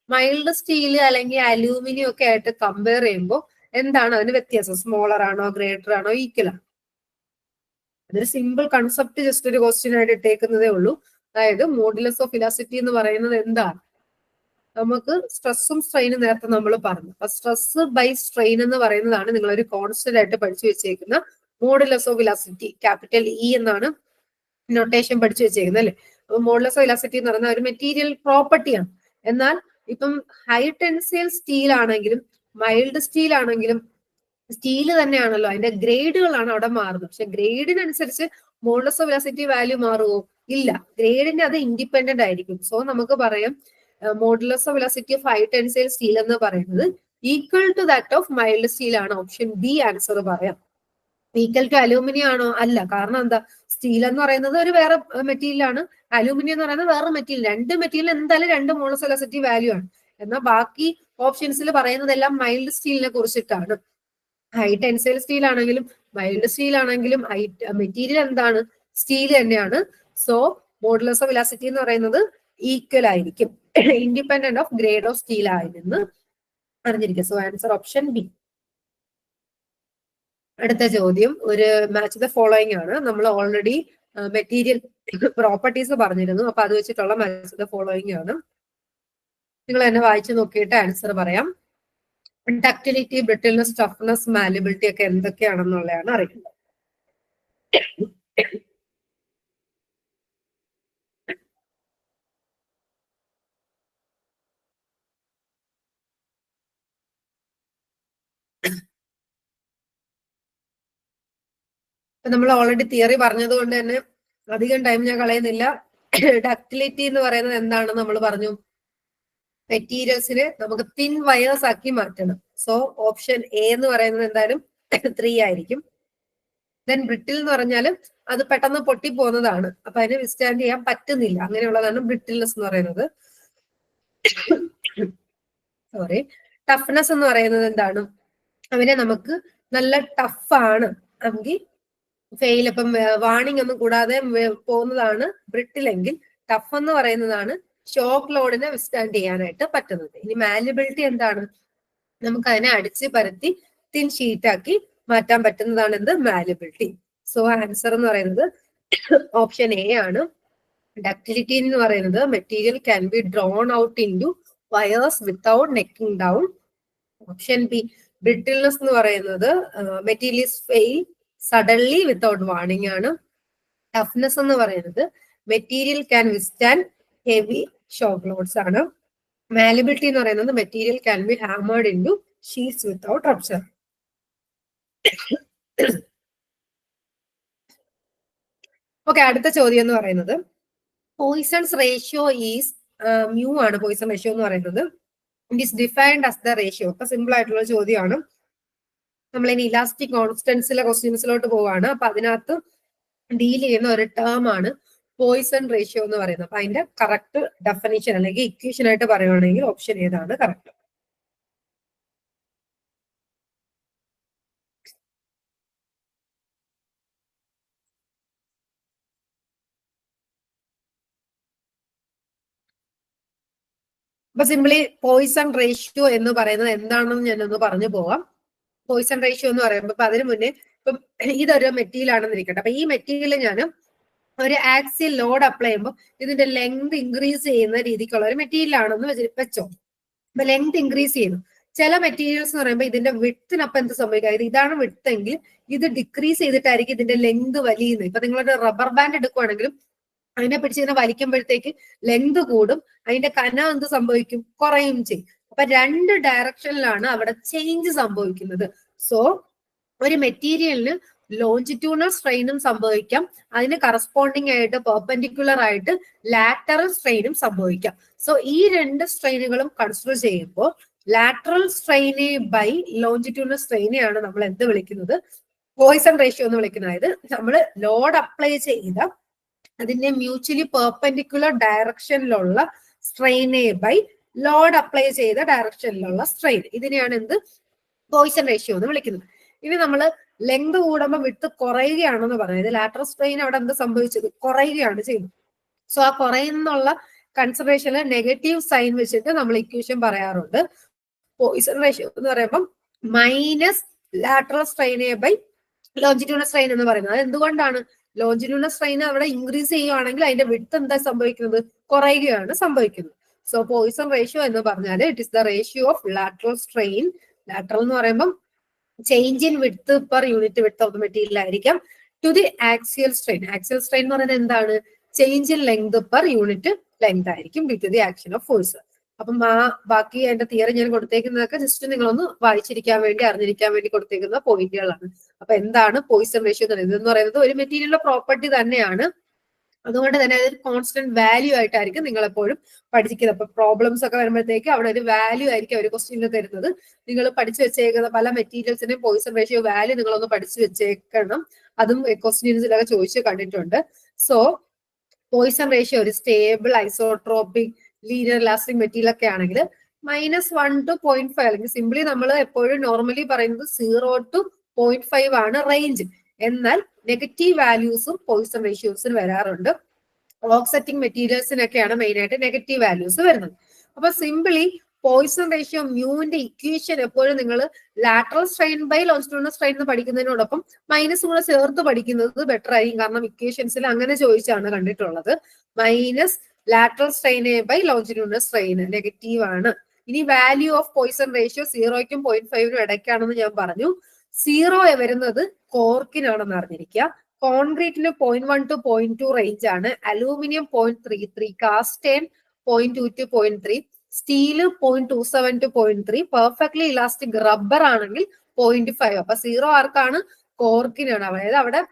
മൈൽഡ് സ്റ്റീൽ അല്ലെങ്കിൽ അലൂമിനിയം ഒക്കെ ആയിട്ട് കമ്പയർ ചെയ്യുമ്പോൾ എന്താണ് അതിന് വ്യത്യാസം? സ്മോളർ ആണോ, ഗ്രേറ്റർ ആണോ, ഈക്വൽ ആണോ? അതൊരു സിമ്പിൾ കൺസെപ്റ്റ് ജസ്റ്റ് ഒരു ക്വസ്റ്റ്യൻ ആയിട്ട് ഇട്ടേക്കുന്നതേ ഉള്ളൂ. അതായത് മോഡുലസ് ഓഫ് വെലോസിറ്റി എന്ന് പറയുന്നത് എന്താണ്? നമുക്ക് സ്ട്രെസ്സും സ്ട്രെയിനും നേരത്തെ നമ്മൾ പറഞ്ഞു. അപ്പൊ സ്ട്രെസ് ബൈ സ്ട്രെയിൻ എന്ന് പറയുന്നതാണ് നിങ്ങളൊരു കോൺസ്റ്റന്റ് ആയിട്ട് പഠിച്ചു വെച്ചേക്കുന്ന modulus of velocity. Capital E എന്നാണ് നൊട്ടേഷൻ പഠിച്ചു വെച്ചേക്കുന്നത്, അല്ലെ? അപ്പൊ മോഡുലസ് ഓഫ് വെലോസിറ്റി എന്ന് പറയുന്ന ഒരു മെറ്റീരിയൽ പ്രോപ്പർട്ടിയാണ്. എന്നാൽ ഇപ്പം ഹൈ ടെൻസൈൽ സ്റ്റീൽ ആണെങ്കിലും മൈൽഡ് സ്റ്റീൽ ആണെങ്കിലും സ്റ്റീല് തന്നെയാണല്ലോ, അതിന്റെ ഗ്രേഡുകളാണ് അവിടെ മാറുന്നത്. പക്ഷെ ഗ്രേഡിനനുസരിച്ച് മോഡുലസ് ഓഫ് വെലോസിറ്റി വാല്യൂ മാറുമോ? ഇല്ല, ഗ്രേഡിന്റെ അത് ഇൻഡിപെൻഡന്റ് ആയിരിക്കും. സോ നമുക്ക് പറയാം modulus of velocity of high tensile steel എന്ന് പറയുന്നത് equal to that of mild steel ആണ്. ഓപ്ഷൻ ബി ആൻസർ പറയാം. ഈക്വൽ ടു അലൂമിനിയം ആണോ? അല്ല. കാരണം എന്താ? സ്റ്റീൽ എന്ന് പറയുന്നത് ഒരു വേറെ മെറ്റീരിയൽ ആണ്, അലൂമിനിയം എന്ന് പറയുന്നത് വേറെ മെറ്റീരിയൽ. രണ്ട് മെറ്റീരിയൽ എന്തായാലും രണ്ട് മോഡുലസ് വെലോസിറ്റി വാല്യൂ ആണ്. എന്നാൽ ബാക്കി ഓപ്ഷൻസിൽ പറയുന്നതെല്ലാം മൈൽഡ് സ്റ്റീലിനെ കുറിച്ചിട്ടാണ്. ഹൈ ടെൻസൈൽ സ്റ്റീൽ ആണെങ്കിലും മൈൽഡ് സ്റ്റീൽ ആണെങ്കിലും മെറ്റീരിയൽ എന്താണ്? സ്റ്റീൽ തന്നെയാണ്. സോ മോഡുലസ് ഓഫ് വെലോസിറ്റി എന്ന് പറയുന്നത് ഈക്വൽ ആയിരിക്കും, independent of grade of steel ആയിരുന്നു അറിഞ്ഞിരിക്കുക. So answer option B. അടുത്ത ചോദ്യം ഒരു മാച്ച് ദ ഫോളോയിങ് ആണ്. നമ്മൾ ഓൾറെഡി മെറ്റീരിയൽ പ്രോപ്പർട്ടീസ് പറഞ്ഞിരുന്നു. അപ്പൊ അത് വെച്ചിട്ടുള്ള മാച്ച് ദ ഫോളോയിങ് ആണ്. നിങ്ങൾ തന്നെ വായിച്ചു നോക്കിയിട്ട് ആൻസർ പറയാം. ഡക്റ്റിലിറ്റി, ബ്രിട്ടിൽനെസ്, ടഫ്നെസ്, മാലിബിലിറ്റി ഒക്കെ എന്തൊക്കെയാണെന്നുള്ളതാണ് അറിയുന്നത്. നമ്മൾ ഓൾറെഡി തിയറി പറഞ്ഞത് കൊണ്ട് തന്നെ അധികം ടൈം ഞാൻ കളയുന്നില്ല. ഡക്റ്റിലിറ്റി എന്ന് പറയുന്നത് എന്താണെന്ന് നമ്മൾ പറഞ്ഞു. മെറ്റീരിയൽസിനെ നമുക്ക് തിൻ വയേഴ്സ് ആക്കി മാറ്റണം. സോ ഓപ്ഷൻ എ എന്ന് പറയുന്നത് എന്തായാലും 3 ആയിരിക്കും. ദെൻ ബ്രിട്ടിൽ എന്ന് പറഞ്ഞാൽ അത് പെട്ടെന്ന് പൊട്ടിപ്പോകുന്നതാണ്, അപ്പൊ അതിനെ വിസ്റ്റാൻഡ് ചെയ്യാൻ പറ്റുന്നില്ല, അങ്ങനെയുള്ളതാണ് ബ്രിട്ടിൽനെസ് എന്ന് പറയുന്നത്. സോറി. ടഫ്നെസ് എന്ന് പറയുന്നത് എന്താണ്? അവനെ നമുക്ക് നല്ല ടഫാണ് എങ്കിൽ ഫെയിൽ, ഇപ്പം വാണിംഗ് ഒന്നും കൂടാതെ പോകുന്നതാണ് ബ്രിട്ടിലെങ്കിൽ. ടഫ് എന്ന് പറയുന്നതാണ് ഷോക്ക് ലോഡിനെ വിസ്റ്റാൻഡ് ചെയ്യാനായിട്ട് പറ്റുന്നത്. ഇനി മാലിബിലിറ്റി എന്താണ്? നമുക്ക് അതിനെ അടിച്ച് പരത്തി തിൻ ഷീറ്റാക്കി മാറ്റാൻ പറ്റുന്നതാണ് എന്ത്? മാലിബിലിറ്റി. സോ ആൻസർ എന്ന് പറയുന്നത് ഓപ്ഷൻ എ ആണ്. ഡക്റ്റിലിറ്റി എന്ന് പറയുന്നത് material can be drawn out into wires without necking down. Option B. Brittleness എന്ന് പറയുന്നത് material is fail suddenly without warning ആണ്. ടഫ്നെസ് എന്ന് പറയുന്നത് material can withstand heavy shock loads ആണ്. മാലിബിലിറ്റി എന്ന് പറയുന്നത് material can be hammered into sheets without rupture. Okay, അടുത്ത ചോദ്യം എന്ന് പറയുന്നത് പോയിസൺസ് റേഷ്യോ ഈസ് മ്യൂ ആണ്. പോയിസൺ റേഷ്യോ എന്ന് പറയുന്നത് it is defined as the ratio. ഒക്കെ സിമ്പിൾ ആയിട്ടുള്ള ചോദ്യമാണ്. നമ്മൾ ഇനി ഇലാസ്റ്റിക് കോൺസ്റ്റൻസിലെ ക്വസ്റ്റ്യൻസിലോട്ട് പോവാണ്. അപ്പൊ അതിനകത്ത് ഡീൽ ചെയ്യുന്ന ഒരു ടേം ആണ് പോയിസൺ റേഷ്യോ എന്ന് പറയുന്നത്. അപ്പൊ അതിന്റെ കറക്റ്റ് ഡെഫിനിഷൻ അല്ലെങ്കിൽ ഇക്വേഷൻ ആയിട്ട് പറയുകയാണെങ്കിൽ ഓപ്ഷൻ ഏതാണ് കറക്റ്റ്? അപ്പൊ സിംപ്ലി പോയിസൺ റേഷ്യോ എന്ന് പറയുന്നത് എന്താണെന്ന് ഞാനൊന്ന് പറഞ്ഞു പോവാം. പോയിസൺ റേഷ്യോ എന്ന് പറയുമ്പോൾ ഇപ്പൊ അതിനു മുന്നേ ഇപ്പം ഇതൊരു മെറ്റീരിയൽ ആണെന്ന് ഇരിക്കട്ടെ. അപ്പൊ ഈ മെറ്റീരിയൽ ഞാൻ ഒരു ആക്സിയൽ ലോഡ് അപ്ലൈ ചെയ്യുമ്പോൾ ഇതിന്റെ ലെങ്ത് ഇൻക്രീസ് ചെയ്യുന്ന രീതിക്കുള്ള ഒരു മെറ്റീരിയൽ ആണെന്ന് വെച്ചോ. അപ്പൊ ലെങ്ത് ഇൻക്രീസ് ചെയ്യുന്നു. ചില മെറ്റീരിയൽസ് എന്ന് പറയുമ്പോൾ ഇതിന്റെ വിഡ്ത്തിനപ്പം എന്ത് സംഭവിക്കുക, അതായത് ഇതാണ് വിഡ്ത്ത് എങ്കിൽ ഇത് ഡിക്രീസ് ചെയ്തിട്ടായിരിക്കും ഇതിന്റെ ലെങ്ത് വലിയുന്നത്. ഇപ്പൊ നിങ്ങളൊരു റബ്ബർ ബാൻഡ് എടുക്കുവാണെങ്കിലും അതിനെ പിടിച്ചിങ്ങനെ വലിക്കുമ്പോഴത്തേക്ക് ലെങ്ത് കൂടും, അതിന്റെ കനം എന്ത് സംഭവിക്കും, കുറയും ചെയ്യും. അപ്പൊ രണ്ട് ഡയറക്ഷനിലാണ് അവിടെ ചേഞ്ച് സംഭവിക്കുന്നത്. സോ ഒരു മെറ്റീരിയലിന് ലോഞ്ചിറ്റ്യൂണൽ സ്ട്രെയിനും സംഭവിക്കാം, അതിന് കറസ്പോണ്ടിങ് ആയിട്ട് പെർപെൻഡിക്കുലർ ആയിട്ട് ലാറ്ററൽ സ്ട്രെയിനും സംഭവിക്കാം. സോ ഈ രണ്ട് സ്ട്രെയിനുകളും കൺസിഡർ ചെയ്യുമ്പോൾ ലാറ്ററൽ സ്ട്രെയിനെ ബൈ ലോഞ്ചിറ്റ്യൂണൽ സ്ട്രെയിനെയാണ് നമ്മൾ എന്ത് വിളിക്കുന്നത്, പോയിസൺ റേഷ്യോ എന്ന് വിളിക്കുന്നത്. അതായത് നമ്മൾ ലോഡ് അപ്ലൈ ചെയ്ത അതിന്റെ മ്യൂച്വലി പെർപെൻഡിക്കുലർ ഡയറക്ഷനിലുള്ള സ്ട്രെയിനെ ബൈ ലോഡ് അപ്ലൈ ചെയ്ത ഡയറക്ഷനിലുള്ള സ്ട്രെയിൻ, ഇതിനെയാണ് എന്ത്, പോയിസൺ റേഷ്യോ എന്ന് വിളിക്കുന്നത്. ഇനി നമ്മൾ ലെങ്ത് കൂടുമ്പോൾ വിട്ട് കുറയുകയാണെന്ന് പറയുന്നത് ലാറ്ററൽ സ്ട്രെയിൻ അവിടെ എന്ത് സംഭവിച്ചത്, കുറയുകയാണ് ചെയ്യുന്നത്. സോ ആ കുറയുന്നുള്ള കൺസിഡറേഷനിൽ നെഗറ്റീവ് സൈൻ വെച്ചിട്ട് നമ്മൾ ഇക്വേഷൻ പറയാറുണ്ട്. പോയിസൺ റേഷ്യോ എന്ന് പറയുമ്പോൾ മൈനസ് ലാറ്ററൽ സ്ട്രെയിനെ ബൈ ലോഞ്ചിറ്റ്യൂണൽ സ്ട്രെയിൻ എന്ന് പറയുന്നത്. അത് എന്തുകൊണ്ടാണ്, ലോഞ്ചിറ്റ്യൂണൽ സ്ട്രെയിൻ അവിടെ ഇൻക്രീസ് ചെയ്യുകയാണെങ്കിൽ അതിന്റെ വിഡ്ത്ത് എന്താ സംഭവിക്കുന്നത്, കുറയുകയാണ് സംഭവിക്കുന്നത്. സോ പോയിസൺ റേഷ്യോ എന്ന് പറഞ്ഞാൽ it is the ratio of lateral strain. Lateral എന്ന് പറയുമ്പോൾ change in width per unit width of the material ആയിരിക്കാം to the axial strain. Axial strain എന്ന് പറയുന്നത് എന്താണ്, change in length per unit length ആയിരിക്കും due to the action of force. അപ്പം ബാക്കി അതിന്റെ തിയറി ഞാൻ കൊടുത്തേക്കുന്നതൊക്കെ ജസ്റ്റ് നിങ്ങളൊന്ന് വായിച്ചിരിക്കാൻ വേണ്ടി അറിഞ്ഞിരിക്കാൻ വേണ്ടി കൊടുത്തേക്കുന്ന പോയിന്റുകളാണ്. അപ്പൊ എന്താണ് പോയിസൺ റേഷ്യോ എന്ന് പറയുന്നത് ഒരു മെറ്റീരിയലിന്റെ പ്രോപ്പർട്ടി തന്നെയാണ്. അതുകൊണ്ട് തന്നെ അതൊരു കോൺസ്റ്റന്റ് വാല്യൂ ആയിട്ടായിരിക്കും നിങ്ങൾ എപ്പോഴും പഠിക്കുന്നത്. അപ്പൊ പ്രോബ്ലംസ് ഒക്കെ വരുമ്പോഴത്തേക്ക് അവിടെ ഒരു വാല്യൂ ആയിരിക്കും ഒരു ക്വസ്റ്റ്യനിൽ തരുന്നത്. നിങ്ങൾ പഠിച്ചു വെച്ചേക്കുന്ന പല മെറ്റീരിയൽസിന്റെയും പോയിസൺ റേഷ്യോ വാല്യൂ നിങ്ങളൊന്ന് പഠിച്ചു വെച്ചേക്കണം. അതും ക്വസ്റ്റ്യൻസിലൊക്കെ ചോദിച്ചു കണ്ടിട്ടുണ്ട്. സോ പോയിസൺ റേഷ്യോ ഒരു stable isotropic linear elastic material ഒക്കെ ആണെങ്കിൽ -1 to 0.5 അല്ലെങ്കിൽ സിംപ്ലി നമ്മൾ എപ്പോഴും നോർമലി പറയുന്നത് 0 to 0.5 ആണ് റേഞ്ച്. എന്നാൽ നെഗറ്റീവ് വാല്യൂസും പോയിസൺ റേഷ്യോസിന് വരാറുണ്ട്. ഓക്സെറ്റിംഗ് മെറ്റീരിയൽസിനൊക്കെയാണ് മെയിൻ ആയിട്ട് നെഗറ്റീവ് വാല്യൂസ് വരുന്നത്. അപ്പൊ സിംപിളി പോയിസൺ റേഷ്യോ മ്യൂവിന്റെ ഇക്വേഷൻ എപ്പോഴും നിങ്ങൾ lateral strain by longitudinal strain എന്ന് പഠിക്കുന്നതിനോടൊപ്പം മൈനസ് കൂടെ ചേർത്ത് പഠിക്കുന്നത് ബെറ്റർ ആയിരിക്കും. കാരണം ഇക്വേഷൻസിൽ അങ്ങനെ ചോദിച്ചാണ് കണ്ടിട്ടുള്ളത്. മൈനസ് ലാറ്ററൽ സ്ട്രെയിനെ ബൈ ലോഞ്ചിറ്റ്യൂണൽ സ്ട്രെയിൻ നെഗറ്റീവ് ആണ്. ഇനി വാല്യൂ ഓഫ് പോയിസൺ റേഷ്യോ 0ക്കും 0.5നും ഇടയ്ക്കാണെന്ന് ഞാൻ പറഞ്ഞു. 0 വരുന്നത് കോർക്കിനാണെന്ന് അറിഞ്ഞിരിക്കുക. കോൺക്രീറ്റിന് 0.1 to 0.2 റേഞ്ച് ആണ്. Aluminium 0.33, cast iron 0.2 to 0.3, steel 0.27 to 0.3, perfectly elastic rubber ആണെങ്കിൽ 0.5. അപ്പൊ 0 ആർക്കാണ്, കോർക്കിനാണ്. അതായത് അവിടെ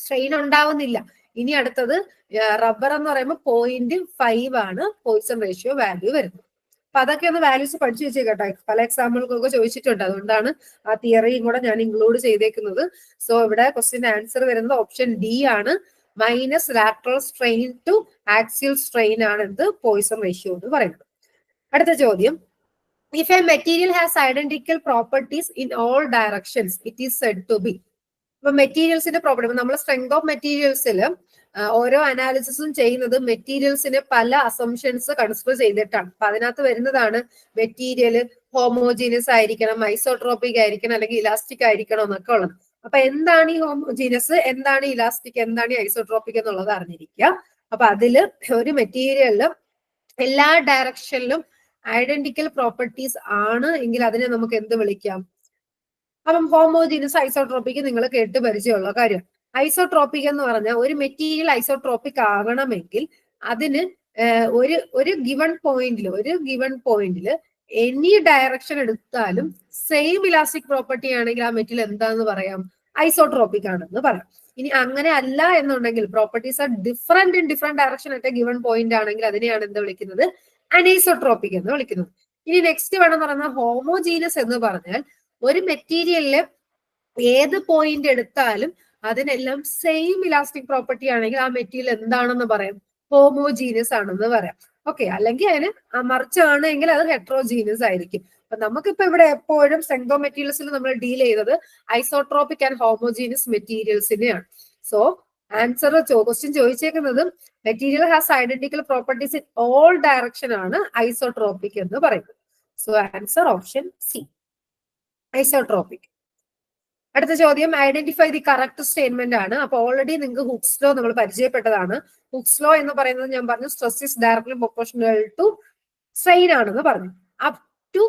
സ്ട്രെയിൻ ഉണ്ടാവുന്നില്ല. ഇനി അടുത്തത് റബ്ബർ എന്ന് പറയുമ്പോൾ 0.5 ആണ് പോയിസൺ റേഷ്യോ വാല്യൂ വരുന്നത്. അപ്പൊ അതൊക്കെ ഒന്ന് വാല്യൂസ് പഠിച്ചു വെച്ചേക്കട്ടെ, പല എക്സാമ്പിൾക്കൊക്കെ ചോദിച്ചിട്ടുണ്ട്. അതുകൊണ്ടാണ് ആ തിയറിയും കൂടെ ഞാൻ ഇൻക്ലൂഡ് ചെയ്തേക്കുന്നത്. സോ ഇവിടെ ക്വസ്റ്റ്യൻ ആൻസർ വരുന്നത് ഓപ്ഷൻ ഡി ആണ്. Minus lateral strain to axial strain ആണ് എന്ത്, പോയിസൺ റേഷ്യോ എന്ന് പറയുന്നത്. അടുത്ത ചോദ്യം, if a material has identical properties in all directions it is said to be. ഇപ്പൊ മെറ്റീരിയൽസിന്റെ പ്രോപ്പർട്ടി, നമ്മൾ സ്ട്രെങ്ത് ഓഫ് മെറ്റീരിയൽസിൽ ഓരോ അനാലിസിസും ചെയ്യുന്നത് മെറ്റീരിയൽസിന് പല അസംഷൻസ് കൺസിഡർ ചെയ്തിട്ടാണ്. അപ്പൊ അതിനകത്ത് വരുന്നതാണ് മെറ്റീരിയൽ ഹോമോജീനിയസ് ആയിരിക്കണം, ഐസോട്രോപിക് ആയിരിക്കണം, അല്ലെങ്കിൽ ഇലാസ്റ്റിക് ആയിരിക്കണം എന്നൊക്കെ ഉള്ളത്. അപ്പൊ എന്താണ് ഈ ഹോമോജീനിയസ്, എന്താണ് ഇലാസ്റ്റിക്, എന്താണ് ഈ ഐസോട്രോപിക് എന്നുള്ളത് അറിഞ്ഞിരിക്കുക. അപ്പൊ അതില് ഒരു മെറ്റീരിയലില് എല്ലാ ഡയറക്ഷനിലും ഐഡന്റിക്കൽ പ്രോപ്പർട്ടീസ് ആണ് എങ്കിൽ അതിനെ നമുക്ക് എന്ത് വിളിക്കാം? അപ്പം ഹോമോജീനിയസ് ഐസോട്രോപിക് നിങ്ങൾ കേട്ട് പരിചയമുള്ള കാര്യം. ഐസോട്രോപിക് എന്ന് പറഞ്ഞാൽ ഒരു മെറ്റീരിയൽ ഐസോട്രോപിക് ആകണമെങ്കിൽ അതിന് ഒരു ഗിവൺ പോയിന്റിൽ എനി ഡയറക്ഷൻ എടുത്താലും സെയിം ഇലാസ്റ്റിക് പ്രോപ്പർട്ടി ആണെങ്കിൽ ആ മെറ്റീരിയൽ എന്താന്ന് പറയാം? ഐസോട്രോപിക് ആണെന്ന് പറയാം. ഇനി അങ്ങനെ അല്ല എന്നുണ്ടെങ്കിൽ properties are different in different direction at A given point ആണെങ്കിൽ അതിനെയാണ് എന്ത് വിളിക്കുന്നത്? അനൈസോട്രോപിക് എന്ന് വിളിക്കുന്നത്. ഇനി നെക്സ്റ്റ് വേണം പറയുന്നത് ഹോമോജീനസ് എന്ന് പറഞ്ഞാൽ ഒരു മെറ്റീരിയലില് ഏത് പോയിന്റ് എടുത്താലും അതിനെല്ലാം സെയിം ഇലാസ്റ്റിക് പ്രോപ്പർട്ടി ആണെങ്കിൽ ആ മെറ്റീരിയൽ എന്താണെന്ന് പറയാം? ഹോമോജീനിയസ് ആണെന്ന് പറയാം. ഓക്കെ, അല്ലെങ്കിൽ അതിന് മറിച്ചാണെങ്കിൽ അത് ഹെട്രോജീനിയസ് ആയിരിക്കും. അപ്പൊ നമുക്കിപ്പോ ഇവിടെ എപ്പോഴും സ്ട്രെങ്ത് ഓഫ് മെറ്റീരിയൽസിൽ നമ്മൾ ഡീൽ ചെയ്തത് ഐസോട്രോപിക് ആൻഡ് ഹോമോജീനിയസ് മെറ്റീരിയൽസിനെയാണ്. സോ ആൻസർ ക്വസ്റ്റ്യൻ ചോദിച്ചേക്കുന്നത് material has identical properties in all direction ആണ് ഐസോട്രോപിക് എന്ന് പറയുന്നത്. So answer option C, isotropic. അടുത്ത ചോദ്യം ഐഡന്റിഫൈ ദി കറക്റ്റ് സ്റ്റേറ്റ്മെന്റ് ആണ്. അപ്പൊ ഓൾറെഡി നിങ്ങൾക്ക് ഹുക്സ് ലോ നമ്മൾ പരിചയപ്പെട്ടതാണ്. ഹുക്സ് ലോ എന്ന് പറയുന്നത് ഞാൻ പറഞ്ഞു stress is directly proportional to strain ആണെന്ന് പറഞ്ഞു. അപ് ടു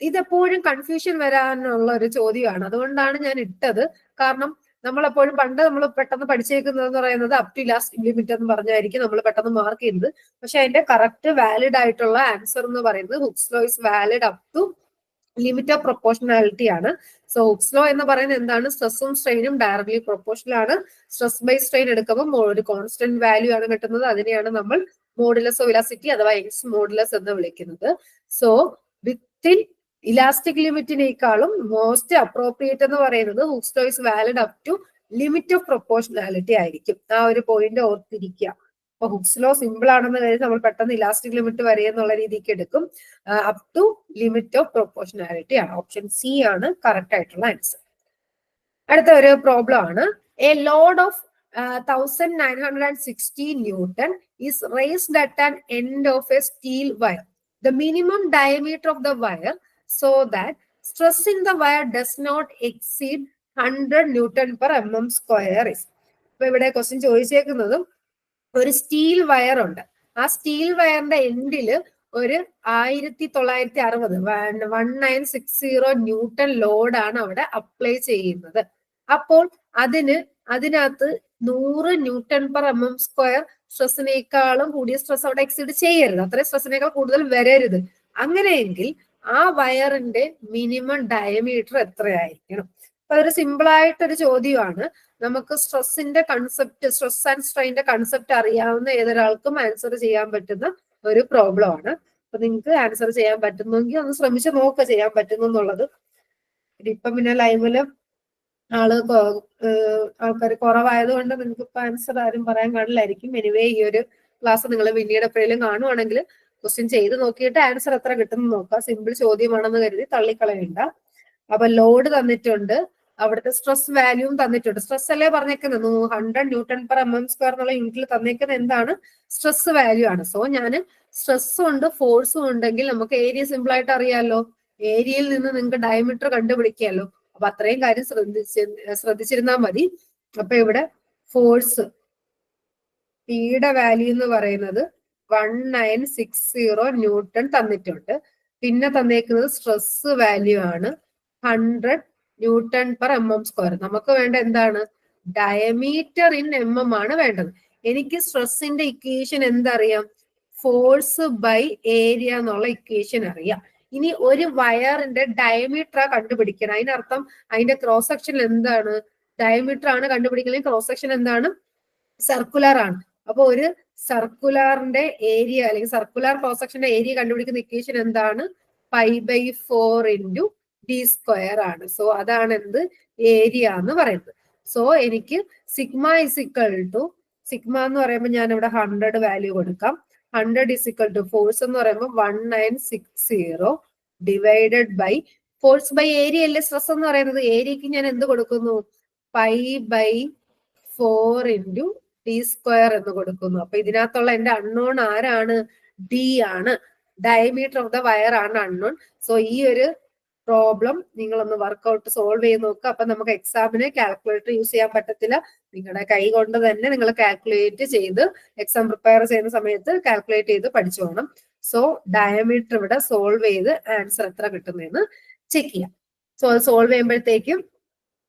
ഇതെപ്പോഴും കൺഫ്യൂഷൻ വരാനുള്ള ഒരു ചോദ്യമാണ്, അതുകൊണ്ടാണ് ഞാൻ ഇട്ടത്. കാരണം നമ്മളെപ്പോഴും പണ്ട് നമ്മൾ പെട്ടെന്ന് പഠിച്ചേക്കുന്നത് എന്ന് പറയുന്നത് അപ് ടു ഇലാസ്റ്റിക് ലിമിറ്റ് എന്ന് പറഞ്ഞായിരിക്കും നമ്മൾ പെട്ടെന്ന് മാർക്ക് ചെയ്യുന്നത്. പക്ഷെ അതിന്റെ കറക്റ്റ് വാലിഡ് ആയിട്ടുള്ള ആൻസർ എന്ന് പറയുന്നത് Hooke's law is valid up to limit of proportionality ആണ്. സോ ഹുക്സ് ലോ എന്ന് പറയുന്നത് എന്താണ്? സ്ട്രെസ്സും സ്ട്രെയിനും ഡയറക്ട്ലി പ്രൊപ്പോർഷണൽ ആണ്. സ്ട്രെസ് ബൈ സ്ട്രെയിൻ എടുക്കുമ്പോൾ ഒരു കോൺസ്റ്റന്റ് വാല്യൂ ആണ് കിട്ടുന്നത്. അതിനെയാണ് നമ്മൾ മോഡുലസ് ഓഫ് ഇലാസ്റ്റിറ്റി അഥവാ എക്സ് മോഡുലസ് എന്ന് വിളിക്കുന്നത്. സോ വിത്തിൻ ഇലാസ്റ്റിക് ലിമിറ്റിനേക്കാളും മോസ്റ്റ് അപ്രോപ്രിയേറ്റ് എന്ന് പറയുന്നത് Hooke's law is valid up to limit of proportionality ആയിരിക്കും. ആ ഒരു പോയിന്റ് ഓർത്തിരിക്കുക. അപ്പൊ ഹുക്സ് ലോ സിമ്പിൾ ആണെന്ന് കരുതി നമ്മൾ പെട്ടെന്ന് ഇലാസ്റ്റിക് ലിമിറ്റ് വരെ എന്നുള്ള രീതിക്ക് എടുക്കും. Up to limit of proportionality ആണ്. ഓപ്ഷൻ സി ആണ് കറക്റ്റ് ആയിട്ടുള്ള ആൻസർ. അടുത്ത ഒരു പ്രോബ്ലം ആണ്. A load of 1960 Newton is raised at an end of a steel wire. The minimum diameter of the wire so that stress in the wire does not exceed 100 Newton per mm square is. അപ്പൊ ഇവിടെ question ചോദിച്ചേക്കുന്നതും ഒരു steel wire ഉണ്ട്. ആ steel വയറിന്റെ എൻഡില് ഒരു 1960 1960 newton ലോഡാണ് അവിടെ apply ചെയ്യുന്നത്. അപ്പോൾ അതിനകത്ത് 100 ന്യൂട്ടൺ പെർ mm സ്ക്വയർ സ്ട്രെസ്സിനേക്കാളും കൂടിയ സ്ട്രെസ് അവിടെ എക്സീഡ് ചെയ്യരുത്. അത്രയും സ്ട്രെസ്സിനേക്കാൾ കൂടുതൽ വരരുത്. അങ്ങനെയെങ്കിൽ ആ വയറിന്റെ മിനിമം ഡയമീറ്റർ എത്രയായിരിക്കണം? അപ്പൊ അതൊരു സിമ്പിൾ ആയിട്ടൊരു ചോദ്യമാണ്. നമുക്ക് സ്ട്രെസ്സിന്റെ കൺസെപ്റ്റ്, സ്ട്രെസ് ആൻഡ് സ്ട്രെയിന്റെ കൺസെപ്റ്റ് അറിയാവുന്ന ഏതൊരാൾക്കും ആൻസർ ചെയ്യാൻ പറ്റുന്ന ഒരു പ്രോബ്ലം ആണ്. അപ്പൊ നിങ്ങൾക്ക് ആൻസർ ചെയ്യാൻ പറ്റുന്നെങ്കിൽ ഒന്ന് ശ്രമിച്ച് നോക്കുക ചെയ്യാൻ പറ്റുന്നു എന്നുള്ളത്. ഇപ്പം പിന്നെ ലൈവില് ആൾക്കാർ കുറവായത് കൊണ്ട് നിങ്ങൾക്ക് ഇപ്പൊ ആൻസർ ആരും പറയാൻ കാണില്ലായിരിക്കും. എനിവേ ഈ ഒരു ക്ലാസ് നിങ്ങൾ പിന്നീട് എപ്പോഴും കാണുവാണെങ്കിൽ ക്വസ്റ്റ്യൻ ചെയ്ത് നോക്കിയിട്ട് ആൻസർ എത്ര കിട്ടുന്നു നോക്കുക. സിമ്പിൾ ചോദ്യമാണെന്ന് കരുതി തള്ളിക്കളയണ്ട. അപ്പൊ ലോഡ് തന്നിട്ടുണ്ട്, അവിടുത്തെ സ്ട്രെസ് വാല്യൂവും തന്നിട്ടുണ്ട്. സ്ട്രെസ് അല്ലേ പറഞ്ഞേക്കുന്നത് 100 ന്യൂട്ടൺ പെർ mm സ്ക്വയർ എന്നുള്ള യൂണിറ്റിൽ തന്നേക്കുന്നത് എന്താണ്? സ്ട്രെസ് വാല്യൂ ആണ്. സോ ഞാൻ സ്ട്രെസ്സും ഉണ്ട് ഫോഴ്സും ഉണ്ടെങ്കിൽ നമുക്ക് ഏരിയ സിമ്പിൾ ആയിട്ട് അറിയാമല്ലോ. ഏരിയയിൽ നിന്ന് നിങ്ങൾക്ക് ഡയമീറ്റർ കണ്ടുപിടിക്കാമല്ലോ. അപ്പൊ അത്രയും കാര്യം ശ്രദ്ധിച്ചിരുന്നാൽ മതി. അപ്പൊ ഇവിടെ ഫോഴ്സ് പിയുടെ വാല്യൂ എന്ന് പറയുന്നത് 1960 ന്യൂട്ടൺ തന്നിട്ടുണ്ട്. പിന്നെ തന്നേക്കുന്നത് സ്ട്രെസ് വാല്യൂ ആണ് 100 ന്യൂട്ടൺ പെർ mm സ്ക്വയർ. നമുക്ക് വേണ്ട എന്താണ്? ഡയമീറ്റർ ഇൻ mm ആണ് വേണ്ടത്. എനിക്ക് സ്ട്രെസ്സിന്റെ ഇക്വേഷൻ എന്തറിയാം? ഫോഴ്സ് ബൈ ഏരിയ എന്നുള്ള ഇക്വേഷൻ അറിയാം. ഇനി ഒരു വയറിന്റെ ഡയമീറ്റർ കണ്ടുപിടിക്കണം. അതിനർത്ഥം അതിന്റെ ക്രോസ് സെക്ഷൻ എന്താണ്? ഡയമീറ്റർ ആണ് കണ്ടുപിടിക്കുന്നത്. ക്രോസ് സെക്ഷൻ എന്താണ്? സർക്കുലർ ആണ്. അപ്പൊ ഒരു സർക്കുലറിന്റെ ഏരിയ അല്ലെങ്കിൽ സർക്കുലർ ക്രോസ് സെക്ഷന്റെ ഏരിയ കണ്ടുപിടിക്കുന്ന ഇക്വേഷൻ എന്താണ്? π/4 ഇൻറ്റു d സ്ക്വയർ ആണ്. സോ അതാണ് എന്ത്? ഏരിയ എന്ന് പറയുന്നത്. സോ എനിക്ക് സിഗ്മ ഇസിക്വൽ ടു സിഗ്മ എന്ന് പറയുമ്പോൾ ഞാൻ ഇവിടെ 100 വാല്യൂ കൊടുക്കാം. 100 ഇസിക്വൽ ടു ഫോഴ്സ് എന്ന് പറയുമ്പോൾ 1960 divided by force by area അല്ലേ സ്ട്രെസ് എന്ന് പറയുന്നത്. ഏരിയക്ക് ഞാൻ എന്ത് കൊടുക്കുന്നു? π/4 ഇൻറ്റു d സ്ക്വയർ എന്ന് കൊടുക്കുന്നു. അപ്പൊ ഇതിനകത്തുള്ള എന്റെ അൺനോൺ ആരാണ്? ഡി ആണ്. ഡയമീറ്റർ ഓഫ് ദ വയർ ആണ് അൺനോൺ. സോ ഈ ഒരു പ്രോബ്ലം നിങ്ങളൊന്ന് വർക്ക്ഔട്ട് സോൾവ് ചെയ്ത് നോക്കുക. അപ്പൊ നമുക്ക് എക്സാമിന് കാൽക്കുലേറ്റർ യൂസ് ചെയ്യാൻ പറ്റത്തില്ല. നിങ്ങളുടെ കൈ കൊണ്ട് തന്നെ നിങ്ങൾ കാൽക്കുലേറ്റ് ചെയ്ത് എക്സാം പ്രിപ്പയർ ചെയ്യുന്ന സമയത്ത് കാൽക്കുലേറ്റ് ചെയ്ത് പഠിച്ചു പോകണം. സോ ഡയമീറ്റർ ഇവിടെ സോൾവ് ചെയ്ത് ആൻസർ എത്ര കിട്ടുന്നതെന്ന് ചെക്ക് ചെയ്യാം. സോ അത് സോൾവ് ചെയ്യുമ്പോഴത്തേക്കും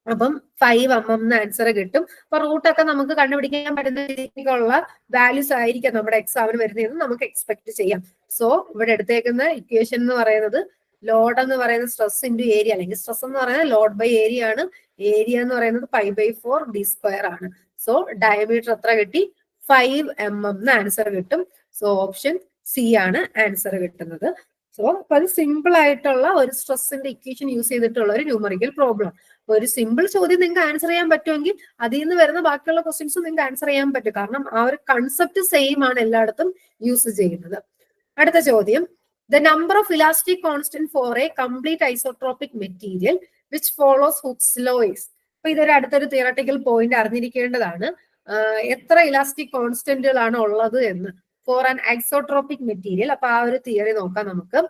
അപ്പം 5 mm ആൻസർ കിട്ടും. അപ്പൊ റൂട്ടൊക്കെ നമുക്ക് കണ്ടുപിടിക്കാൻ പറ്റുന്ന രീതിക്കുള്ള വാല്യൂസ് ആയിരിക്കും നമ്മുടെ എക്സാമിന് വരുന്നതെന്ന് നമുക്ക് എക്സ്പെക്ട് ചെയ്യാം. സോ ഇവിടെ എടുത്തേക്കുന്ന ഇക്വേഷൻ എന്ന് പറയുന്നത് ലോഡ് എന്ന് പറയുന്നത് സ്ട്രെസ് ഇൻറ്റു ഏരിയ, അല്ലെങ്കിൽ സ്ട്രെസ് എന്ന് പറയുന്നത് ലോഡ് ബൈ ഏരിയ ആണ്. ഏരിയ എന്ന് പറയുന്നത് π/4 d സ്ക്വയർ ആണ്. സോ ഡയമീറ്റർ എത്ര കിട്ടി? 5 mm ആൻസർ കിട്ടും. സോ ഓപ്ഷൻ സി ആണ് ആൻസർ കിട്ടുന്നത്. സോ അപ്പൊ അത് സിമ്പിൾ ആയിട്ടുള്ള ഒരു സ്ട്രെസ്സിന്റെ ഇക്വേഷൻ യൂസ് ചെയ്തിട്ടുള്ള ഒരു ന്യൂമറിക്കൽ പ്രോബ്ലം. ഒരു സിമ്പിൾ ചോദ്യം നിങ്ങൾക്ക് ആൻസർ ചെയ്യാൻ പറ്റുമെങ്കിൽ അതിൽ നിന്ന് വരുന്ന ബാക്കിയുള്ള ക്വസ്റ്റ്യൻസും നിങ്ങൾക്ക് ആൻസർ ചെയ്യാൻ പറ്റും. കാരണം ആ ഒരു കൺസെപ്റ്റ് സെയിം ആണ് എല്ലായിടത്തും യൂസ് ചെയ്യുന്നത്. അടുത്ത ചോദ്യം, the number of elastic constant for a complete isotropic material which follows Hooke's law is. അപ്പൊ ഇതൊരു അടുത്തൊരു തിയറട്ടിക്കൽ പോയിന്റ് അറിഞ്ഞിരിക്കേണ്ടതാണ്. എത്ര ഇലാസ്റ്റിക് കോൺസ്റ്റന്റുകളാണ് ഉള്ളത് എന്ന് ഫോർ ആൻ ഐസോട്രോപിക് മെറ്റീരിയൽ. അപ്പൊ ആ ഒരു തിയറി നോക്കാം നമുക്ക്.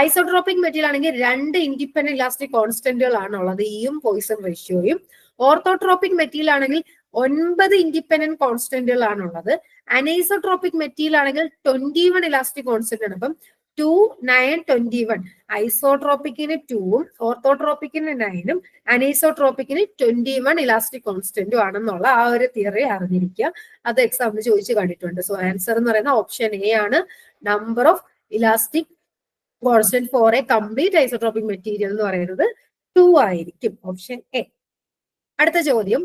ഐസോട്രോപിക് മെറ്റീരിയൽ ആണെങ്കിൽ 2 ഇൻഡിപെൻഡന്റ് ഇലാസ്റ്റിക് കോൺസ്റ്റന്റുകളാണ് ഉള്ളത്, ഇയും പോയിസൺ റേഷ്യോയും. ഓർത്തോട്രോപിക് മെറ്റീരിയൽ ആണെങ്കിൽ 9 ഇൻഡിപെൻഡന്റ് കോൺസ്റ്റന്റുകളാണ് ഉള്ളത്. അനൈസോട്രോപിക് മെറ്റീരിയൽ ആണെങ്കിൽ 21 ഇലാസ്റ്റിക് കോൺസ്റ്റന്റ് ആണ്. അപ്പം 2, 9, 21. ഐസോട്രോപിക്കിന് 2ഉം ഓർത്തോട്രോപിക്കിന് 9ഉം അനൈസോട്രോപിക്കിന് 21 ഇലാസ്റ്റിക് കോൺസ്റ്റന്റും ആണെന്നുള്ള ആ ഒരു തിയറി അറിഞ്ഞിരിക്കുക. അത് എക്സാമിന് ചോദിച്ചു കണ്ടിട്ടുണ്ട്. സോ ആൻസർ എന്ന് പറയുന്നത് ഓപ്ഷൻ എ ആണ്. Number of elastic constant for a complete isotropic material എന്ന് പറയുന്നത് 2 ആയിരിക്കും. Option A. അടുത്ത ചോദ്യം,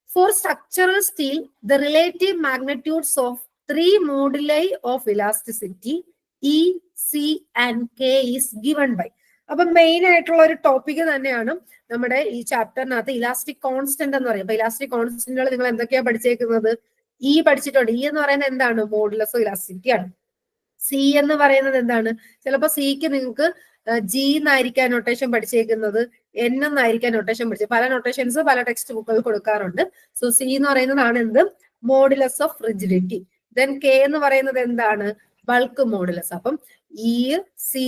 for structural steel the relative magnitudes of 3 moduli of elasticity E, C and K is given by. അപ്പൊ main ആയിട്ടുള്ള ഒരു topic തന്നെയാണ് നമ്മുടെ ഈ ചാപ്റ്ററിനകത്ത് ഇലാസ്റ്റിക് കോൺസ്റ്റന്റ് എന്ന് പറയും. അപ്പൊ ഇലാസ്റ്റിക് കോൺസ്റ്റന്റുകൾ നിങ്ങൾ എന്തൊക്കെയാ പഠിച്ചേക്കുന്നത്? ഇ പഠിച്ചിട്ടുണ്ട്. ഇ എന്ന് പറയുന്നത് എന്താണ്? മോഡുലസ് ഓഫ് ഇലാസ്റ്റിസിറ്റി ആണ്. സി എന്ന് പറയുന്നത് എന്താണ്? ചിലപ്പോ സിക്ക് നിങ്ങൾക്ക് ജി എന്നായിരിക്കാൻ നൊട്ടേഷൻ പഠിച്ചേക്കുന്നത്, എൻ എന്നായിരിക്കാൻ നൊട്ടേഷൻ പഠിച്ചത്. പല നൊട്ടേഷൻസ് പല ടെക്സ്റ്റ് ബുക്കുകൾ കൊടുക്കാറുണ്ട്. സോ സി എന്ന് പറയുന്നതാണ് എന്ത്? Modulus of rigidity. Then K എന്ന് പറയുന്നത് എന്താണ്? Bulk modulus. അപ്പം ഇ, സി,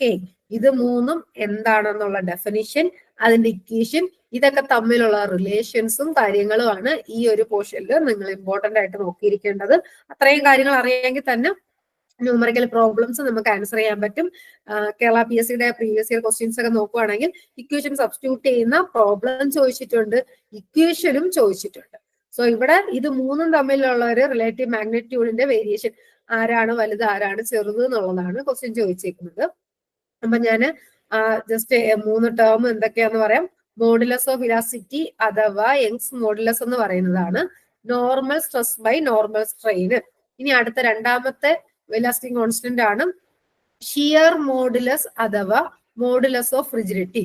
കെ ഇത് മൂന്നും എന്താണെന്നുള്ള ഡെഫിനിഷൻ, അതിന്റെ ഇക്വേഷൻ, ഇതൊക്കെ തമ്മിലുള്ള റിലേഷൻസും കാര്യങ്ങളുമാണ് ഈ ഒരു പോർഷനിൽ നിങ്ങൾ ഇമ്പോർട്ടന്റ് ആയിട്ട് നോക്കിയിരിക്കേണ്ടത്. അത്രയും കാര്യങ്ങൾ അറിയാമെങ്കിൽ തന്നെ ന്യൂമറിക്കൽ പ്രോബ്ലംസ് നമുക്ക് ആൻസർ ചെയ്യാൻ പറ്റും. കേരള PSCയുടെ പ്രീവിയസ് ഇയർ ക്വസ്റ്റ്യൻസ് ഒക്കെ നോക്കുവാണെങ്കിൽ ഇക്വേഷൻ സബ്സ്റ്റിറ്റ്യൂട്ട് ചെയ്യുന്ന പ്രോബ്ലം ചോദിച്ചിട്ടുണ്ട്, ഇക്വേഷനും ചോദിച്ചിട്ടുണ്ട്. സോ ഇവിടെ ഇത് മൂന്നും തമ്മിലുള്ള ഒരു റിലേറ്റീവ് മാഗ്നിറ്റ്യൂഡിന്റെ വേരിയേഷൻ, ആരാണ് വലുത് ആരാണ് ചെറുത് എന്നുള്ളതാണ് ക്വസ്റ്റ്യൻ ചോദിച്ചേക്കുന്നത്. അപ്പൊ ഞാൻ ജസ്റ്റ് 3 ടേം എന്തൊക്കെയാന്ന് പറയാം. മോഡുലസ് ഓഫ് ഇലാസ്റ്റിസിറ്റി അഥവാ യങ്സ് മോഡുലസ് എന്ന് പറയുന്നതാണ് normal stress by normal strain. ഇനി അടുത്ത രണ്ടാമത്തെ ഇലാസ്റ്റിക് കോൺസ്റ്റന്റ് ആണ് ഷിയർ മോഡുലസ് അഥവാ മോഡുലസ് ഓഫ് റിജിഡിറ്റി.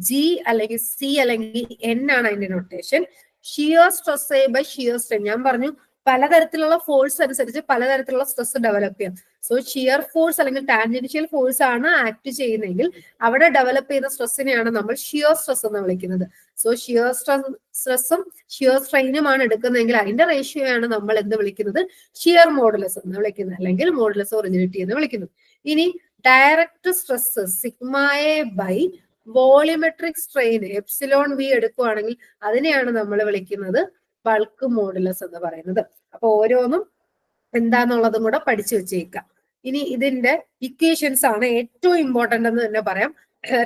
ജി അല്ലെങ്കിൽ സി അല്ലെങ്കിൽ എൻ ആണ് അതിന്റെ notation. Shear stress by shear strain. ഞാൻ പറഞ്ഞു പലതരത്തിലുള്ള ഫോഴ്സ് അനുസരിച്ച് പലതരത്തിലുള്ള സ്ട്രെസ് ഡെവലപ്പ് ചെയ്യാം. സോ ഷിയർ ഫോഴ്സ് അല്ലെങ്കിൽ ടാൻജൻഷ്യൽ ഫോഴ്സ് ആണ് ആക്ട് ചെയ്യുന്നതെങ്കിൽ അവിടെ ഡെവലപ്പ് ചെയ്യുന്ന സ്ട്രെസ്സിനെയാണ് നമ്മൾ ഷിയർ സ്ട്രെസ് എന്ന് വിളിക്കുന്നത്. സോ ഷിയർ സ്ട്രെസ്സും ഷിയർ സ്ട്രെയിനുമാണ് എടുക്കുന്നതെങ്കിൽ അതിന്റെ റേഷ്യോ ആണ് നമ്മൾ എന്ത് വിളിക്കുന്നത്? ഷിയർ മോഡുലസ് എന്ന് വിളിക്കുന്നത്, അല്ലെങ്കിൽ മോഡുലസ് ഓഫ് റിജിഡിറ്റി എന്ന് വിളിക്കുന്നത്. ഇനി direct stress sigma A by volumetric strain epsilon V എടുക്കുകയാണെങ്കിൽ അതിനെയാണ് നമ്മൾ വിളിക്കുന്നത് ബൾക്ക് മോഡുലസ് എന്ന് പറയുന്നത്. അപ്പൊ ഓരോന്നും എന്താന്നുള്ളതും കൂടെ പഠിച്ചു വെച്ചേക്കാം. ഇനി ഇതിന്റെ ഇക്വേഷൻസ് ആണ് ഏറ്റവും ഇമ്പോർട്ടന്റ് എന്ന് തന്നെ പറയാം.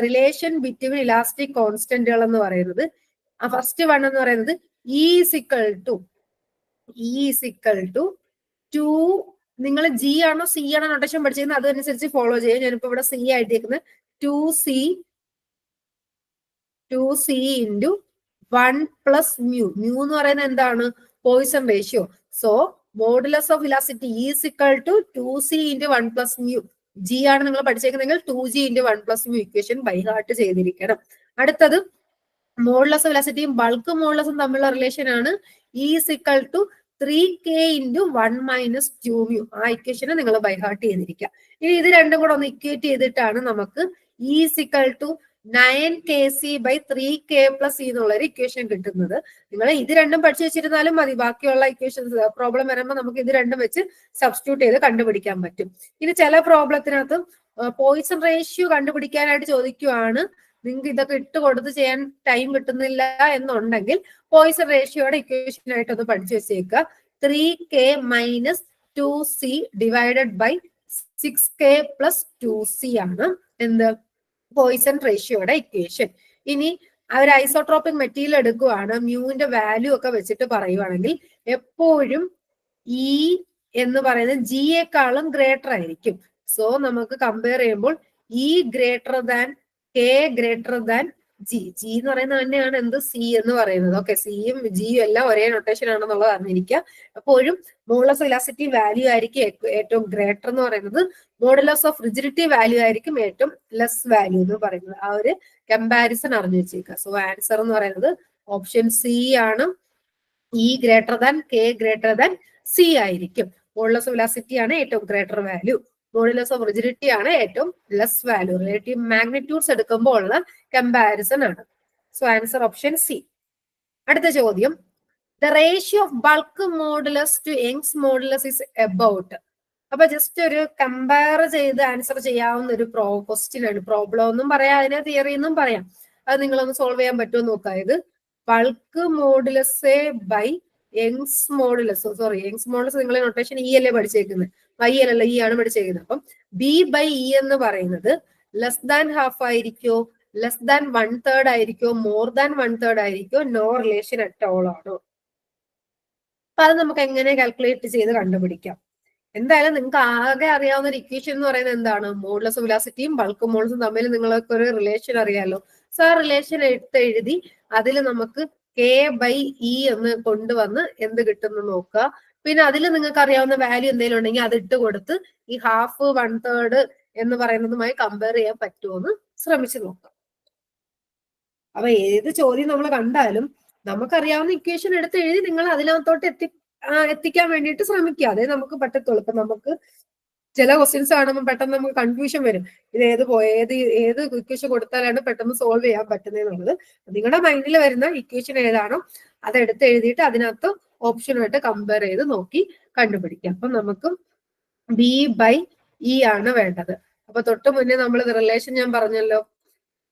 റിലേഷൻ ബിറ്റ്വീൻ ഇലാസ്റ്റിക് കോൺസ്റ്റന്റുകൾ എന്ന് പറയുന്നത് ഫസ്റ്റ് വൺ എന്ന് പറയുന്നത് ഈസിക്കൽ ടു 2. നിങ്ങൾ ജി ആണോ സി ആണോ നൊട്ടേഷൻ പഠിച്ചിരുന്നത് അതനുസരിച്ച് ഫോളോ ചെയ്യാം. ഞാനിപ്പോ ഇവിടെ സി ആയിട്ടേക്കുന്നത് 2c into 1 plus mu. Mu എന്ന് പറയുന്നത് എന്താണ്? Poisson ratio. So modulus of elasticity is equal to 2c into 1 plus mu. G ആണ് നിങ്ങൾ പഠിച്ചേക്കുന്നെങ്കിൽ 2g into 1 plus mu equation by heart ചെയ്തിരിക്കണം. അടുത്തത് മോഡുലസ് ഓഫ് ഇലാസ്റ്റിസിറ്റിയും ബൾക്ക് മോഡുലസും തമ്മിലുള്ള റിലേഷൻ ആണ് is equal to 3k into 1 minus 2 mu. ആ ഇക്വേഷനെ നിങ്ങൾ ബൈ ഹാർട്ട് ചെയ്തിരിക്കുക. ഇനി ഇത് രണ്ടും കൂടെ ഒന്ന് ഇക്വേറ്റ് ചെയ്തിട്ടാണ് നമുക്ക് is equal to 9kc by 3k plus E എന്നുള്ള ഒരു ഇക്വേഷൻ കിട്ടുന്നത്. നിങ്ങൾ ഇത് രണ്ടും പഠിച്ചു വെച്ചിരുന്നാലും മതി. ബാക്കിയുള്ള ഇക്വേഷൻസ് പ്രോബ്ലം വരുമ്പോൾ നമുക്ക് ഇത് രണ്ടും വെച്ച് സബ്സ്റ്റിറ്റ്യൂട്ട് ചെയ്ത് കണ്ടുപിടിക്കാൻ പറ്റും. ഇനി ചില പ്രോബ്ലത്തിനകത്ത് പോയിസൺ റേഷ്യോ കണ്ടുപിടിക്കാനായിട്ട് ചോദിക്കുവാണ്. നിങ്ങൾക്ക് ഇതൊക്കെ ഇട്ട് കൊടുത്ത് ചെയ്യാൻ ടൈം കിട്ടുന്നില്ല എന്നുണ്ടെങ്കിൽ പോയിസൺ റേഷ്യോയുടെ ഇക്വേഷൻ ആയിട്ട് ഒന്ന് പഠിച്ചു വെച്ചേക്കുക. 3k minus 2c divided by 6k plus 2c ആണ് എന്ത്? പോയിസൺ റേഷ്യോയുടെ ഇക്വേഷൻ. ഇനി ഒരു ഐസോട്രോപിക് മെറ്റീരിയൽ എടുക്കുവാണ്, മ്യൂവിന്റെ വാല്യൂ ഒക്കെ വെച്ചിട്ട് പറയുവാണെങ്കിൽ എപ്പോഴും ഇ എന്ന് പറയുന്നത് ജിയേക്കാളും ഗ്രേറ്റർ ആയിരിക്കും. സോ നമുക്ക് കമ്പയർ ചെയ്യുമ്പോൾ E greater than K greater than G. G എന്ന് പറയുന്നത് തന്നെയാണ് എന്ത്? സി എന്ന് പറയുന്നത്. ഓക്കെ, സിയും ജിയും എല്ലാം ഒരേ നൊട്ടേഷൻ ആണെന്നുള്ളത് അറിഞ്ഞിരിക്കുക. എപ്പോഴും മോഡുലസ് ഓഫ് ഇലാസ്റ്റിസിറ്റി വാല്യൂ ആയിരിക്കും ഏറ്റവും ഗ്രേറ്റർ എന്ന് പറയുന്നത്. മോഡുലസ് ഓഫ് റിജിഡിറ്റി വാല്യൂ ആയിരിക്കും ഏറ്റവും ലെസ് വാല്യൂ എന്ന് പറയുന്നത്. ആ ഒരു കമ്പാരിസൺ അറിഞ്ഞു വെച്ചേക്കുക. സോ ആൻസർ എന്ന് പറയുന്നത് ഓപ്ഷൻ സി ആണ്. E greater than K greater than C ആയിരിക്കും. മോഡുലസ് ഓഫ് ഇലാസ്റ്റിസിറ്റി ആണ് ഏറ്റവും greater value, modulus of rigidity ആണ് ഏറ്റവും ലെസ് വാല്യൂ. റിലേറ്റീവ് മാഗ്നിറ്റ്യൂഡ്സ് എടുക്കുമ്പോൾ ഉള്ള കമ്പാരിസൺ ആണ്. So answer option C. അടുത്ത ചോദ്യം, the ratio of bulk modulus to Young's modulus is about. അപ്പൊ ജസ്റ്റ് ഒരു കമ്പയർ ചെയ്ത് ആൻസർ ചെയ്യാവുന്ന ഒരു ക്വസ്റ്റ്യൻ ആണ്. പ്രോബ്ലം എന്നും പറയാം, അതിനെ തിയറി എന്നും പറയാം. അത് നിങ്ങളൊന്ന് സോൾവ് ചെയ്യാൻ പറ്റുമോ നോക്കാം. ഇത് bulk modulus by Young's modulus, sorry Young's modulus നിങ്ങൾ നൊട്ടേഷൻ ഇ അല്ലേ പഠിച്ചേക്കുന്നത്, വൈ അല്ലല്ല ഇ ആണ് പഠിച്ചേക്കുന്നത്. അപ്പം ബി ബൈ ഇ എന്ന് പറയുന്നത് ലെസ് ദാൻ ഹാഫ് ആയിരിക്കോ, ലെസ് ദാൻ 1/3 ആയിരിക്കോ, മോർ ദാൻ 1/3 ആയിരിക്കോ, നോ റിലേഷൻ അറ്റ് ഓൾ ആണോ? അപ്പൊ അത് നമുക്ക് എങ്ങനെ കാൽക്കുലേറ്റ് ചെയ്ത് കണ്ടുപിടിക്കാം? എന്തായാലും നിങ്ങൾക്ക് ആകെ അറിയാവുന്ന ഒരു ഇക്വേഷൻ എന്ന് പറയുന്നത് എന്താണ്? മോഡുലസ് വെലോസിറ്റിയും ബൾക്ക് മോഡുലസും തമ്മിൽ നിങ്ങൾക്ക് ഒരു റിലേഷൻ അറിയാലോ. സോ ആ റിലേഷൻ എഴുതി അതിൽ നമുക്ക് കെ ബൈ ഇ എന്ന് കൊണ്ടുവന്ന് എന്ത് കിട്ടുന്നു നോക്കുക. പിന്നെ അതിൽ നിങ്ങൾക്ക് അറിയാവുന്ന വാല്യൂ എന്തെങ്കിലും ഉണ്ടെങ്കിൽ അത് ഇട്ട് കൊടുത്ത് ഈ ഹാഫ് 1/3 എന്ന് പറയുന്നതുമായി കമ്പയർ ചെയ്യാൻ പറ്റുമോ എന്ന് ശ്രമിച്ചു നോക്കാം. അപ്പൊ ഏത് ചോദ്യം നമ്മൾ കണ്ടാലും നമുക്കറിയാവുന്ന ഇക്വേഷൻ എടുത്ത് എഴുതി നിങ്ങൾ അതിനകത്തോട്ട് എത്തിക്കാൻ വേണ്ടിയിട്ട് ശ്രമിക്കുക. അതേ നമുക്ക് പറ്റത്തുള്ളൂ. ഇപ്പൊ നമുക്ക് ചില ക്വസ്റ്റ്യൻസ് കാണുമ്പോൾ പെട്ടെന്ന് നമുക്ക് കൺഫ്യൂഷൻ വരും. ഇത് ഏത് ഇക്വേഷൻ കൊടുത്താലാണ് പെട്ടെന്ന് സോൾവ് ചെയ്യാൻ പറ്റുന്നത് എന്നുള്ളത്. നിങ്ങളുടെ മൈൻഡിൽ വരുന്ന ഇക്വേഷൻ ഏതാണോ അതെടുത്ത് എഴുതിയിട്ട് അതിനകത്ത് ഓപ്ഷനുമായിട്ട് കമ്പയർ ചെയ്ത് നോക്കി കണ്ടുപിടിക്കാം. അപ്പൊ നമുക്ക് ബി ബൈ ഇ ആണ് വേണ്ടത്. അപ്പൊ തൊട്ട് മുന്നേ നമ്മൾ റിലേഷൻ ഞാൻ പറഞ്ഞല്ലോ,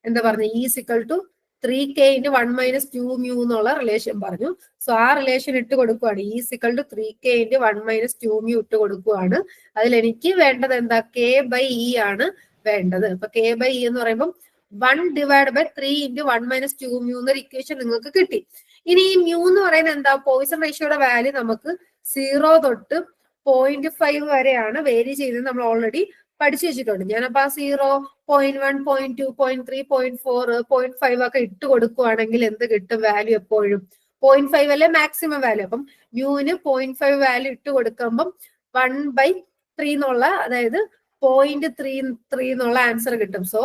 എന്താ പറഞ്ഞ ഈസിക്കൽ ടു 3k × 1 - 2 mu എന്നുള്ള റിലേഷൻ പറഞ്ഞു. സോ ആ റിലേഷൻ ഇട്ട് കൊടുക്കുവാണ്. ഈസിക്കൽ ടു 3k × 1 - 2 mu ഇട്ട് കൊടുക്കുവാണ്. അതിൽ എനിക്ക് വേണ്ടത് എന്താ? k ബൈ ഇ ആണ് വേണ്ടത്. അപ്പൊ k ബൈ ഇ എന്ന് പറയുമ്പോൾ 1/3 × 1 - 2 mu എന്നൊരു ഇക്വേഷൻ നിങ്ങൾക്ക് കിട്ടി. ഇനി ഈ മ്യൂ എന്ന് പറയുന്നത് എന്താ? പോയിസൺ റേഷ്യോയുടെ വാല്യൂ നമുക്ക് 0 തൊട്ട് 0.5 വരെയാണ് വേരി ചെയ്യുന്നത്. നമ്മൾ ഓൾറെഡി പഠിച്ചു വെച്ചിട്ടുണ്ട്. ഞാനപ്പോ ആ 0, 0.1, 0.2, 0.3, 0.4, 0.5 ഒക്കെ ഇട്ട് കൊടുക്കുവാണെങ്കിൽ എന്ത് കിട്ടും വാല്യൂ? എപ്പോഴും 0.5 അല്ലെ മാക്സിമം വാല്യൂ. അപ്പം മ്യൂവിന് 0.5 വാല്യൂ ഇട്ട് കൊടുക്കുമ്പം 1/3 എന്നുള്ള, അതായത് 0.33 എന്നുള്ള ആൻസർ കിട്ടും. So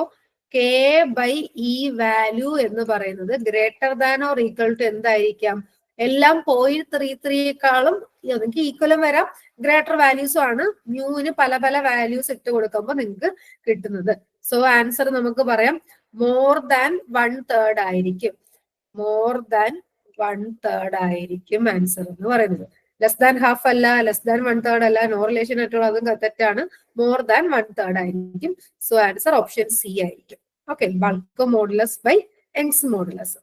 K by E value എന്ന് പറയുന്നത് greater than or equal to എന്തായിരിക്കാം? എല്ലാം 0.33യേക്കാളും നിങ്ങൾക്ക് ഈക്വലും വരാം, ഗ്രേറ്റർ വാല്യൂസും ആണ്. മ്യൂവിന് പല പല വാല്യൂസ് ഇട്ട് കൊടുക്കുമ്പോൾ നിങ്ങൾക്ക് കിട്ടുന്നത്. സോ ആൻസർ നമുക്ക് പറയാം മോർ ദാൻ 1/3 ആയിരിക്കും. മോർ ദാൻ 1/3 ആയിരിക്കും ആൻസർ എന്ന് പറയുന്നത്. ലെസ് ദാൻ ഹാഫ് അല്ല, ലെസ് ദാൻ 1/3 അല്ല, നോ റിലേഷൻ ആയിട്ടുള്ള അതും തെറ്റാണ്. മോർ ദാൻ 1/3 ആയിരിക്കും. സോ ആൻസർ ഓപ്ഷൻ സി ആയിരിക്കും. Okay, bulk modulus by Young's modulus.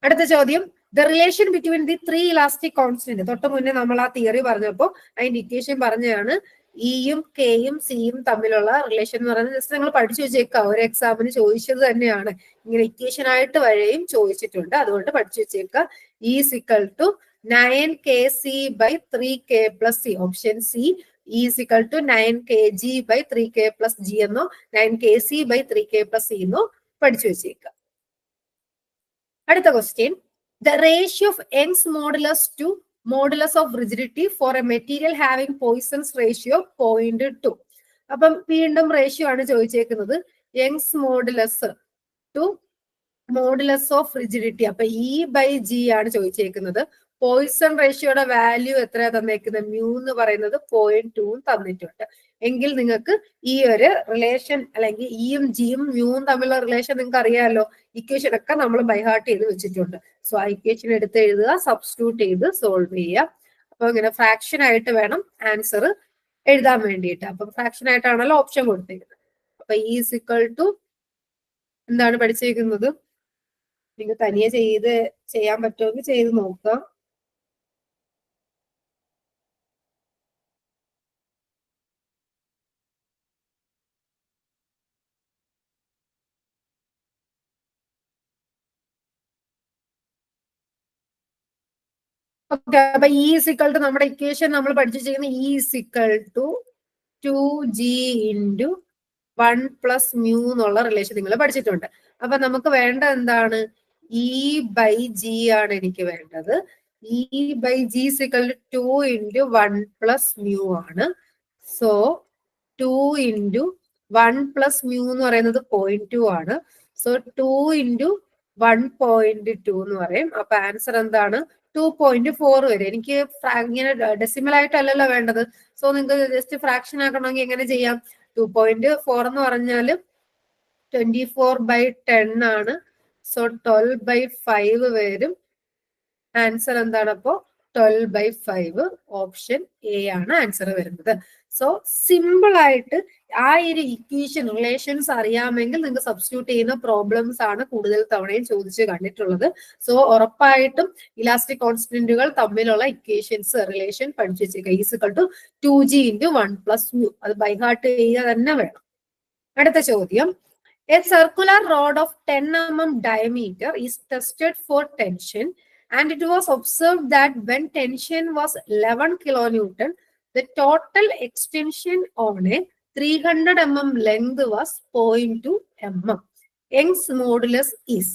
അടുത്ത ചോദ്യം, the relation between the 3 elastic constant. തൊട്ട് മുന്നേ നമ്മൾ ആ തിയറി പറഞ്ഞപ്പോൾ അതിന്റെ ഇക്വേഷൻ പറഞ്ഞതാണ്. ഇയും കെയും സിയും തമ്മിലുള്ള റിലേഷൻ എന്ന് പറയുന്നത് ജസ്റ്റ് നിങ്ങൾ പഠിച്ചു വെച്ചേക്കാം. ഒരു എക്സാമിന് ചോദിച്ചത് തന്നെയാണ്. ഇങ്ങനെ ഇക്വേഷൻ ആയിട്ട് വരെയും ചോദിച്ചിട്ടുണ്ട്, അതുകൊണ്ട് പഠിച്ചു വെച്ചേക്കാം. Is equal to 9kc/3k+c. Option C is equal to 9kg/3k+g എന്നോ 9kc/3k+c എന്നോ പഠിച്ചു വെച്ചേക്കാം. അടുത്ത question, the ratio of Young's modulus to modulus of rigidity for a material having Poisson's ratio 0.2. അപ്പം വീണ്ടും റേഷ്യോ ആണ് ചോദിച്ചേക്കുന്നത്. Young's modulus to modulus of rigidity. അപ്പൊ ഇ ബൈ ജി ആണ് ചോദിച്ചേക്കുന്നത്. പോയിസൺ റേഷ്യോയുടെ വാല്യൂ എത്രയാ തന്നേക്കുന്നത്? മ്യൂ എന്ന് പറയുന്നത് 0.2 തന്നിട്ടുണ്ട്. എങ്കിൽ നിങ്ങൾക്ക് ഈ ഒരു റിലേഷൻ, അല്ലെങ്കിൽ ഇയും ജിയും മ്യൂവും തമ്മിലുള്ള റിലേഷൻ നിങ്ങൾക്ക് അറിയാമല്ലോ. ഇക്വേഷൻ ഒക്കെ നമ്മൾ ബൈഹാർട്ട് ചെയ്ത് വെച്ചിട്ടുണ്ട്. സോ ആ ഇക്വേഷൻ എടുത്ത് എഴുതുക, സബ്സ്റ്റിറ്റ്യൂട്ട് ചെയ്ത് സോൾവ് ചെയ്യുക. അപ്പൊ ഇങ്ങനെ ഫ്രാക്ഷൻ ആയിട്ട് വേണം ആൻസർ എഴുതാൻ വേണ്ടിയിട്ട്. അപ്പൊ ഫ്രാക്ഷൻ ആയിട്ടാണല്ലോ ഓപ്ഷൻ കൊടുത്തേക്കുന്നത്. അപ്പൊ ഈസിക്വൽ ടു എന്താണ് പഠിച്ചേക്കുന്നത്? നിങ്ങൾ തനിയെ ചെയ്യാൻ പറ്റുമെങ്കിൽ ചെയ്ത് നോക്കുക. ഓക്കെ, അപ്പൊ ഇ ഈസിക്വൽ ടു നമ്മുടെ ഇക്വേഷൻ നമ്മൾ പഠിച്ചു വെച്ചിരിക്കുന്ന ഇ ഈസിക്വൽ ടു 2g × 1 + μ എന്നുള്ള റിലേഷൻ നിങ്ങൾ പഠിച്ചിട്ടുണ്ട്. അപ്പൊ നമുക്ക് വേണ്ട എന്താണ്? ഇ ബൈ ജി ആണ് എനിക്ക് വേണ്ടത്. E by G is equal to 2 × 1 + μ ആണ്. സോ 2 × 1 + μ എന്ന് പറയുന്നത് 0.2 ആണ്. സോ 2 × 1.2 എന്ന് പറയും. അപ്പൊ ആൻസർ എന്താണ്? 2.4 വരെ. എനിക്ക് ഇങ്ങനെ ഡെസിമൽ ആയിട്ടല്ലല്ലോ വേണ്ടത്. സോ നിങ്ങൾക്ക് ജസ്റ്റ് ഫ്രാക്ഷൻ ആക്കണമെങ്കിൽ എങ്ങനെ ചെയ്യാം? 2.4 എന്ന് പറഞ്ഞാല് 24/10 ആണ്. സോ 12/5 വരും. ആൻസർ എന്താണ് അപ്പോ 12/5 ഓപ്ഷൻ എ ആണ് ആൻസർ വരുന്നത്. സോ സിമ്പിൾ ആയിട്ട് ആ ഒരു ഇക്വേഷൻ റിലേഷൻസ് അറിയാമെങ്കിൽ നിങ്ങൾക്ക് സബ്സ്റ്റിറ്റ്യൂട്ട് ചെയ്യുന്ന പ്രോബ്ലംസ് ആണ് കൂടുതൽ തവണയും ചോദിച്ച് കണ്ടിട്ടുള്ളത്. സോ ഉറപ്പായിട്ടും ഇലാസ്റ്റിക് കോൺസ്റ്റന്റുകൾ തമ്മിലുള്ള ഇക്വേഷൻസ് റിലേഷൻ പഠിച്ചു വെച്ചേക്കുക. Is equal to 2g × 1 + u. അത് ബൈ ഹാർട്ട് ചെയ്യുക തന്നെ വേണം. അടുത്ത ചോദ്യം, a circular rod of 10 mm diameter is tested for tension and it was observed that when tension was 11 kilonewton, the total extension on a 300 mm length was 0.2 mm. Young's modulus is.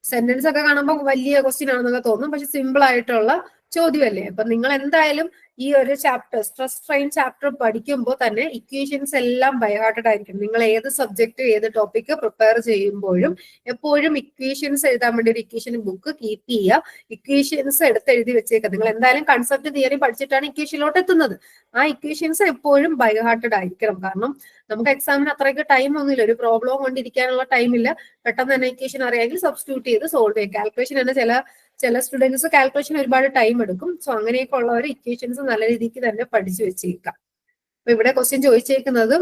Sentence ഒക്കെ കാണുമ്പോൾ വലിയ question ആണെന്നൊക്കെ തോന്നും, പക്ഷെ simple ആയിട്ടുള്ള ചോദ്യമല്ലേ. അപ്പൊ നിങ്ങൾ എന്തായാലും ഈ ഒരു ചാപ്റ്റർ സ്ട്രെസ് സ്ട്രെയിൻ ചാപ്റ്റർ പഠിക്കുമ്പോൾ തന്നെ ഇക്വേഷൻസ് എല്ലാം ബൈ ഹാർട്ടഡ് ആയിരിക്കും. നിങ്ങൾ ഏത് സബ്ജക്ട് ഏത് ടോപ്പിക് പ്രിപ്പയർ ചെയ്യുമ്പോഴും എപ്പോഴും ഇക്വേഷൻസ് എഴുതാൻ വേണ്ടി ഒരു ഇക്വേഷൻ ബുക്ക് കീപ്പ് ചെയ്യുക. ഇക്വേഷൻസ് എടുത്ത് എഴുതി വെച്ചേക്കുക. നിങ്ങൾ എന്തായാലും കൺസെപ്റ്റ് തിയറി പഠിച്ചിട്ടാണ് ഇക്വേഷനിലോട്ട് എത്തുന്നത്. ആ ഇക്വേഷൻസ് എപ്പോഴും ബൈ ഹാർട്ടഡ് ആയിരിക്കണം. കാരണം നമുക്ക് എക്സാമിന് അത്രയ്ക്ക് ടൈം ഒന്നുമില്ല, ഒരു പ്രോബ്ലം കൊണ്ടിരിക്കാനുള്ള ടൈമില്ല. പെട്ടെന്ന് തന്നെ ഇക്വേഷൻ അറിയാമെങ്കിൽ സബ്സ്റ്റിറ്റ്യൂട്ട് ചെയ്ത് സോൾവ് ചെയ്യാം. കാൽക്കുലേഷൻ തന്നെ ചില സ്റ്റുഡൻസ് കാൽക്കുലേഷൻ ഒരുപാട് ടൈം എടുക്കും. സോ അങ്ങനെയൊക്കെ ഉള്ളവർ ഇക്വേഷൻസ് നല്ല രീതിക്ക് തന്നെ പഠിച്ചു വെച്ചേക്കാം. അപ്പൊ ഇവിടെ ക്വസ്റ്റ്യൻ ചോദിച്ചേക്കുന്നത്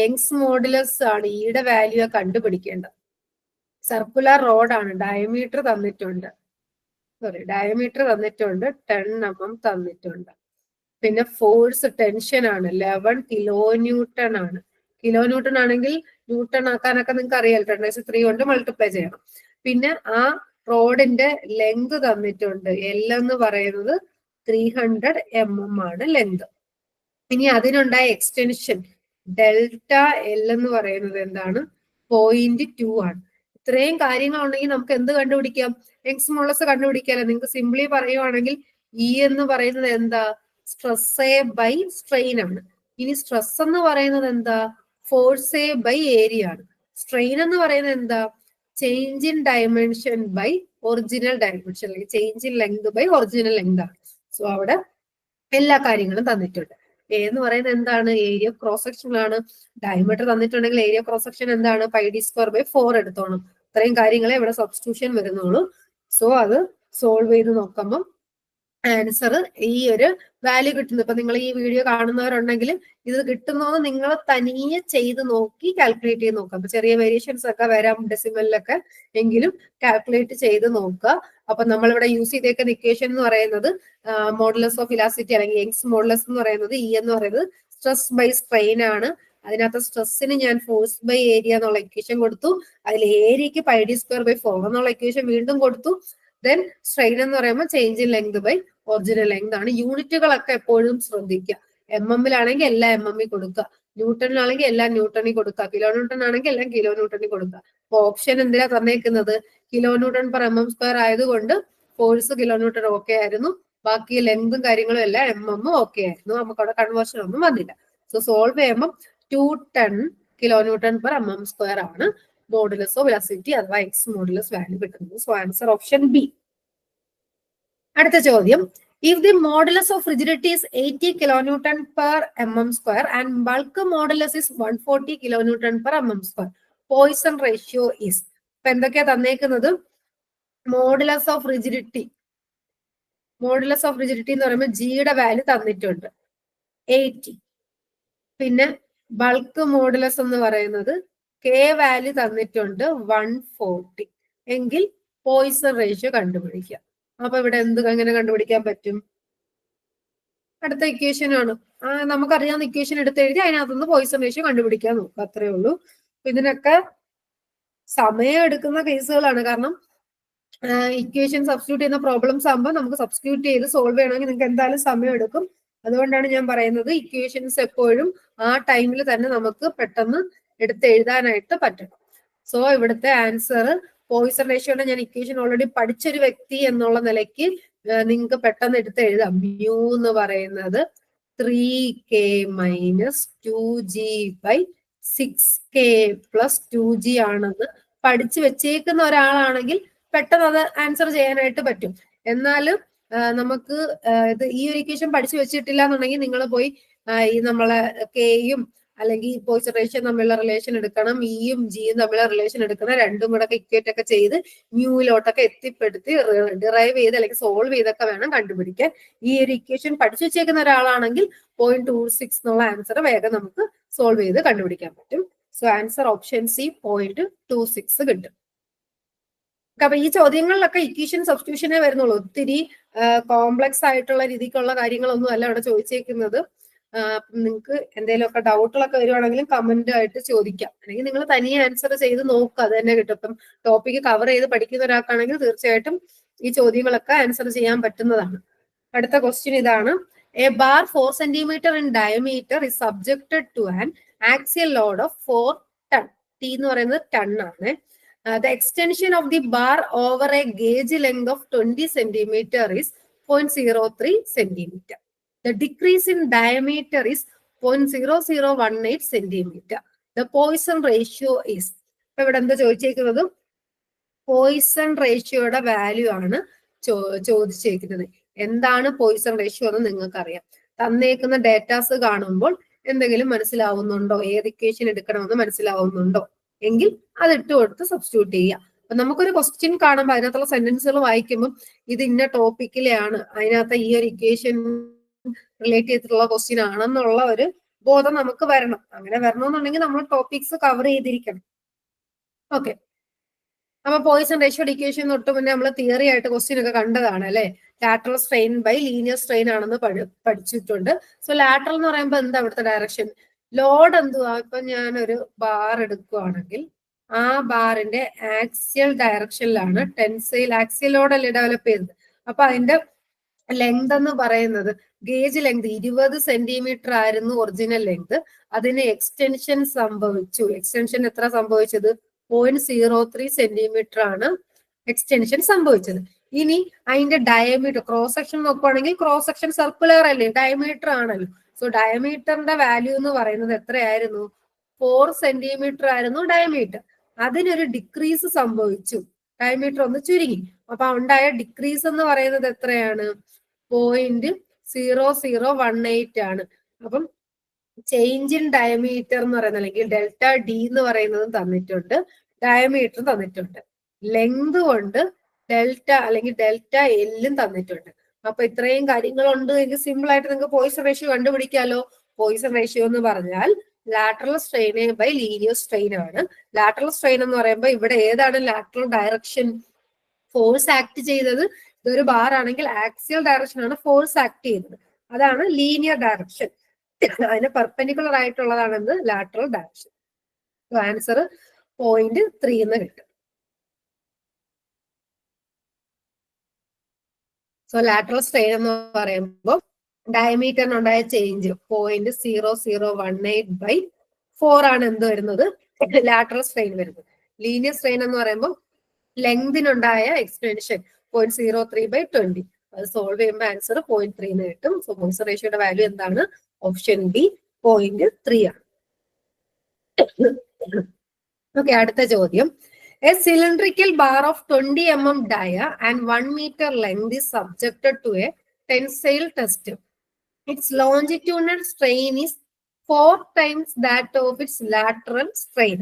യങ്സ് മോഡുലസ് ആണ്, ഈയുടെ വാല്യൂ കണ്ടുപിടിക്കേണ്ടത്. സർക്കുലർ റോഡാണ്, ഡയമീറ്റർ തന്നിട്ടുണ്ട്, 10 mm തന്നിട്ടുണ്ട്. പിന്നെ ഫോഴ്സ് ടെൻഷൻ ആണ് 11 kN ആണ്. kN ആണെങ്കിൽ ന്യൂട്ടൺ ആക്കാനൊക്കെ നിങ്ങൾക്ക് അറിയാം, 10⁻³ കൊണ്ട് മൾട്ടിപ്ലൈ ചെയ്യണം. പിന്നെ ആ റോഡിന്റെ ലെങ്ത് തന്നിട്ടുണ്ട്, L എന്ന് പറയുന്നത് 300 mm ആണ് ലെങ്ത്. ഇനി അതിനുണ്ടായ എക്സ്റ്റൻഷൻ Δl എന്ന് പറയുന്നത് എന്താണ്? 0.2 ആണ്. ഇത്രയും കാര്യങ്ങൾ ഉണ്ടെങ്കിൽ നമുക്ക് എന്ത് കണ്ടുപിടിക്കാം? യങ്സ് മോഡുലസ് കണ്ടുപിടിക്കാമല്ലോ. നിങ്ങൾക്ക് സിംപ്ലി പറയുവാണെങ്കിൽ ഇ എന്ന് പറയുന്നത് എന്താ? സ്ട്രെസ് ബൈ സ്ട്രെയിൻ ആണ്. ഇനി സ്ട്രെസ് എന്ന് പറയുന്നത് എന്താ? ഫോഴ്സ് ബൈ ഏരിയ ആണ്. സ്ട്രെയിൻ എന്ന് പറയുന്നത് എന്താ? Change in dimension by original dimension, അല്ലെങ്കിൽ change in length by original length ആണ്. സോ അവിടെ എല്ലാ കാര്യങ്ങളും തന്നിട്ടുണ്ട്. എ എന്ന് പറയുന്നത് എന്താണ്? ഏരിയ ക്രോസ് സെക്ഷൻ ആണ്. ഡയമീറ്റർ തന്നിട്ടുണ്ടെങ്കിൽ ഏരിയ ക്രോസ് സെക്ഷൻ എന്താണ്? πd²/4 എടുത്തോണം. ഇത്രയും കാര്യങ്ങളെ ഇവിടെ സബ്സ്റ്റിറ്റ്യൂഷൻ വരുന്നുള്ളൂ. സോ അത് സോൾവ് ചെയ്ത് നോക്കുമ്പോൾ ആൻസർ ഈ ഒരു വാല്യൂ കിട്ടുന്നു. ഇപ്പൊ നിങ്ങൾ ഈ വീഡിയോ കാണുന്നവരുണ്ടെങ്കിൽ ഇത് കിട്ടുന്നത് നിങ്ങൾ തനിയെ ചെയ്ത് നോക്കി കാൽക്കുലേറ്റ് ചെയ്ത് നോക്കാം. അപ്പൊ ചെറിയ വേരിയേഷൻസ് ഒക്കെ വരാം ഡെസിമലിലൊക്കെ, എങ്കിലും കാൽക്കുലേറ്റ് ചെയ്ത് നോക്കുക. അപ്പൊ നമ്മളിവിടെ യൂസ് ചെയ്തേക്കുന്ന ഇക്വേഷൻ എന്ന് പറയുന്നത് മോഡുലസ് ഓഫ് ഇലാസ്റ്റിറ്റി അല്ലെങ്കിൽ യങ്സ് മോഡുലസ് എന്ന് പറയുന്നത് ഇ എന്ന് പറയുന്നത് സ്ട്രെസ് ബൈ സ്ട്രെയിൻ ആണ്. അതിനകത്ത് സ്ട്രെസ്സിന് ഞാൻ ഫോഴ്സ് ബൈ ഏരിയ എന്നുള്ള ഇക്വേഷൻ കൊടുത്തു. അതിൽ ഏരിയക്ക് πd²/4 എന്നുള്ള ഇക്വേഷൻ വീണ്ടും കൊടുത്തു. ദെൻ സ്ട്രെയിൻ എന്ന് പറയുമ്പോൾ change in length by original length ആണ്. യൂണിറ്റുകളൊക്കെ എപ്പോഴും ശ്രദ്ധിക്കുക. MM-ലാണെങ്കിൽ എല്ലാം MM കൊടുക്കുക, ന്യൂട്ടണിലാണെങ്കിൽ എല്ലാം ന്യൂട്ടണിൽ കൊടുക്കുക, kN ആണെങ്കിൽ എല്ലാം kN കൊടുക്കുക. അപ്പൊ ഓപ്ഷൻ എന്തിനാ തന്നേക്കുന്നത്? kN/mm² ആയതുകൊണ്ട് ഫോഴ്സ് kN ഓക്കെ ആയിരുന്നു, ബാക്കി ലെങ്തും കാര്യങ്ങളും എല്ലാം MM ഓക്കെ ആയിരുന്നു. നമുക്ക് അവിടെ കൺവേർഷൻ ഒന്നും വന്നില്ല. സോ സോൾവ് ചെയ്യുമ്പോൾ 210 kN/mm² ആണ് മോഡുലസ് ഓഫ് വെലോസിറ്റി അഥവാ എക്സ് മോഡുലസ് വാല്യൂ കിട്ടുന്നത്. So answer option B. അടുത്ത ചോദ്യം, if the modulus of rigidity is 80 kN/mm² and bulk modulus is 140 kN/mm², Poisson ratio is. ഇപ്പൊ എന്തൊക്കെയാ തന്നേക്കുന്നത്? മോഡുലസ് ഓഫ് റിജിഡിറ്റി എന്ന് പറയുമ്പോൾ ജിയുടെ വാല്യൂ തന്നിട്ടുണ്ട് 80. പിന്നെ ബൾക്ക് മോഡുലസ് എന്ന് പറയുന്നത് കെ വാല്യൂ തന്നിട്ടുണ്ട് 140. എങ്കിൽ പോയിസൺ റേഷ്യോ കണ്ടുപിടിക്കുക. അപ്പൊ ഇവിടെ എങ്ങനെ കണ്ടുപിടിക്കാൻ പറ്റും? അടുത്ത ഇക്വേഷൻ ആണ്, നമുക്കറിയാവുന്ന ഇക്വേഷൻ എടുത്ത് എഴുതി അതിനകത്തുനിന്ന് പോയിസൺ റേഷ്യോ കണ്ടുപിടിക്കാൻ നോക്കുക. അത്രേ ഉള്ളൂ. ഇതിനൊക്കെ സമയം എടുക്കുന്ന കേസുകളാണ്. കാരണം ഇക്വേഷൻ സബ്സ്റ്റിറ്റ്യൂട്ട് ചെയ്യുന്ന പ്രോബ്ലംസ് ആകുമ്പോൾ നമുക്ക് സബ്സ്റ്റിറ്റ്യൂട്ട് ചെയ്ത് സോൾവ് ചെയ്യണമെങ്കിൽ നിങ്ങൾക്ക് എന്തായാലും സമയം എടുക്കും. അതുകൊണ്ടാണ് ഞാൻ പറയുന്നത് ഇക്വേഷൻസ് എപ്പോഴും ആ ടൈമിൽ തന്നെ നമുക്ക് പെട്ടെന്ന് എടുത്ത് എഴുതാനായിട്ട് പറ്റണം. സോ ഇവിടുത്തെ ആൻസർ പോയിസൺ റേഷ്യോയുടെ ഞാൻ ഇക്വേഷൻ ഓൾറെഡി പഠിച്ചൊരു വ്യക്തി എന്നുള്ള നിലയ്ക്ക് നിങ്ങൾക്ക് പെട്ടെന്ന് എടുത്ത് എഴുതാം. മ്യൂ എന്ന് പറയുന്നത് 3k - 2g/6k + 2g ആണെന്ന് പഠിച്ചു വെച്ചേക്കുന്ന ഒരാളാണെങ്കിൽ പെട്ടെന്ന് അത് ആൻസർ ചെയ്യാനായിട്ട് പറ്റും. എന്നാലും നമുക്ക് ഈ ഒരു ഇക്വേഷൻ പഠിച്ചു വെച്ചിട്ടില്ല എന്നുണ്ടെങ്കിൽ നിങ്ങൾ പോയി ഈ നമ്മളെ കെയും അല്ലെങ്കിൽ പോയിസൺ റേഷ്യോ തമ്മിലുള്ള റിലേഷൻ എടുക്കണം, ഇയും ജിയും തമ്മിലുള്ള റിലേഷൻ എടുക്കണം, രണ്ടും കൂടെ ഒക്കെ ഇക്വേറ്റ് ഒക്കെ ചെയ്ത് മ്യൂയിലോട്ടൊക്കെ എത്തിപ്പെടുത്തി ഡിറൈവ് ചെയ്ത് അല്ലെങ്കിൽ സോൾവ് ചെയ്തൊക്കെ വേണം കണ്ടുപിടിക്കാൻ. ഈ ഒരു ഇക്വേഷൻ പഠിച്ചു വെച്ചേക്കുന്ന ഒരാളാണെങ്കിൽ 0.26 എന്നുള്ള ആൻസർ വേഗം നമുക്ക് സോൾവ് ചെയ്ത് കണ്ടുപിടിക്കാൻ പറ്റും. സോ ആൻസർ ഓപ്ഷൻ സി 0.26 കിട്ടും. അപ്പൊ ഈ ചോദ്യങ്ങളിലൊക്കെ ഇക്വേഷൻ സബ്സ്റ്റിറ്റ്യൂഷനേ വരുന്നുള്ളൂ. ഒത്തിരി കോംപ്ലക്സ് ആയിട്ടുള്ള രീതിക്കുള്ള കാര്യങ്ങളൊന്നും അല്ല അവിടെ ചോദിച്ചേക്കുന്നത്. നിങ്ങൾക്ക് എന്തെങ്കിലുമൊക്കെ ഡൗട്ടുകളൊക്കെ വരുവാണെങ്കിലും കമന്റ് ആയിട്ട് ചോദിക്കാം, അല്ലെങ്കിൽ നിങ്ങൾ തനിയെ ആൻസർ ചെയ്ത് നോക്കുക, അത് തന്നെ കിട്ടും. ഇപ്പം ടോപ്പിക്ക് കവർ ചെയ്ത് പഠിക്കുന്ന ഒരാൾക്കാണെങ്കിൽ തീർച്ചയായിട്ടും ഈ ചോദ്യങ്ങളൊക്കെ ആൻസർ ചെയ്യാൻ പറ്റുന്നതാണ്. അടുത്ത ക്വസ്റ്റ്യൻ ഇതാണ്. A bar 4 cm in diameter is subjected to an axial load of 4 ton. T എന്ന് പറയുന്നത് ടൺ ആണ്. The extension of the bar over a gauge length of 20 cm is 0.03 cm. The decrease in diameter is 0.0018 cm. The Poisson ratio is. ഇപ്പൊ ഇവിടെ എന്താ ചോദിച്ചേക്കുന്നത്? Poisson റേഷ്യോയുടെ value ആണ് ചോദിച്ചേക്കുന്നത്. എന്താണ് Poisson ratio എന്ന് നിങ്ങൾക്ക് അറിയാം. തന്നേക്കുന്ന ഡേറ്റാസ് കാണുമ്പോൾ എന്തെങ്കിലും മനസ്സിലാവുന്നുണ്ടോ, ഏത് ഇക്വേഷൻ എടുക്കണമെന്ന് മനസ്സിലാവുന്നുണ്ടോ എങ്കിൽ അത് ഇട്ട് കൊടുത്ത് സബ്സ്റ്റിറ്റ്യൂട്ട് ചെയ്യുക. അപ്പൊ നമുക്കൊരു ക്വസ്റ്റ്യൻ കാണുമ്പോൾ അതിനകത്തുള്ള സെന്റൻസുകൾ വായിക്കുമ്പോൾ ഇത് ഇന്ന ടോപ്പിക്കിലെയാണ്, അതിനകത്ത് ഈ ഒരു ഇക്വേഷൻ റിലേറ്റ് ചെയ്തിട്ടുള്ള ക്വസ്റ്റ്യൻ ആണെന്നുള്ള ഒരു ബോധം നമുക്ക് വരണം. അങ്ങനെ വരണമെന്നുണ്ടെങ്കിൽ നമ്മൾ ടോപ്പിക്സ് കവർ ചെയ്തിരിക്കണം. ഓക്കെ, അപ്പൊ പോയിസൺ റേഷ്യോ ഇക്വേഷൻ തൊട്ട് മുന്നേ നമ്മൾ തിയറി ആയിട്ട് ക്വസ്റ്റ്യൻ ഒക്കെ കണ്ടതാണ് അല്ലെ. Lateral strain by linear strain ആണെന്ന് പഠിച്ചിട്ടുണ്ട്. സോ ലാറ്ററൽ എന്ന് പറയുമ്പോൾ എന്താ അവിടുത്തെ ഡയറക്ഷൻ? ലോഡ് എന്തുവാ? ഇപ്പൊ ഞാനൊരു ബാർ എടുക്കുകയാണെങ്കിൽ ആ ബാറിന്റെ ആക്സിയൽ ഡയറക്ഷനിലാണ് ടെൻസൈൽ ആക്സിയൽ ലോഡ് അല്ലേ ഡെവലപ്പ് ചെയ്തത്. അപ്പൊ അതിന്റെ ലെങ്ത് എന്ന് പറയുന്നത് ഗേജ് ലെങ്ത് 20 സെന്റിമീറ്റർ ആയിരുന്നു ഒറിജിനൽ ലെങ്ത്. അതിന് എക്സ്റ്റൻഷൻ സംഭവിച്ചു. എക്സ്റ്റൻഷൻ എത്ര സംഭവിച്ചത്? 0.03 സെന്റിമീറ്റർ ആണ് എക്സ്റ്റൻഷൻ സംഭവിച്ചത്. ഇനി അതിന്റെ ഡയമീറ്റർ ക്രോസ് സെക്ഷൻ നോക്കുവാണെങ്കിൽ ക്രോസ് സെക്ഷൻ സർക്കുലർ അല്ലേ, ഡയമീറ്റർ ആണല്ലോ. സോ ഡയമീറ്ററിന്റെ വാല്യൂ എന്ന് പറയുന്നത് എത്രയായിരുന്നു? 4 സെന്റിമീറ്റർ ആയിരുന്നു ഡയമീറ്റർ. അതിനൊരു ഡിക്രീസ് സംഭവിച്ചു, ഡയമീറ്റർ ഒന്ന് ചുരുങ്ങി. അപ്പൊ ഉണ്ടായ ഡിക്രീസ് എന്ന് പറയുന്നത് എത്രയാണ്? 0.0018 ആണ്. അപ്പം ചേഞ്ച് ഇൻ ഡയമീറ്റർ എന്ന് പറയുന്നത് അല്ലെങ്കിൽ ഡെൽറ്റ ഡി എന്ന് പറയുന്നതും തന്നിട്ടുണ്ട്, ഡയമീറ്റർ തന്നിട്ടുണ്ട്, ലെങ്ത് കൊണ്ട് ഡെൽറ്റ അല്ലെങ്കിൽ ഡെൽറ്റ എല്ലും തന്നിട്ടുണ്ട്. അപ്പൊ ഇത്രയും കാര്യങ്ങളുണ്ട് എങ്കിൽ സിമ്പിൾ ആയിട്ട് നിങ്ങൾക്ക് പോയിസൺ റേഷ്യോ കണ്ടുപിടിക്കാലോ. പോയിസൺ റേഷ്യോ എന്ന് പറഞ്ഞാൽ lateral strain by linear strain ആണ്. ലാറ്ററൽ സ്ട്രെയിൻ എന്ന് പറയുമ്പോൾ ഇവിടെ ഏതാണ് ലാറ്ററൽ ഡയറക്ഷൻ ഫോഴ്സ് ആക്ട് ചെയ്തത്? ഇതൊരു ബാർ ആണെങ്കിൽ ആക്സിയൽ ഡയറക്ഷൻ ആണ് ഫോഴ്സ് ആക്ട് ചെയ്തത്, അതാണ് ലീനിയർ ഡയറക്ഷൻ. അതിന് പെർപെൻഡിക്കുലർ ആയിട്ടുള്ളതാണ് എന്ത്? Lateral direction. ആൻസർ 0.3 എന്ന് കിട്ടും. സോ ലാറ്ററൽ സ്ട്രെയിൻ എന്ന് പറയുമ്പോൾ ഡയമീറ്ററിനുണ്ടായ ചേഞ്ച് 0.0018/4 ആണ് എന്ത് വരുന്നത്? ലാറ്ററൽ സ്ട്രെയിൻ വരുന്നത്. ലീനിയർ സ്ട്രെയിൻ എന്ന് പറയുമ്പോൾ ലെങ്തിനുണ്ടായ എക്സ്റ്റൻഷൻ 0.03/20. അത് സോൾവ് ചെയ്യുമ്പോൾ ആൻസർ 0.3 എന്ന് കിട്ടും. സോ പോയിസൺ റേഷ്യോയുടെ വാല്യൂ എന്താണ്? ഓപ്ഷൻ ബി 0.3 ആണ്. ഓക്കെ, അടുത്ത ചോദ്യം. A cylindrical bar of 20 mm dia and 1 meter length is subjected to a tensile test. Its longitudinal strain is 4 times that of its lateral strain.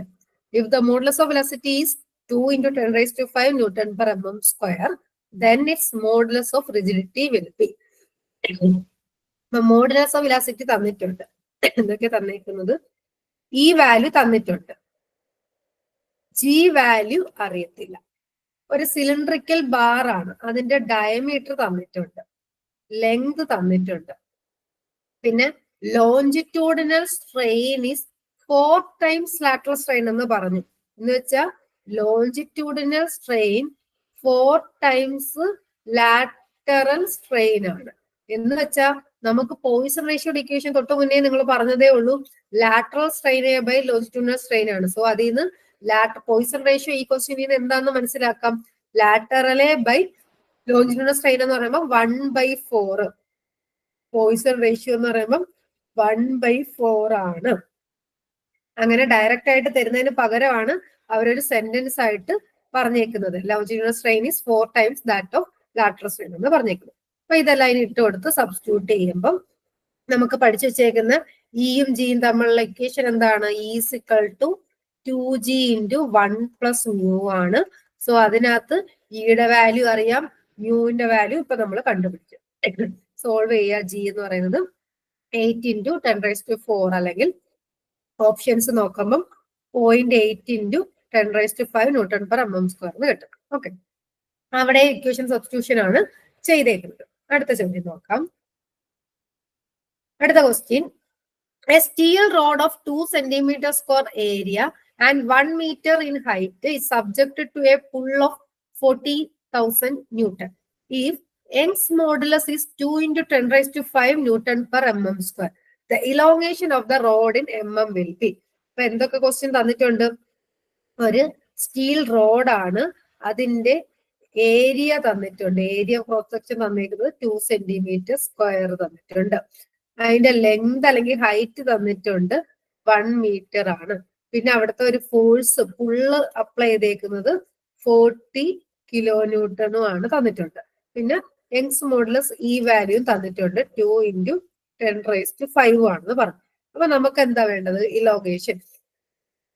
If the modulus of velocity is 2 × 10⁵ Newton per mm square, then its modulus of rigidity will be. Modulus of velocity തന്നിട്ടുണ്ട്. എന്തൊക്കെ തന്നിരിക്കുന്നത്? ഈ value തന്നിട്ടുണ്ട്, G value അറിയത്തില്ല. ഒരു cylindrical bar ആണ്, അതിന്റെ diameter തന്നിട്ടുണ്ട്, ലെങ്ത് തന്നിട്ടുണ്ട്, പിന്നെ longitudinal strain is 4 times lateral strain എന്ന് പറഞ്ഞു. എന്ന് വെച്ചാൽ longitudinal strain 4 times lateral strain ആണ്. എന്ന് വെച്ചാൽ നമുക്ക് പോയിസൺ റേഷ്യോ ഇക്വേഷൻ തൊട്ട് മുന്നേ നിങ്ങൾ പറഞ്ഞതേ ഉള്ളൂ, lateral strain by longitudinal strain ആണ്. സോ അതിൽ നിന്ന് പോയിസൺ റേഷ്യോ ഈ ക്വസ്റ്റ്യനിൽ നിന്ന് എന്താണെന്ന് മനസ്സിലാക്കാം. ലാറ്ററലെ ബൈ ലോഞ്ചിറ്റ്യൂഡിനൽ സ്ട്രെയിൻ എന്ന് പറയുമ്പോൾ 1/4. പോയിസൺ റേഷ്യോ എന്ന് പറയുമ്പോൾ 1/4 ആണ്. അങ്ങനെ ഡയറക്റ്റ് ആയിട്ട് തരുന്നതിന് പകരമാണ് അവരൊരു സെന്റൻസ് ആയിട്ട് പറഞ്ഞേക്കുന്നത്. Longitudinal strain is 4 times that of lateral strain എന്ന് പറഞ്ഞേക്കുന്നത്. അപ്പൊ ഇതെല്ലാം ഇനി ഇട്ട് കൊടുത്ത് സബ്സ്റ്റിറ്റ്യൂട്ട് ചെയ്യുമ്പം നമുക്ക് പഠിച്ചു വെച്ചേക്കുന്ന ഇയും ജിയും തമ്മിലുള്ള ഇക്വേഷൻ എന്താണ്? Is equal to 2g into 1 plus mu ആണ്. സോ അതിനകത്ത് ഇയുടെ വാല്യൂ അറിയാം, മ്യൂവിന്റെ വാല്യൂ ഇപ്പൊ നമ്മൾ കണ്ടുപിടിച്ചു. സോൾവ് ചെയ്യുക. ജി എന്ന് പറയുന്നത് 8 ഇൻറ്റു 10⁴ അല്ലെങ്കിൽ ഓപ്ഷൻസ് നോക്കുമ്പം 0.8 into 10⁵ newton per mm square എന്ന് കിട്ടും. ഓക്കെ, അവിടെ ഇക്വേഷൻ സബ്സ്റ്റിറ്റ്യൂഷൻ ആണ് ചെയ്തേക്കുന്നത്. അടുത്ത ചോദ്യം നോക്കാം. അടുത്ത question, a steel rod of 2 centimeters square area and 1 meter in height is subjected to a pull of 40,000 Newton. If Young's modulus is 2 into 10⁵ Newton per mm square, the elongation of the rod in mm will be. ഇപ്പൊ എന്തൊക്കെ question തന്നിട്ടുണ്ട്? ഒരു steel റോഡാണ്, അതിന്റെ area തന്നിട്ടുണ്ട്. Area cross section തന്നിരിക്കുന്നത് 2 centimetre square തന്നിട്ടുണ്ട്. അതിന്റെ ലെങ്ത് അല്ലെങ്കിൽ ഹൈറ്റ് തന്നിട്ടുണ്ട് 1 മീറ്റർ ആണ്. പിന്നെ അവിടുത്തെ ഒരു ഫോഴ്സ് പുള്ള് അപ്ലൈ ചെയ്തേക്കുന്നത് 40 കിലോ ന്യൂട്ടണും ആണ് തന്നിട്ടുണ്ട്. പിന്നെ യങ്സ് മോഡുലസ് ഈ വാല്യൂ തന്നിട്ടുണ്ട് 2 ഇൻറ്റു 10⁵ ആണെന്ന് പറഞ്ഞു. അപ്പൊ നമുക്ക് എന്താ വേണ്ടത്? ഇലോഗേഷൻ.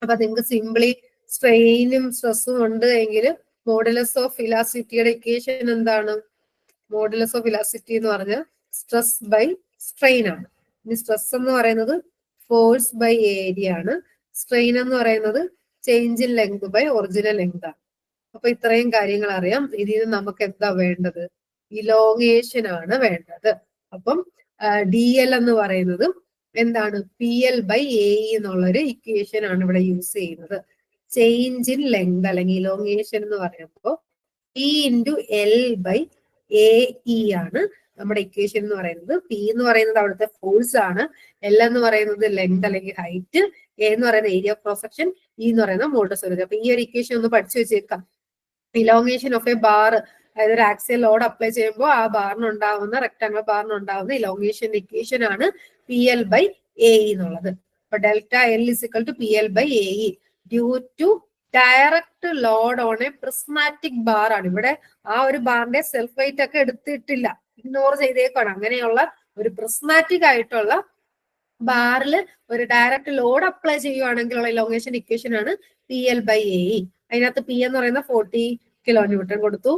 അപ്പൊ നിങ്ങൾക്ക് സിംപ്ലി സ്ട്രെയിനും സ്ട്രെസ്സും ഉണ്ട് എങ്കിൽ മോഡുലസ് ഓഫ് ഇലാസ്റ്റിറ്റിയുടെ ഇക്വേഷൻ എന്താണ്? മോഡുലസ് ഓഫ് ഇലാസ്റ്റിറ്റി എന്ന് പറഞ്ഞാൽ സ്ട്രെസ് ബൈ സ്ട്രെയിൻ ആണ്. ഇനി സ്ട്രെസ് എന്ന് പറയുന്നത് ഫോഴ്സ് ബൈ ഏരിയ ആണ്. സ്ട്രെയിൻ എന്ന് പറയുന്നത് change in length by original length ആണ്. അപ്പൊ ഇത്രയും കാര്യങ്ങൾ അറിയാം. ഇതിൽ നിന്ന് നമുക്ക് എന്താ വേണ്ടത്? ഇലോങ്ങേഷൻ ആണ് വേണ്ടത്. അപ്പം ഡി എൽ എന്ന് പറയുന്നത് എന്താണ്? പി എൽ ബൈ എ എന്നുള്ളൊരു ഇക്വേഷൻ ആണ് ഇവിടെ യൂസ് ചെയ്യുന്നത്. ചേഞ്ച് ഇൻ ലെങ്ത് അല്ലെങ്കിൽ ഇലോങ്ങേഷൻ എന്ന് പറയുമ്പോൾ P into L by A E ആണ് നമ്മുടെ ഇക്വേഷൻ എന്ന് പറയുന്നത്. പി എന്ന് പറയുന്നത് അവിടുത്തെ ഫോഴ്സ് ആണ്, എൽ എന്ന് പറയുന്നത് ലെങ്ത് അല്ലെങ്കിൽ ഹൈറ്റ്, എ എന്ന് പറയുന്നത് area of cross section, E എന്ന് പറയുന്നത് മോഡുലസ് ഓഫ് ഇലാസ്റ്റിറ്റി. അപ്പൊ ഈ ഒരു ഇക്വേഷൻ ഒന്ന് പഠിച്ചു വെച്ചേക്കാം. ഇലോങ്ങേഷൻ ഓഫ് എ ബാർ, അതായത് ഒരു ആക്സിയൽ ലോഡ് അപ്ലൈ ചെയ്യുമ്പോൾ ആ ബാറിനുണ്ടാവുന്ന റെക്ടാംഗുലർ ബാറിനുണ്ടാവുന്ന ഇലോങ്ങേഷൻ ഇക്വേഷൻ ആണ് പി എൽ ബൈ എ എന്നുള്ളത്. അപ്പൊ delta L is equal to P L by A due to direct load on a prismatic bar ആണ്. ഇവിടെ ആ ഒരു ബാറിന്റെ സെൽഫ് വെയിറ്റ് ഒക്കെ എടുത്തിട്ടില്ല, ഇഗ്നോർ ചെയ്തേക്കാണ്. അങ്ങനെയുള്ള ഒരു പ്രിസ്മാറ്റിക് ആയിട്ടുള്ള ബാറിൽ ഒരു ഡയറക്റ്റ് ലോഡ് അപ്ലൈ ചെയ്യുവാണെങ്കിലുള്ള ഇലോങ്ങേഷൻ ഇക്വേഷൻ ആണ് പി എൽ ബൈ എ. അതിനകത്ത് പി എന്ന് പറയുന്ന 40 കിലോ ന്യൂട്ടൺ കൊടുത്തു.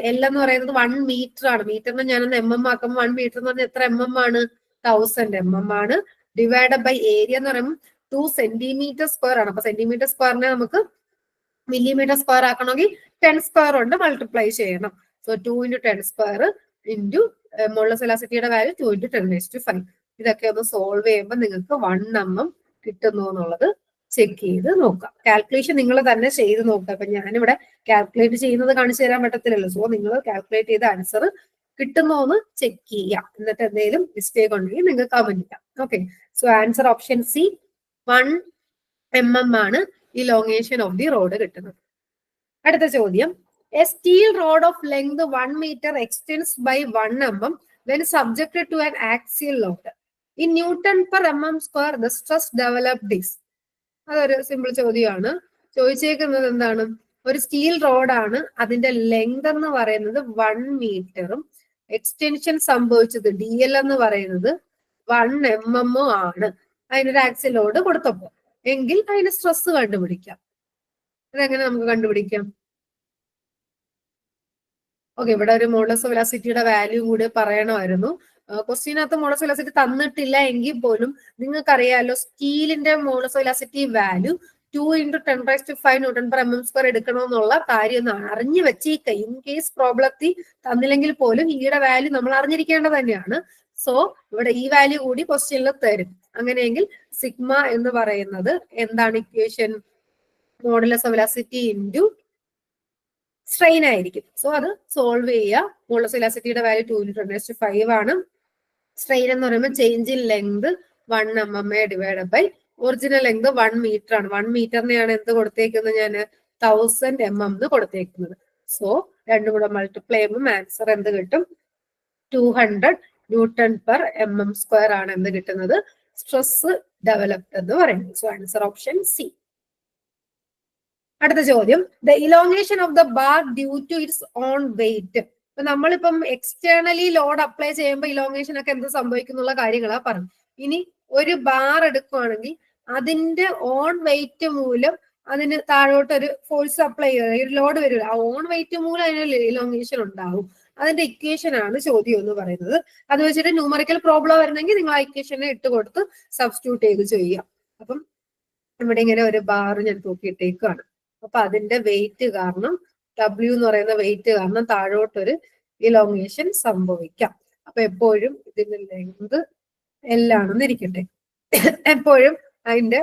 എൽ എന്ന് പറയുന്നത് 1 മീറ്റർ ആണ്. മീറ്ററിന് ഞാനൊന്ന് എം എം ആക്കുമ്പോൾ 1 മീറ്റർ എന്ന് പറഞ്ഞാൽ എത്ര എം എം ആണ്? 1000 mm ആണ്. ഡിവൈഡ് ബൈ ഏരിയ എന്ന് പറയുമ്പോൾ 2 സെന്റിമീറ്റർ സ്ക്വയർ ആണ്. അപ്പൊ സെന്റിമീറ്റർ സ്ക്വയറിനെ നമുക്ക് മില്ലിമീറ്റർ സ്ക്വയർ ആക്കണമെങ്കിൽ 10 സ്ക്വയർ കൊണ്ട് മൾട്ടിപ്ലൈ ചെയ്യണം. So 2 into 10 square into modulus ഇലാസ്റ്റിറ്റിയുടെ വാല്യൂ 2 ഇൻറ്റു 10⁵. ഇതൊക്കെ ഒന്ന് സോൾവ് ചെയ്യുമ്പോൾ നിങ്ങൾക്ക് 1 mm കിട്ടുന്നു എന്നുള്ളത് ചെക്ക് ചെയ്ത് നോക്കാം. കാൽക്കുലേഷൻ നിങ്ങൾ തന്നെ ചെയ്ത് നോക്കുക. അപ്പൊ ഞാനിവിടെ കാൽക്കുലേറ്റ് ചെയ്യുന്നത് കാണിച്ചു തരാൻ പറ്റത്തില്ലല്ലോ. സോ നിങ്ങൾ കാൽക്കുലേറ്റ് ചെയ്ത ആൻസർ കിട്ടുന്നോ എന്ന് ചെക്ക് ചെയ്യാം. എന്നിട്ട് എന്തെങ്കിലും മിസ്റ്റേക്ക് ഉണ്ടെങ്കിൽ നിങ്ങൾക്ക് കമന്റ് ചെയ്യാം. Okay, so answer option C 1 mm ആണ് ഇലോങ്ങേഷൻ ഓഫ് ദി റോഡ് കിട്ടുന്നത്. അടുത്ത ചോദ്യം, a steel rod of length 1 meter extends by 1 mm when subjected to an axial load. In Newton per mm square the stress developed is. അതൊരു simple ചോദ്യമാണ്. ചോദിച്ചേക്കുന്നത് എന്താണ്? ഒരു steel റോഡാണ്, അതിന്റെ ലെങ്ത് എന്ന് പറയുന്നത് 1 മീറ്ററും എക്സ്റ്റൻഷൻ സംഭവിച്ചത് ഡി എൽ എന്ന് പറയുന്നത് 1 mm ആണ്. അതിനൊരു ആക്സിയൽ ലോഡ് കൊടുത്തപ്പോ എങ്കിൽ അതിന് സ്ട്രെസ് കണ്ടുപിടിക്കാം. അതെങ്ങനെ നമുക്ക് കണ്ടുപിടിക്കാം? ഓക്കെ, ഇവിടെ ഒരു മോഡുലസ് ഓഫ് വെലോസിറ്റിയുടെ വാല്യൂ കൂടി പറയണമായിരുന്നു. ക്വസ്റ്റ്യനകത്ത് മോഡുലസ് ഓഫ് വെലോസിറ്റി തന്നിട്ടില്ല എങ്കിൽ പോലും നിങ്ങൾക്കറിയാലോ സ്റ്റീലിന്റെ modulus of velocity value 2 into 10⁵ newton per mm square എടുക്കണമെന്നുള്ള കാര്യം ഒന്ന് അറിഞ്ഞു വെച്ചേക്ക. ഇൻ കേസ് പ്രോബ്ലത്തിൽ തന്നില്ലെങ്കിൽ പോലും ഈയുടെ വാല്യൂ നമ്മൾ അറിഞ്ഞിരിക്കേണ്ടത് തന്നെയാണ്. സോ ഇവിടെ ഈ വാല്യൂ കൂടി ക്വസ്റ്റ്യനിൽ തരും. അങ്ങനെയെങ്കിൽ സിഗ്മ എന്ന് പറയുന്നത് എന്താണ്? Equation modulus of velocity into strain ആയിരിക്കും. സോ അത് സോൾവ് ചെയ്യുക. മോഡുലസ് വെലോസിറ്റിയുടെ വാല്യൂ 2 ഇൻറ്റു 10⁵ ആണ്. സ്ട്രെയിൻ എന്ന് പറയുമ്പോൾ change in length 1 mm divide by original length 1 metre ആണ്. 1 മീറ്ററിനെയാണ് എന്ത് കൊടുത്തേക്കുന്നത്? ഞാൻ 1000 mm കൊടുത്തേക്കുന്നത്. സോ രണ്ടും കൂടെ മൾട്ടിപ്ലൈ ചെയ്യുമ്പോൾ ആൻസർ എന്ത് കിട്ടും? 200 ന്യൂട്ടൺ പെർ mm സ്ക്വയർ ആണ് എന്ത് കിട്ടുന്നത്? സ്ട്രെസ് ഡെവലപ്ഡ് എന്ന് പറയുന്നത്. So answer option C. അടുത്ത ചോദ്യം, the elongation of the bar due to its own weight. ഇപ്പൊ നമ്മളിപ്പം എക്സ്റ്റേണലി ലോഡ് അപ്ലൈ ചെയ്യുമ്പോൾ ഇലോങ്ങേഷൻ ഒക്കെ എന്ത് സംഭവിക്കുന്നുള്ള കാര്യങ്ങളാ പറഞ്ഞു. ഇനി ഒരു ബാർ എടുക്കുവാണെങ്കിൽ അതിന്റെ ഓൺ വെയിറ്റ് മൂലം അതിന് താഴോട്ട് ഒരു ഫോഴ്സ് അപ്ലൈ ചെയ്യുക, ഒരു ലോഡ് വരില്ല, ആ ഓൺ വെയിറ്റ് മൂലം അതിന് ഇലോങ്ങേഷൻ ഉണ്ടാവും. അതിന്റെ ഇക്വേഷൻ ആണ് ചോദ്യം എന്ന് പറയുന്നത്. അത് വെച്ചിട്ട് ന്യൂമറിക്കൽ പ്രോബ്ലം വരുന്നെങ്കിൽ നിങ്ങൾ ആ ഇക്വേഷനെ ഇട്ട് കൊടുത്ത് സബ്സ്റ്റിറ്റ്യൂട്ട് ചെയ്ത് ചെയ്യാം. അപ്പം ഇവിടെ ഇങ്ങനെ ഒരു ബാർ ഞാൻ തൂക്കിയിട്ടേക്കാണ്. അപ്പൊ അതിന്റെ വെയിറ്റ് കാരണം, W എന്ന് പറയുന്ന വെയിറ്റ് കാരണം താഴോട്ടൊരു ഇലോങ്ങേഷൻ സംഭവിക്കാം. അപ്പൊ എപ്പോഴും ഇതിന്റെ ലെങ്ത് L ആണെന്ന് ഇരിക്കട്ടെ. എപ്പോഴും അതിന്റെ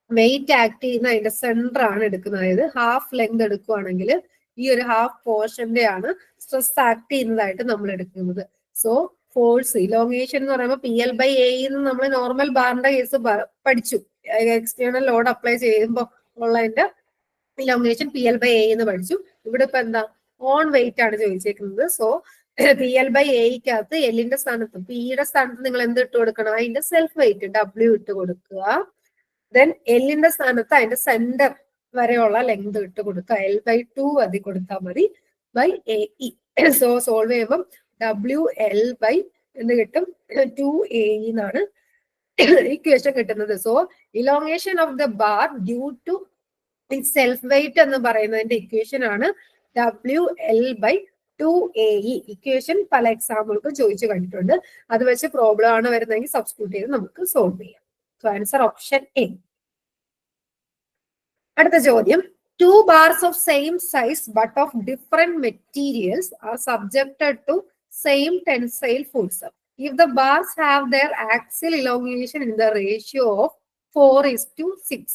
വെയിറ്റ് ആക്ട് ചെയ്യുന്ന അതിന്റെ സെന്റർ ആണ് എടുക്കുന്നത്. അതായത് ഹാഫ് ലെങ്ത് എടുക്കുവാണെങ്കിൽ ഈ ഒരു ഹാഫ് പോർഷന്റെ ആണ് സ്ട്രെസ് ആക്ട് ചെയ്യുന്നതായിട്ട് നമ്മൾ എടുക്കുന്നത്. സോ ഫോഴ്സ് ഇലോങ്ങേഷൻ എന്ന് പറയുമ്പോൾ PL/A എന്ന് നമ്മൾ നോർമൽ ബാറിന്റെ കേസ് പഠിച്ചു. എക്സ്റ്റേണൽ ലോഡ് അപ്ലൈ ചെയ്യുമ്പോൾ ഉള്ളതിന്റെ ഇലോങ്ങേഷൻ PL/A എന്ന് പഠിച്ചു. ഇവിടെ ഇപ്പൊ എന്താ, ഓൺ വെയിറ്റ് ആണ് ചോദിച്ചേക്കുന്നത്. സോ PL/Aക്കകത്ത് എല്ലിന്റെ സ്ഥാനത്ത് പിയുടെ സ്ഥാനത്ത് നിങ്ങൾ എന്ത് ഇട്ട് കൊടുക്കണം, അതിന്റെ സെൽഫ് വെയിറ്റ് W ഇട്ട് കൊടുക്കുക. ദെൻ എല്ലിന്റെ സ്ഥാനത്ത് അതിന്റെ സെന്റർ വരെയുള്ള ലെങ്ത് ഇട്ട് കൊടുക്കുക. L/2 അതി കൊടുത്താൽ മതി ബൈ AE. സോ സോൾവ് ചെയ്യുമ്പോൾ WL/ എന്ന് കിട്ടും 2AE എന്നാണ് ഇക്വേഷൻ കിട്ടുന്നത്. So elongation of the bar due to self weight എന്ന് പറയുന്നതിന്റെ ഇക്വേഷൻ ആണ് WL/2AE. ഇക്വേഷൻ പല എക്സാമ്പിൾക്ക് ചോദിച്ചു കണ്ടിട്ടുണ്ട്. അത് വെച്ച് പ്രോബ്ലം ആണ് വരുന്നതെങ്കിൽ സബ്സ്റ്റിറ്റ്യൂട്ട് ചെയ്ത് നമുക്ക് സോൾവ് ചെയ്യാം. So answer option A. അടുത്ത ചോദ്യം, 2 bars of same size but of different materials are subjected to same tensile force. If the bars have their axial elongation in the ratio of 4:6,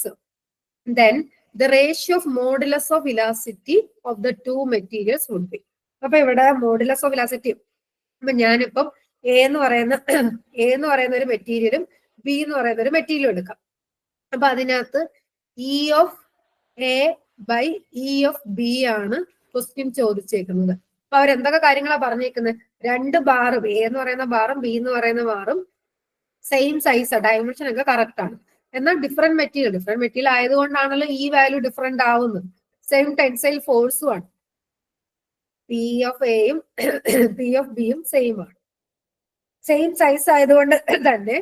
then the ratio of modulus of velocity of the two materials would be. അപ്പൊ ഇവിടെ modulus of velocity, അപ്പൊ ഞാനിപ്പം A എന്ന് പറയുന്ന ഒരു മെറ്റീരിയലും B എന്ന് പറയുന്ന ഒരു മെറ്റീരിയലും എടുക്കാം. അപ്പൊ അതിനകത്ത് E/A/E/B ആണ് ക്വസ്റ്റ്യൻ ചോദിച്ചേക്കുന്നത്. അപ്പൊ അവരെന്തൊക്കെ കാര്യങ്ങളാ പറഞ്ഞേക്കുന്നത്, 2 ബാറും A എന്ന് പറയുന്ന ബാറും B എന്ന് പറയുന്ന ബാറും സെയിം സൈസ്, ഡയമെൻഷൻ ഒക്കെ കറക്റ്റ് ആണ്. എന്നാൽ ഡിഫറെന്റ് മെറ്റീരിയൽ ആയതുകൊണ്ടാണല്ലോ ഈ വാല്യൂ ഡിഫറെന്റ് ആവുന്നത്. സെയിം ടെൻസൈൽ ഫോഴ്സും ആണ്. P/Aയും P/Bയും സെയിം ആണ്. സെയിം സൈസ് ആയതുകൊണ്ട് തന്നെ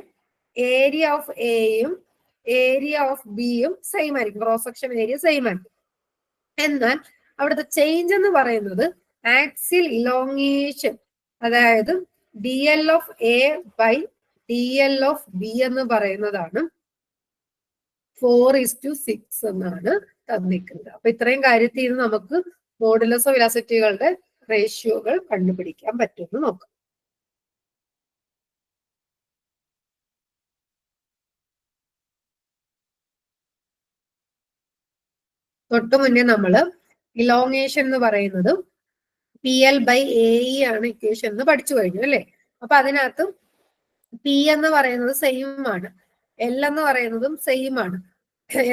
ഏരിയ ഓഫ് എയും ഏരിയ ഓഫ് ബിയും സെയിം ആയിരിക്കും, ക്രോസ് സെക്ഷൻ ഏരിയ സെയിം ആയിരിക്കും. എന്നാൽ അവിടുത്തെ ചേഞ്ച് എന്ന് പറയുന്നത് ആക്സിൽ ഇലോങ്ങേഷൻ, അതായത് DL/A/DL/B എന്ന് പറയുന്നതാണ് 4:6 എന്നാണ് തന്നിരിക്കുന്നത്. അപ്പൊ ഇത്രയും കാര്യത്തിൽ നിന്ന് നമുക്ക് മോഡുലസ് ഓഫ് വെലോസിറ്റികളുടെ റേഷ്യോകൾ കണ്ടുപിടിക്കാൻ പറ്റുമെന്ന് നോക്കാം. തൊട്ടു മുന്നേ നമ്മള് ഇലോങ്ങേഷൻ എന്ന് പറയുന്നത് PL/AE ആണ് ഇക്വേഷൻ എന്ന് പഠിച്ചു കഴിഞ്ഞു അല്ലെ. അപ്പൊ അതിനകത്ത് P എന്ന് പറയുന്നത് സെയിം ആണ്, L എന്ന് പറയുന്നതും സെയിം ആണ്.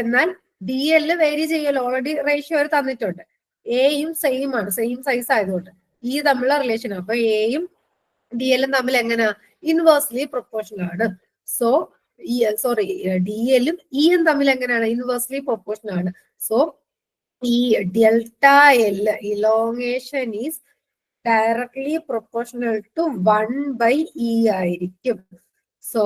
എന്നാൽ DL വേരി ചെയ്യല്ലോ, ഓൾറെഡി റേഷ്യോ അവർ തന്നിട്ടുണ്ട്. എയും സെയിം ആണ്, സെയിം സൈസ് ആയതുകൊണ്ട് ഈ തമ്മിലുള്ള റിലേഷൻ. അപ്പൊ എയും DL-ഉം തമ്മിൽ എങ്ങനെയാ, ഇൻവേഴ്സ്ലി പ്രൊപ്പോർഷണൽ ആണ്. സോ DL-ഉം E-യും തമ്മിൽ എങ്ങനെയാണ്, ഇൻവേഴ്സ്ലി പ്രൊപ്പോർഷണൽ ആണ്. സോ ഈ ΔL elongation is directly proportional to 1/E ആയിരിക്കും. So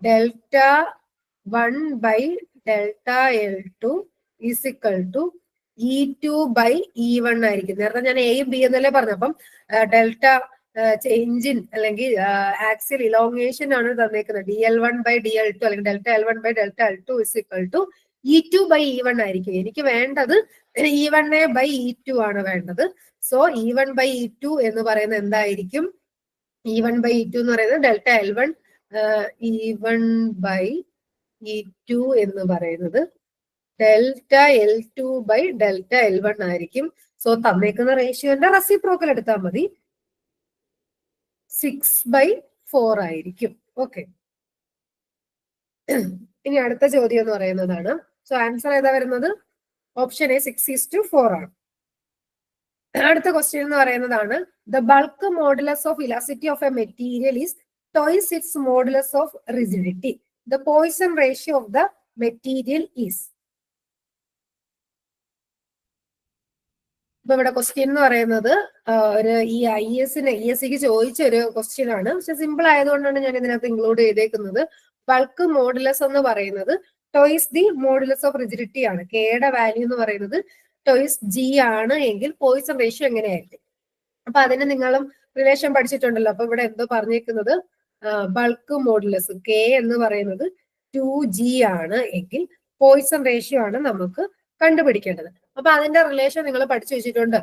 Δ1/ΔL2 is equal to E2/E1 ആയിരിക്കും. നേരത്തെ ഞാൻ എയും ബി എന്നല്ലേ പറഞ്ഞു. അപ്പം ഡെൽറ്റ ചേഞ്ചിൻ അല്ലെങ്കിൽ ആക്സിൽ ഇലോങ്ങേഷൻ ആണ് തന്നേക്കുന്നത്. DL1/DL2 അല്ലെങ്കിൽ ΔL1/ΔL2 is equal to E2/E1 ആയിരിക്കും. എനിക്ക് വേണ്ടത് E1/E2 ആണ് വേണ്ടത്. സോ E1/E2 എന്ന് പറയുന്നത് എന്തായിരിക്കും, E1/E2 എന്ന് പറയുന്നത് ΔL1 E1/E2 എന്ന് പറയുന്നത് ΔL2/ΔL1 ആയിരിക്കും. സോ തന്നേക്കുന്ന റേഷ്യോന്റെ റെസിപ്രോക്കൽ എടുത്താൽ മതി, 6/4 ആയിരിക്കും. ഓക്കെ, ഇനി അടുത്ത ചോദ്യം എന്ന് പറയുന്നതാണ്. സോ ആൻസർ ഏതാ വരുന്നത്, ഓപ്ഷൻ എ 6:4 ആണ്. അടുത്ത ക്വസ്റ്റ്യൻ എന്ന് പറയുന്നതാണ്, the bulk modulus of elasticity of a material is twice its modulus of rigidity. The Poisson ratio of the material is. ഇപ്പൊ ഇവിടെ ക്വസ്റ്റ്യൻ എന്ന് പറയുന്നത് ഒരു ഈ ESCക്ക് ചോദിച്ച ഒരു ക്വസ്റ്റ്യൻ ആണ്. പക്ഷെ സിമ്പിൾ ആയതുകൊണ്ടാണ് ഞാൻ ഇതിനകത്ത് ഇൻക്ലൂഡ് ചെയ്തേക്കുന്നത്. ബൾക്ക് മോഡുലസ് എന്ന് പറയുന്നത് toys the modulus of rigidity ആണ്. കെയുടെ വാല്യൂ എന്ന് പറയുന്നത് ടോയ്സ് G ആണ് എങ്കിൽ പോയിസൺ റേഷ്യോ എങ്ങനെയായിരിക്കും? അപ്പൊ അതിന് നിങ്ങളും റിലേഷൻ പഠിച്ചിട്ടുണ്ടല്ലോ. അപ്പൊ ഇവിടെ എന്തോ പറഞ്ഞേക്കുന്നത് ബൾക്ക് മോഡുലസ് കെ എന്ന് പറയുന്നത് 2G ആണ് എങ്കിൽ പോയിസൺ റേഷ്യോ ആണ് നമുക്ക് കണ്ടുപിടിക്കേണ്ടത്. അപ്പൊ അതിന്റെ റിലേഷൻ നിങ്ങൾ പഠിച്ചു വെച്ചിട്ടുണ്ട്.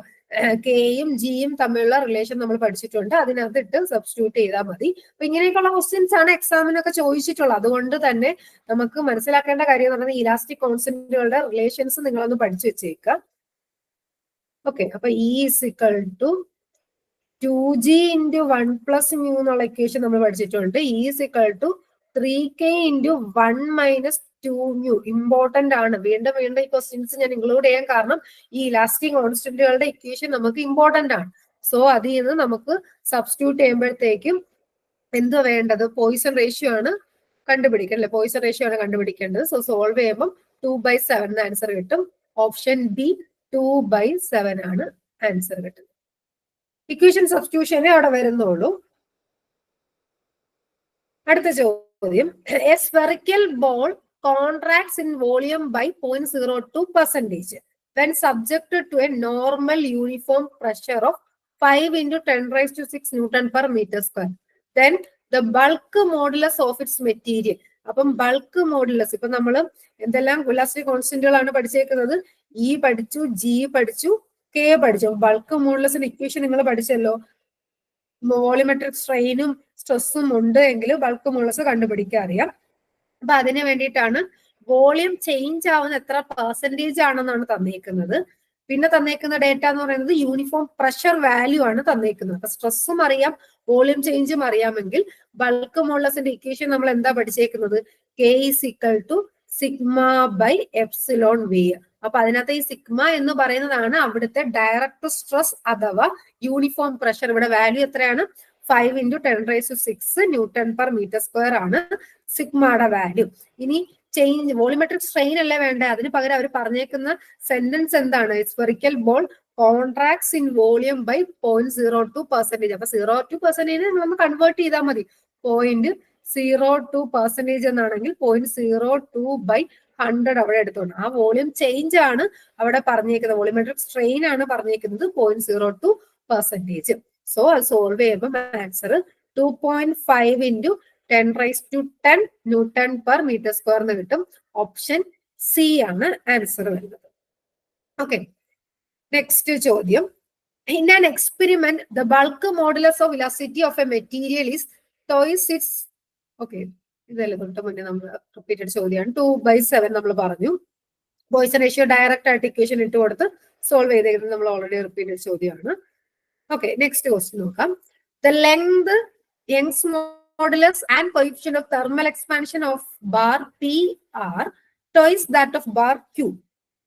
കെയും ജിയും തമ്മിലുള്ള റിലേഷൻ നമ്മൾ പഠിച്ചിട്ടുണ്ട്. അതിനകത്ത് ഇട്ട് സബ്സ്റ്റിറ്റ്യൂട്ട് ചെയ്താൽ മതി. അപ്പൊ ഇങ്ങനെയൊക്കെയുള്ള ക്വസ്റ്റ്യൻസ് ആണ് എക്സാമിനൊക്കെ ചോദിച്ചിട്ടുള്ളത്. അതുകൊണ്ട് തന്നെ നമുക്ക് മനസ്സിലാക്കേണ്ട കാര്യം എന്ന് പറയുന്നത് ഇലാസ്റ്റിക് കോൺസ്റ്റന്റുകളുടെ റിലേഷൻസ് നിങ്ങളൊന്ന് പഠിച്ചു വെച്ചേക്കുക. ഓക്കെ, അപ്പൊ E = 2G × 1 + mu എന്നുള്ള ഇക്വേഷൻ നമ്മൾ പഠിച്ചിട്ടുണ്ട്. E = 3K × 1 - 2mu. ഇമ്പോർട്ടന്റ് ആണ്. വീണ്ടും വീണ്ടും ഈ ക്വസ്റ്റ്യൻസ് ഞാൻ ഇൻക്ലൂഡ് ചെയ്യാൻ കാരണം ഈ ഇലാസ്റ്റിക് കോൺസ്റ്റന്റുകളുടെ ഇക്വേഷൻ നമുക്ക് ഇമ്പോർട്ടന്റ് ആണ്. സോ അതിൽ നിന്ന് നമുക്ക് സബ്സ്റ്റിറ്റ്യൂട്ട് ചെയ്യുമ്പോഴത്തേക്കും എന്തോ വേണ്ടത്? പോയിസൺ റേഷ്യോ ആണ് കണ്ടുപിടിക്കേണ്ടത്. പോയിസൺ റേഷ്യോ ആണ് കണ്ടുപിടിക്കേണ്ടത്. സോ സോൾവ് ചെയ്യുമ്പോൾ 2/7 ആൻസർ കിട്ടും. ഓപ്ഷൻ ബി 2/7 ആണ് ആൻസർ കിട്ടുന്നത്. ഇക്വേഷൻ സബ്സ്റ്റിറ്റ്യൂഷനെ അവിടെ വരുന്നുള്ളൂ. അടുത്ത ചോദ്യം, A spherical ball contracts in volume by 0.02% when subjected to a normal uniform pressure of 5 × 10⁻⁶ Newton/m². Then the bulk modulus of its material. അപ്പം ബൾക്ക് മോഡുലസ് ഇപ്പൊ നമ്മൾ എന്തെല്ലാം ഇലാസ്റ്റിക് കോൺസ്റ്റന്റുകളാണ് പഠിച്ചേക്കുന്നത്? E പഠിച്ചു, G പഠിച്ചു, K പഠിച്ചു. ബൾക്ക് മോഡുലസിന്റെ ഇക്വേഷൻ നിങ്ങൾ പഠിച്ചല്ലോ. Volumetric സ്ട്രെയിനും സ്ട്രെസ്സും ഉണ്ട് എങ്കിൽ ബൾക്ക് മോഡുലസ് കണ്ടുപിടിക്കാൻ അറിയാം. അപ്പൊ അതിന് വേണ്ടിയിട്ടാണ് വോളിയം ചേഞ്ച് ആവുന്ന എത്ര പെർസെന്റേജ് ആണെന്നാണ് തന്നേക്കുന്നത്. പിന്നെ തന്നേക്കുന്ന ഡേറ്റ എന്ന് പറയുന്നത് യൂണിഫോം പ്രഷർ വാല്യൂ ആണ് തന്നേക്കുന്നത്. അപ്പൊ സ്ട്രെസ്സും അറിയാം, വോളിയം ചേഞ്ചും അറിയാമെങ്കിൽ ബൾക്ക് മോഡുലസിന്റെ ഇക്വേഷൻ നമ്മൾ എന്താ പഠിച്ചേക്കുന്നത്? K = σ/ε/V. അപ്പൊ അതിനകത്ത് ഈ സിഗ്മ എന്ന് പറയുന്നതാണ് അവിടുത്തെ ഡയറക്റ്റ് സ്ട്രെസ് അഥവാ യൂണിഫോം പ്രഷർ. ഇവിടെ വാല്യൂ എത്രയാണ്? 5 × 10⁻⁶ Newton/m² ആണ് സിഗ്മയുടെ വാല്യൂ. ഇനി ചേഞ്ച് വോളിമെട്രിക് സ്ട്രെയിൻ അല്ലേ വേണ്ടേ? അതിന് പകരം അവർ പറഞ്ഞേക്കുന്ന സെന്റൻസ് എന്താണ്? Spherical ball contracts in volume by 0.02%. അപ്പൊ 0.2% നമ്മൾ കൺവേർട്ട് ചെയ്താൽ മതി. 0.02% എന്നാണെങ്കിൽ 0.02/100 അവിടെ എടുത്തോണ്ട് ആ വോളിയം ചേഞ്ച് ആണ് അവിടെ പറഞ്ഞേക്കുന്നത്. വോളിമെട്രിക് സ്ട്രെയിൻ ആണ് പറഞ്ഞേക്കുന്നത് 0.02%. സോ അത് സോൾവ് ചെയ്യുമ്പോൾ ആൻസർ 2.5 × 10⁻10 Newton/m² എന്ന് കിട്ടും. ഓപ്ഷൻ സി ആണ് ആൻസർ വരുന്നത്. ഓക്കെ, നെക്സ്റ്റ് ചോദ്യം. In an experiment the bulk modulus of elasticity of a material is toys it's. Okay, ഇതല്ലേ തൊട്ട് മുന്നേ നമ്മൾ റിപ്പീറ്റഡ് ചോദ്യമാണ്. 2/7 നമ്മൾ പറഞ്ഞു. പോയിസൺ റേഷ്യോ ഡയറക്റ്റ് ആയിട്ട് ഇക്വേഷൻ ഇട്ട് കൊടുത്ത് സോൾവ് ചെയ്തേക്കുന്നത് നമ്മൾ ഓൾറെഡി റിപ്പീറ്റഡ് ചോദ്യമാണ്. Okay, next question നോക്കാം. The length, Young's modulus and coefficient of thermal expansion of bar P are twice that of bar Q.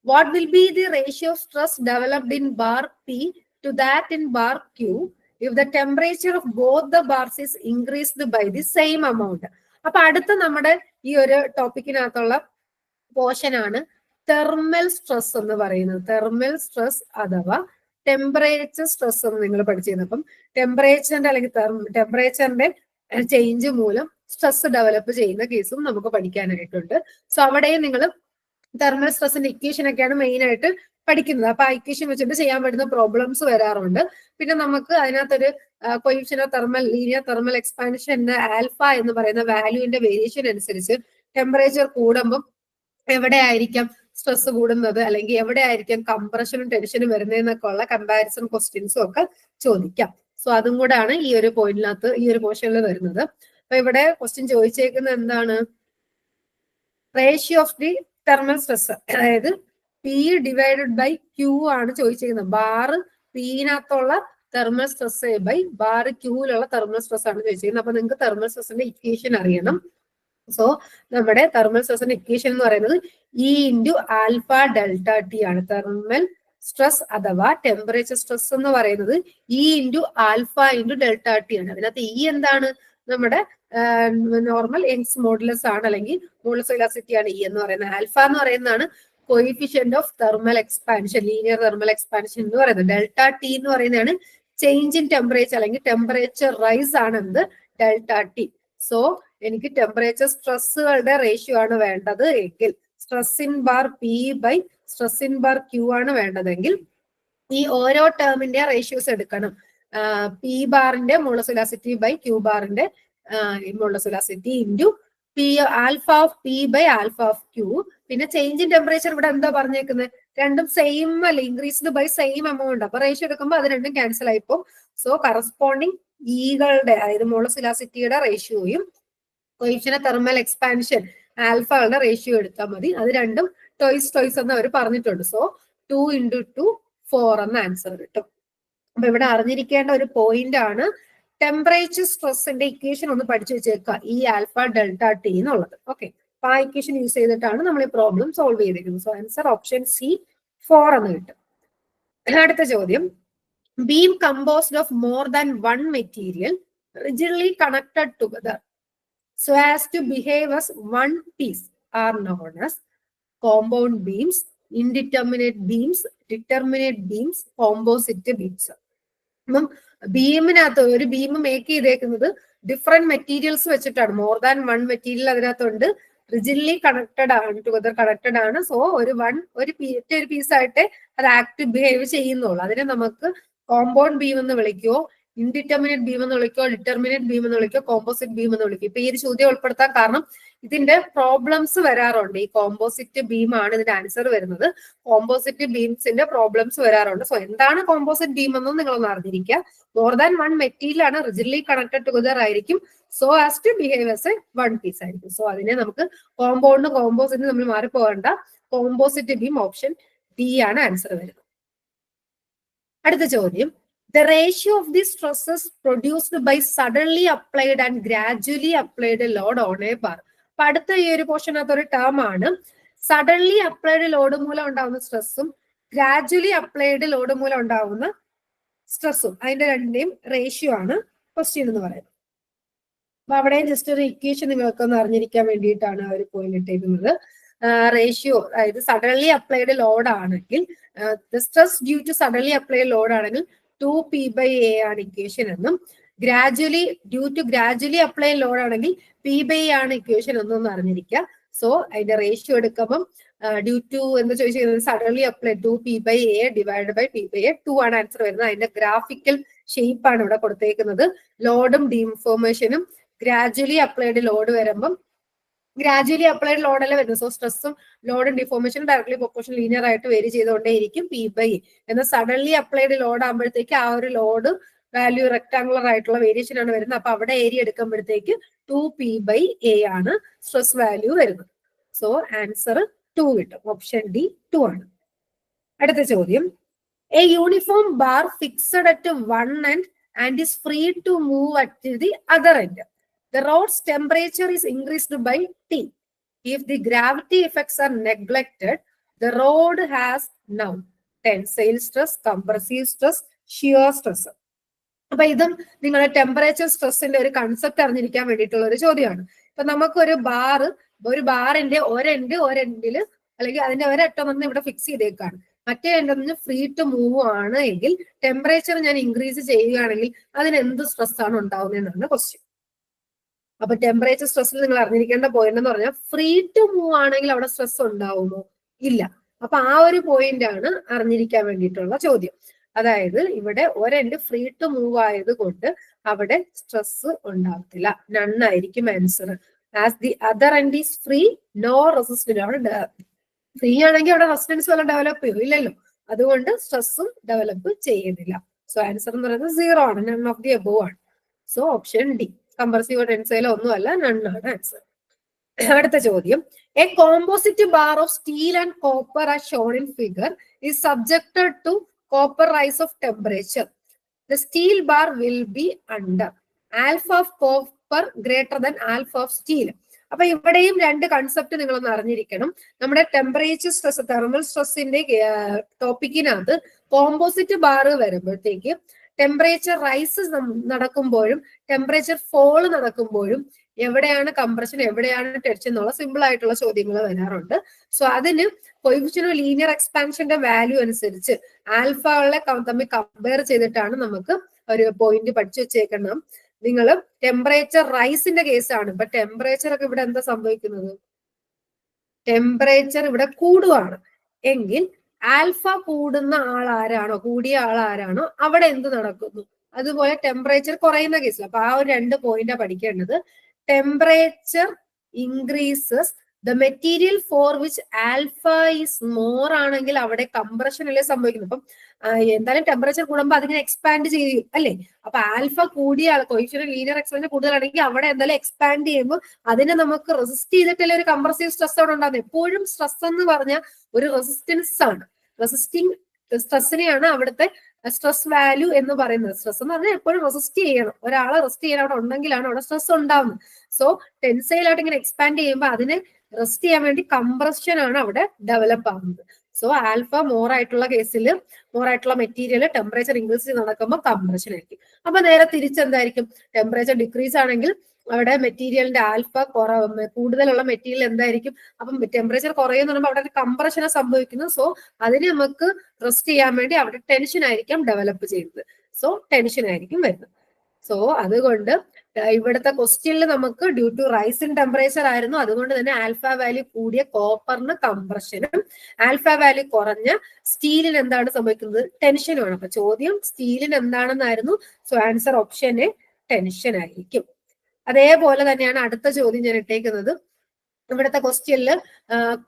What will be the ratio of stress developed in bar P to that in bar Q if the temperature of both the bars is increased by the same amount? അപ്പൊ അടുത്ത നമ്മുടെ ഈ ഒരു ടോപ്പിക്കിനകത്തുള്ള portion ആണ് thermal stress എന്ന് പറയുന്നത്. Thermal stress അഥവാ temperature stress എന്ന് നിങ്ങൾ പഠിച്ചിരുന്നു. അപ്പം ടെമ്പറേച്ചറിന്റെ അല്ലെങ്കിൽ ടെമ്പറേച്ചറിന്റെ ചേഞ്ച് മൂലം സ്ട്രെസ് ഡെവലപ്പ് ചെയ്യുന്ന കേസും നമുക്ക് പഠിക്കാനായിട്ടുണ്ട്. സോ അവിടെയും നിങ്ങൾ തെർമൽ സ്ട്രെസിന്റെ ഇക്വേഷൻ ഒക്കെയാണ് മെയിൻ ആയിട്ട് പഠിക്കുന്നത്. അപ്പൊ ആ ഇക്വേഷൻ വെച്ചിട്ട് ചെയ്യാൻ പറ്റുന്ന പ്രോബ്ലംസ് വരാറുണ്ട്. പിന്നെ നമുക്ക് അതിനകത്തൊരു coefficient of thermal linear thermal എക്സ്പാൻഷന്റെ ആൽഫ എന്ന് പറയുന്ന വാല്യൂവിന്റെ വേരിയേഷൻ അനുസരിച്ച് ടെമ്പറേച്ചർ കൂടുമ്പോൾ എവിടെ ആയിരിക്കാം സ്ട്രെസ് കൂടുന്നത് അല്ലെങ്കിൽ എവിടെ ആയിരിക്കാം കംപ്രഷനും ടെൻഷനും വരുന്നതെന്നൊക്കെ ഉള്ള കമ്പാരിസൺ ക്വസ്റ്റ്യൻസും ഒക്കെ ചോദിക്കാം. സോ അതും കൂടാണ് ഈ ഒരു പോയിന്റിനകത്ത് ഈ ഒരു പോർഷനിൽ വരുന്നത്. അപ്പൊ ഇവിടെ ക്വസ്റ്റ്യൻ ചോദിച്ചേക്കുന്നത് എന്താണ്? Ratio of the thermal stress, അതായത് P/Q ആണ് ചോദിച്ചിരിക്കുന്നത്. ബാർ പിനകത്തുള്ള തെർമൽ സ്ട്രെസ് ബൈ ബാർ ക്യൂവിലുള്ള തെർമൽ സ്ട്രെസ് ആണ് ചോദിച്ചിരിക്കുന്നത്. അപ്പൊ നിങ്ങൾക്ക് തെർമൽ സ്ട്രെസിന്റെ ഇക്വേഷൻ അറിയണം. സോ നമ്മുടെ തെർമൽ സ്ട്രെസിന്റെ ഇക്വേഷൻ എന്ന് പറയുന്നത് E × α∆T ആണ്. തെർമൽ സ്ട്രെസ് അഥവാ ടെമ്പറേച്ചർ സ്ട്രെസ് എന്ന് പറയുന്നത് E × α∆T ആണ്. അതിനകത്ത് E എന്താണ്? നമ്മുടെ നോർമൽ യങ്സ് മോഡുലസ് ആണ്, അല്ലെങ്കിൽ മോഡുലസ് ഇലാസ്റ്റിസിറ്റി ആണ് E എന്ന് പറയുന്നത്. ആൽഫ എന്ന് പറയുന്നതാണ് coefficient of thermal expansion, linear thermal expansion എന്ന് പറയുന്നത്. ഡെൽറ്റ ടി എന്ന് പറയുന്നതാണ് ചേഞ്ച് ഇൻ ടെമ്പറേച്ചർ അല്ലെങ്കിൽ ടെമ്പറേച്ചർ റൈസ് ആണ് എന്ത്, ഡെൽറ്റ ടി. സോ എനിക്ക് ടെമ്പറേച്ചർ സ്ട്രെസ്സുകളുടെ റേഷ്യോ ആണ് വേണ്ടത് എങ്കിൽ stress in bar P by stress in bar Q ആണ് വേണ്ടതെങ്കിൽ ഈ ഓരോ ടേമിന്റെ റേഷ്യോസ് എടുക്കണം. പി ബാറിന്റെ മോളസുലാസിറ്റി ബൈ ക്യൂ ബാറിന്റെ modulus elasticity into P alpha of P by alpha of Q. പിന്നെ ചേഞ്ച് ഇൻ ടെമ്പറേച്ചർ ഇവിടെ എന്താ പറഞ്ഞേക്കുന്നത്, രണ്ടും സെയിം അല്ല, ഇൻക്രീസ്ഡ് ബൈ സെയിം എമൗണ്ട്. അപ്പൊ റേഷ്യോ എടുക്കുമ്പോൾ അത് രണ്ടും ക്യാൻസൽ ആയിപ്പോ. സോ കറസ്പോണ്ടിങ് ഈകളുടെ അതായത് മോളസുലാസിറ്റിയുടെ റേഷ്യോയും കോയിഫിഷ്യന്റ് തെർമൽ എക്സ്പാൻഷൻ ആൽഫകളുടെ റേഷ്യോ എടുത്താൽ മതി. അത് രണ്ടും ടോയ്സ് എന്ന് അവർ പറഞ്ഞിട്ടുണ്ട്. സോ 2 × 2 4 എന്ന ആൻസർ കിട്ടും. അപ്പൊ ഇവിടെ അറിഞ്ഞിരിക്കേണ്ട ഒരു പോയിന്റ് ആണ് ടെമ്പറേച്ചർ സ്ട്രെസ്സിന്റെ ഇക്വേഷൻ ഒന്ന് പഠിച്ചു വെച്ചേക്കുക, ഈ ആൽഫ ഡെൽറ്റ ടി എന്നുള്ളത്. ഓക്കെ, അപ്പൊ ആ ഇക്വേഷൻ യൂസ് ചെയ്തിട്ടാണ് നമ്മൾ ഈ പ്രോബ്ലം സോൾവ് ചെയ്തിരിക്കുന്നത്. സോ ആൻസർ ഓപ്ഷൻ സി 4 എന്ന് കിട്ടും. അടുത്ത ചോദ്യം, beam composed of more than one material rigidly connected together so as to behave as one piece are known as compound beams, indeterminate beams, determinate beams, composite beams. അപ്പം ബീമിനകത്ത് ഒരു beam make ചെയ്തേക്കുന്നത് different materials വെച്ചിട്ടാണ്. More than one material അതിനകത്തുണ്ട്, rigidly connected ആണ്, together connected ആണ്. So ഒരു പീസായിട്ട് അത് ആക്ട് ബിഹേവ് ചെയ്യുന്നുള്ളൂ. അതിനെ നമുക്ക് കോമ്പൗണ്ട് ബീം എന്ന് വിളിക്കുവോ, ഇൻഡിറ്റർമിനേറ്റ് ബീം എന്ന് വിളിക്കോ, ഡിറ്റർമിനേറ്റ് ബീം എന്ന് വിളിക്കോ, കോമ്പോസിറ്റ് ബീം എന്ന് വിളിക്കും. ഇപ്പൊ ഈ ഒരു ചോദ്യം ഉൾപ്പെടുത്താൻ കാരണം ഇതിന്റെ പ്രോബ്ലംസ് വരാറുണ്ട്. ഈ കോമ്പോസിറ്റ് ബീം ആണ് ഇതിന്റെ ആൻസർ വരുന്നത്. കോമ്പോസിറ്റ് ബീംസിന്റെ പ്രോബ്ലംസ് വരാറുണ്ട്. സോ എന്താണ് കോമ്പോസിറ്റ് ബീം എന്നും നിങ്ങളൊന്ന് അറിഞ്ഞിരിക്കുക. മോർ ദാൻ വൺ മെറ്റീരിയൽ ആണ്, റിജിഡ്ലി കണക്റ്റഡ് ടുഗദർ ആയിരിക്കും, so as to behave as a one piece ആയിരിക്കും. സോ അതിനെ നമുക്ക് കോമ്പൗണ്ടും കോമ്പോസിറ്റും നമ്മൾ മാറിപ്പോകേണ്ട, കോമ്പോസിറ്റ് ബീം ഓപ്ഷൻ ഡി ആണ് ആൻസർ വരുന്നത്. അടുത്ത ചോദ്യം, the ratio of the stresses produced by suddenly applied and gradually applied load on a bar. അപ്പൊ അടുത്ത ഈ ഒരു പോർഷനകത്ത് ഒരു ടേം ആണ് സഡൻലി അപ്ലൈഡ് ലോഡ് മൂലം ഉണ്ടാവുന്ന സ്ട്രെസ്സും ഗ്രാജുവലി അപ്ലൈഡ് ലോഡ് മൂലം ഉണ്ടാവുന്ന സ്ട്രെസ്സും, അതിന്റെ രണ്ടിന്റെയും റേഷ്യോ ആണ് ക്വസ്റ്റ്യൻ എന്ന് പറയുന്നത്. അപ്പൊ അവിടെ ജസ്റ്റ് ഒരു ഇക്വേഷൻ നിങ്ങൾക്കൊന്ന് അറിഞ്ഞിരിക്കാൻ വേണ്ടിയിട്ടാണ് അവർ പോയിന്റ് ഇട്ടേക്കുന്നത്. റേഷ്യോ അതായത് സഡൻലി അപ്ലൈഡ് ലോഡ് ആണെങ്കിൽ stress due to suddenly applied load ആണെങ്കിൽ 2p/a ആണ് ഇക്വേഷൻ എന്നും, gradually due to gradually apply load ആണെങ്കിൽ p/a ആണ് ഇക്വേഷൻ എന്നും അറിഞ്ഞിരിക്കുക. സോ അതിന്റെ റേഷ്യോ എടുക്കുമ്പം ഡ്യൂ ടു എന്ന് ചോദിച്ചിരിക്കുന്നത് suddenly apply 2p/a divide by p/a 2 ആണ് ആൻസർ വരുന്നത്. അതിന്റെ ഗ്രാഫിക്കൽ ഷേപ്പ് ആണ് ഇവിടെ കൊടുത്തേക്കുന്നത്. ലോഡും ഡീഇൻഫോർമേഷനും ഗ്രാജുവലി അപ്ലൈഡ് ലോഡ് വരുമ്പം ഗ്രാജുവലി അപ്ലൈഡ് ലോഡല്ലേ വരുന്നത്. സോ സ്ട്രെസ്സും ലോഡും ഡിഫോർമേഷനും ഡയറക്ട്ലി പ്രൊപ്പോർഷൻ ലീനിയർ ആയിട്ട് വേരി ചെയ്തുകൊണ്ടേയിരിക്കും p/a. എന്നാൽ സഡൻലി അപ്ലൈഡ് ലോഡ് ആകുമ്പോഴത്തേക്ക് ആ ഒരു ലോഡ് വാല്യൂ റെക്ടാങ്കുലർ ആയിട്ടുള്ള വേരിയേഷൻ ആണ് വരുന്നത്. അപ്പൊ അവിടെ ഏരിയ എടുക്കുമ്പോഴത്തേക്ക് 2p/a ആണ് സ്ട്രെസ് വാല്യൂ വരുന്നത്. സോ ആൻസർ 2 കിട്ടും. ഓപ്ഷൻ ഡി 2 ആണ്. അടുത്ത ചോദ്യം, a uniform bar fixed at one end and is free to move at the other end. The rod's temperature is increased by T. If the gravity effects are neglected, the rod has now tensile stress, compressive stress, shear stress. അപ്പൊ ഇതും നിങ്ങളുടെ temperature സ്ട്രെസ്സിന്റെ ഒരു concept അറിഞ്ഞിരിക്കാൻ വേണ്ടിയിട്ടുള്ള ഒരു ചോദ്യമാണ്. ഇപ്പൊ നമുക്കൊരു ബാറിന്റെ ഒരെൻഡില് അല്ലെങ്കിൽ അതിന്റെ ഒരറ്റം നിന്ന് ഇവിടെ ഫിക്സ് ചെയ്തേക്കാണ്, മറ്റേ എൻഡിൽ നിന്ന് ഫ്രീ ടു മൂവ് ആണ് എങ്കിൽ ടെമ്പറേച്ചർ ഞാൻ ഇൻക്രീസ് ചെയ്യുകയാണെങ്കിൽ അതിന് എന്ത് സ്ട്രെസ് ആണ് ഉണ്ടാവുന്നതെന്നാണ് ക്വസ്റ്റ്യൻ. അപ്പൊ ടെമ്പറേച്ചർ സ്ട്രെസ്സിൽ നിങ്ങൾ അറിഞ്ഞിരിക്കേണ്ട പോയിന്റ് എന്ന് പറഞ്ഞാൽ ഫ്രീ ടു മൂവ് ആണെങ്കിൽ അവിടെ സ്ട്രെസ് ഉണ്ടാവുമോ? ഇല്ല. അപ്പൊ ആ ഒരു പോയിന്റ് ആണ് അറിഞ്ഞിരിക്കാൻ വേണ്ടിയിട്ടുള്ള ചോദ്യം. അതായത് ഇവിടെ ഒരെൻഡ് ഫ്രീ ടു മൂവ് ആയത് കൊണ്ട് അവിടെ സ്ട്രെസ് ഉണ്ടാവത്തില്ല, നണ്ണായിരിക്കും answer. As the other end is free, no resistance. അവിടെ ഫ്രീ ആണെങ്കിൽ അവിടെ റെസിസ്റ്റൻസ് വല്ല ഡെവലപ്പ് ചെയ്യും ഇല്ലല്ലോ, അതുകൊണ്ട് സ്ട്രെസ്സും ഡെവലപ്പ് ചെയ്യുന്നില്ല. സോ ആൻസർ എന്ന് പറയുന്നത് 0 ആണ്, നൺ ഓഫ് ദി അബോവ് ആണ്. So option D. കംപ്രസീവ് ടെൻസൈലോ ഒന്നുമല്ല, നണ്ണാണ് ആൻസർ. അടുത്ത ചോദ്യം, a composite bar of steel and copper as shown in figure is subjected to copper rise of temperature. The steel bar will be under alpha of copper greater than alpha of steel. അപ്പൊ ഇവിടെയും രണ്ട് concept നിങ്ങളൊന്ന് അറിഞ്ഞിരിക്കണം. നമ്മുടെ temperature stress, thermal സ്ട്രെസ്സിന്റെ ടോപ്പിക്കിനകത്ത് composite bar വരുമ്പോഴത്തേക്ക് temperature rise നടക്കുമ്പോഴും temperature fall നടക്കുമ്പോഴും എവിടെയാണ് കംപ്രഷൻ, എവിടെയാണ് ടെൻഷൻ എന്നുള്ള സിമ്പിൾ ആയിട്ടുള്ള ചോദ്യങ്ങൾ വരാറുണ്ട്. സോ അതിന് കോയിഫിഷ്യന്റ് ഓഫ് ലീനിയർ എക്സ്പാൻഷന്റെ വാല്യൂ അനുസരിച്ച് ആൽഫകളെ തമ്മിൽ കമ്പയർ ചെയ്തിട്ടാണ് നമുക്ക് ഒരു പോയിന്റ് പഠിച്ചു വെച്ചേക്കണം. നിങ്ങൾ ടെമ്പറേച്ചർ റൈസിന്റെ കേസാണ്. ഇപ്പൊ ടെമ്പറേച്ചർ ഒക്കെ ഇവിടെ എന്താ സംഭവിക്കുന്നത്? ടെമ്പറേച്ചർ ഇവിടെ കൂടുവാണ് എങ്കിൽ ആൽഫ കൂടുന്ന ആൾ ആരാണോ, കൂടിയ ആൾ ആരാണോ, അവിടെ എന്ത് നടക്കുന്നു? അതുപോലെ ടെമ്പറേച്ചർ കുറയുന്ന കേസിൽ, അപ്പൊ ആ ഒരു 2 പോയിന്റാ പഠിക്കേണ്ടത്. Temperature increases the material for which alpha is more ആണെങ്കിൽ അവിടെ കംപ്രഷൻ അല്ലേ സംഭവിക്കുന്നത്. അപ്പം എന്തായാലും ടെമ്പറേച്ചർ കൂടുമ്പോൾ അതിങ്ങനെ എക്സ്പാൻഡ് ചെയ്യും അല്ലേ? അപ്പൊ ആൽഫ കൂടിയ ആൾ, കോയിഫിഷ്യന്റ് ലീനിയർ എക്സ്പാൻഷൻ കൂടുതലാണെങ്കിൽ അവിടെ എന്തായാലും എക്സ്പാൻഡ് ചെയ്യുമ്പോൾ അതിനെ നമുക്ക് റെസിസ്റ്റ് ചെയ്തിട്ടല്ലേ ഒരു കംപ്രസീവ് സ്ട്രെസ് അവിടെ ഉണ്ടാകുന്നത്. എപ്പോഴും സ്ട്രെസ് എന്ന് പറഞ്ഞാൽ ഒരു റെസിസ്റ്റൻസ് ആണ്. റെസിസ്റ്റിംഗ് സ്ട്രെസ്സിനെയാണ് അവിടുത്തെ സ്ട്രെസ് വാല്യൂ എന്ന് പറയുന്നത്. സ്ട്രെസ് എന്ന് പറഞ്ഞാൽ എപ്പോഴും റെസിസ്റ്റ് ചെയ്യണം, ഒരാളെ റെസിസ്റ്റ് ചെയ്യാൻ അവിടെ ഉണ്ടെങ്കിലാണ് അവിടെ സ്ട്രെസ് ഉണ്ടാവുന്നത്. സോ ടെൻസൈലായിട്ട് ഇങ്ങനെ എക്സ്പാൻഡ് ചെയ്യുമ്പോൾ അതിനെ റെസ്റ്റ് ചെയ്യാൻ വേണ്ടി കംപ്രഷൻ ആണ് അവിടെ ഡെവലപ്പ് ആവുന്നത്. സോ ആൽഫ മോർ ആയിട്ടുള്ള കേസിൽ, മോർ ആയിട്ടുള്ള മെറ്റീരിയൽ ടെമ്പറേച്ചർ ഇൻക്രീസ് ചെയ്ത് നടക്കുമ്പോൾ കംപ്രഷൻ ആയിരിക്കും. അപ്പൊ നേരെ തിരിച്ചെന്തായിരിക്കും? ടെമ്പറേച്ചർ ഡിക്രീസ് ആണെങ്കിൽ അവിടെ മെറ്റീരിയലിന്റെ ആൽഫ കൂടുതലുള്ള മെറ്റീരിയൽ എന്തായിരിക്കും? അപ്പം ടെമ്പറേച്ചർ കുറയുന്ന പറയുമ്പോൾ അവിടെ കംപ്രഷനെ സംഭവിക്കുന്നു. സോ അതിന് നമുക്ക് റെസ്റ്റ് ചെയ്യാൻ വേണ്ടി അവിടെ ടെൻഷൻ ആയിരിക്കും ഡെവലപ്പ് ചെയ്യുന്നത്. സോ ടെൻഷൻ ആയിരിക്കും വരുന്നത്. സോ അതുകൊണ്ട് ഇവിടുത്തെ ക്വസ്റ്റ്യനിൽ നമുക്ക് due to rise in temperature ആയിരുന്നു. അതുകൊണ്ട് തന്നെ ആൽഫ വാല്യൂ കൂടിയ കോപ്പറിന് കംപ്രഷനും ആൽഫ വാല്യൂ കുറഞ്ഞ സ്റ്റീലിന് എന്താണ് സംഭവിക്കുന്നത്? ടെൻഷനുമാണ്. അപ്പൊ ചോദ്യം സ്റ്റീലിന് എന്താണെന്നായിരുന്നു. So answer option A tension ആയിരിക്കും. അതേപോലെ തന്നെയാണ് അടുത്ത ചോദ്യം ഞാൻ ഇട്ടേക്കുന്നത്. ഇവിടുത്തെ ക്വസ്റ്റ്യനിൽ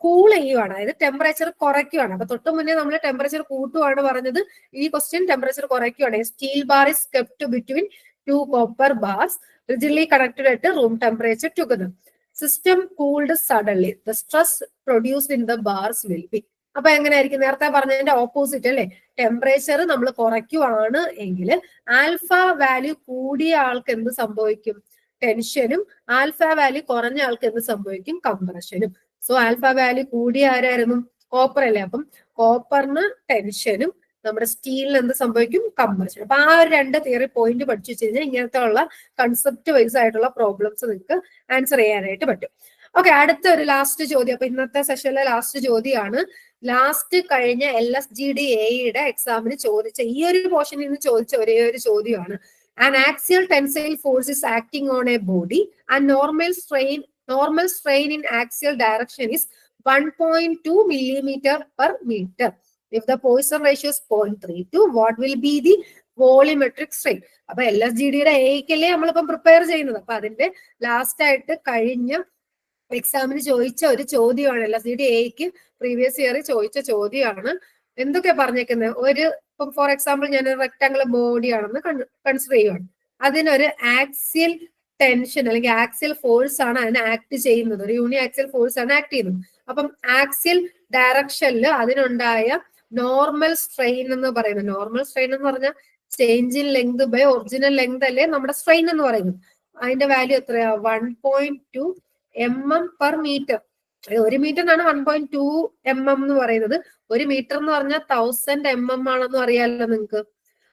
കൂൾ ചെയ്യുവാണ്, അതായത് ടെമ്പറേച്ചർ കുറയ്ക്കുവാണ്. അപ്പൊ തൊട്ട് മുന്നേ നമ്മൾ ടെമ്പറേച്ചർ കൂട്ടുവാണ് പറഞ്ഞത്. ഈ ക്വസ്റ്റ്യൻ ടെമ്പറേച്ചർ കുറയ്ക്കുവാണ്. Steel bar is kept between 2 copper bars rigidly connected at room temperature together. System cooled suddenly. The stress produced in the bars will be. അപ്പൊ എങ്ങനെയായിരിക്കും? നേരത്തെ പറഞ്ഞതിന്റെ ഓപ്പോസിറ്റ് അല്ലെ? ടെമ്പറേച്ചർ നമ്മൾ കുറയ്ക്കുവാണ് എങ്കിൽ ആൽഫ വാല്യൂ കൂടിയ ആൾക്ക് എന്ത് സംഭവിക്കും? ടെൻഷനും. ആൽഫ വാല്യൂ കുറഞ്ഞ ആൾക്ക് എന്ത് സംഭവിക്കും? കംപ്രഷനും. സോ ആൽഫ വാല്യൂ കൂടിയ ആരായിരുന്നു? കോപ്പർ അല്ലേ? അപ്പം കോപ്പറിന് ടെൻഷനും നമ്മുടെ സ്റ്റീലിന് എന്ത് സംഭവിക്കും? കംപ്രഷൻ. അപ്പൊ ആ ഒരു 2 തിയറി പോയിന്റ് പഠിച്ചു വെച്ച് കഴിഞ്ഞാൽ ഇങ്ങനത്തെ ഉള്ള കൺസെപ്റ്റ് വൈസ് ആയിട്ടുള്ള പ്രോബ്ലംസ് നിങ്ങൾക്ക് ആൻസർ ചെയ്യാനായിട്ട് പറ്റും. ഓക്കെ, അടുത്ത ഒരു ലാസ്റ്റ് ചോദ്യം. അപ്പൊ ഇന്നത്തെ സെഷനിലെ ലാസ്റ്റ് ചോദ്യമാണ്. ലാസ്റ്റ് കഴിഞ്ഞ LSGDAയുടെ എക്സാമിന് ചോദിച്ച ഈ ഒരു പോർഷനിൽ നിന്ന് ചോദിച്ച ഒരേ ഒരു ചോദ്യമാണ്. An axial tensile force is acting on a body and normal strain in axial direction is 1.2 millimeter per meter. If the Poisson ratio is 0.32, what will be the volumetric strain? അപ്പൊ LSGDയുടെ എയ്ക്കല്ലേ നമ്മളിപ്പം പ്രിപ്പയർ ചെയ്യുന്നത്. അപ്പൊ അതിന്റെ last ആയിട്ട് കഴിഞ്ഞ എക്സാമിന് ചോദിച്ച ഒരു ചോദ്യമാണ്. LSGD എയ്ക്ക് പ്രീവിയസ് ഇയർ ചോദിച്ച ചോദ്യമാണ്. എന്തൊക്കെയാ പറഞ്ഞേക്കുന്നത്? ഇപ്പം ഫോർ എക്സാമ്പിൾ ഞാൻ റെക്ടാംഗുലർ ബോഡി ആണെന്ന് കൺസിഡർ ചെയ്യുവാണ്. അതിനൊരു ആക്സിയൽ ടെൻഷൻ അല്ലെങ്കിൽ ആക്സിയൽ ഫോഴ്സ് ആണ് അതിനെ ആക്ട് ചെയ്യുന്നത്. ഒരു യൂണി ആക്സിയൽ ഫോഴ്സ് ആണ് ആക്ട് ചെയ്യുന്നത്. അപ്പം ആക്സിയൽ ഡയറക്ഷനിൽ അതിനുണ്ടായ നോർമൽ സ്ട്രെയിൻ എന്ന് പറയുന്നത്, നോർമൽ സ്ട്രെയിൻ എന്ന് പറഞ്ഞാൽ change in length by original length അല്ലേ നമ്മുടെ സ്ട്രെയിൻ എന്ന് പറയുന്നത്. അതിന്റെ വാല്യൂ എത്രയാ? 1.2 mm per meter. 1 മീറ്ററിനാണ് 1.2 mm എന്ന് പറയുന്നത്. 1 മീറ്റർ എന്ന് പറഞ്ഞാൽ 1000 mm ആണെന്ന് അറിയാമല്ലോ നിങ്ങൾക്ക്.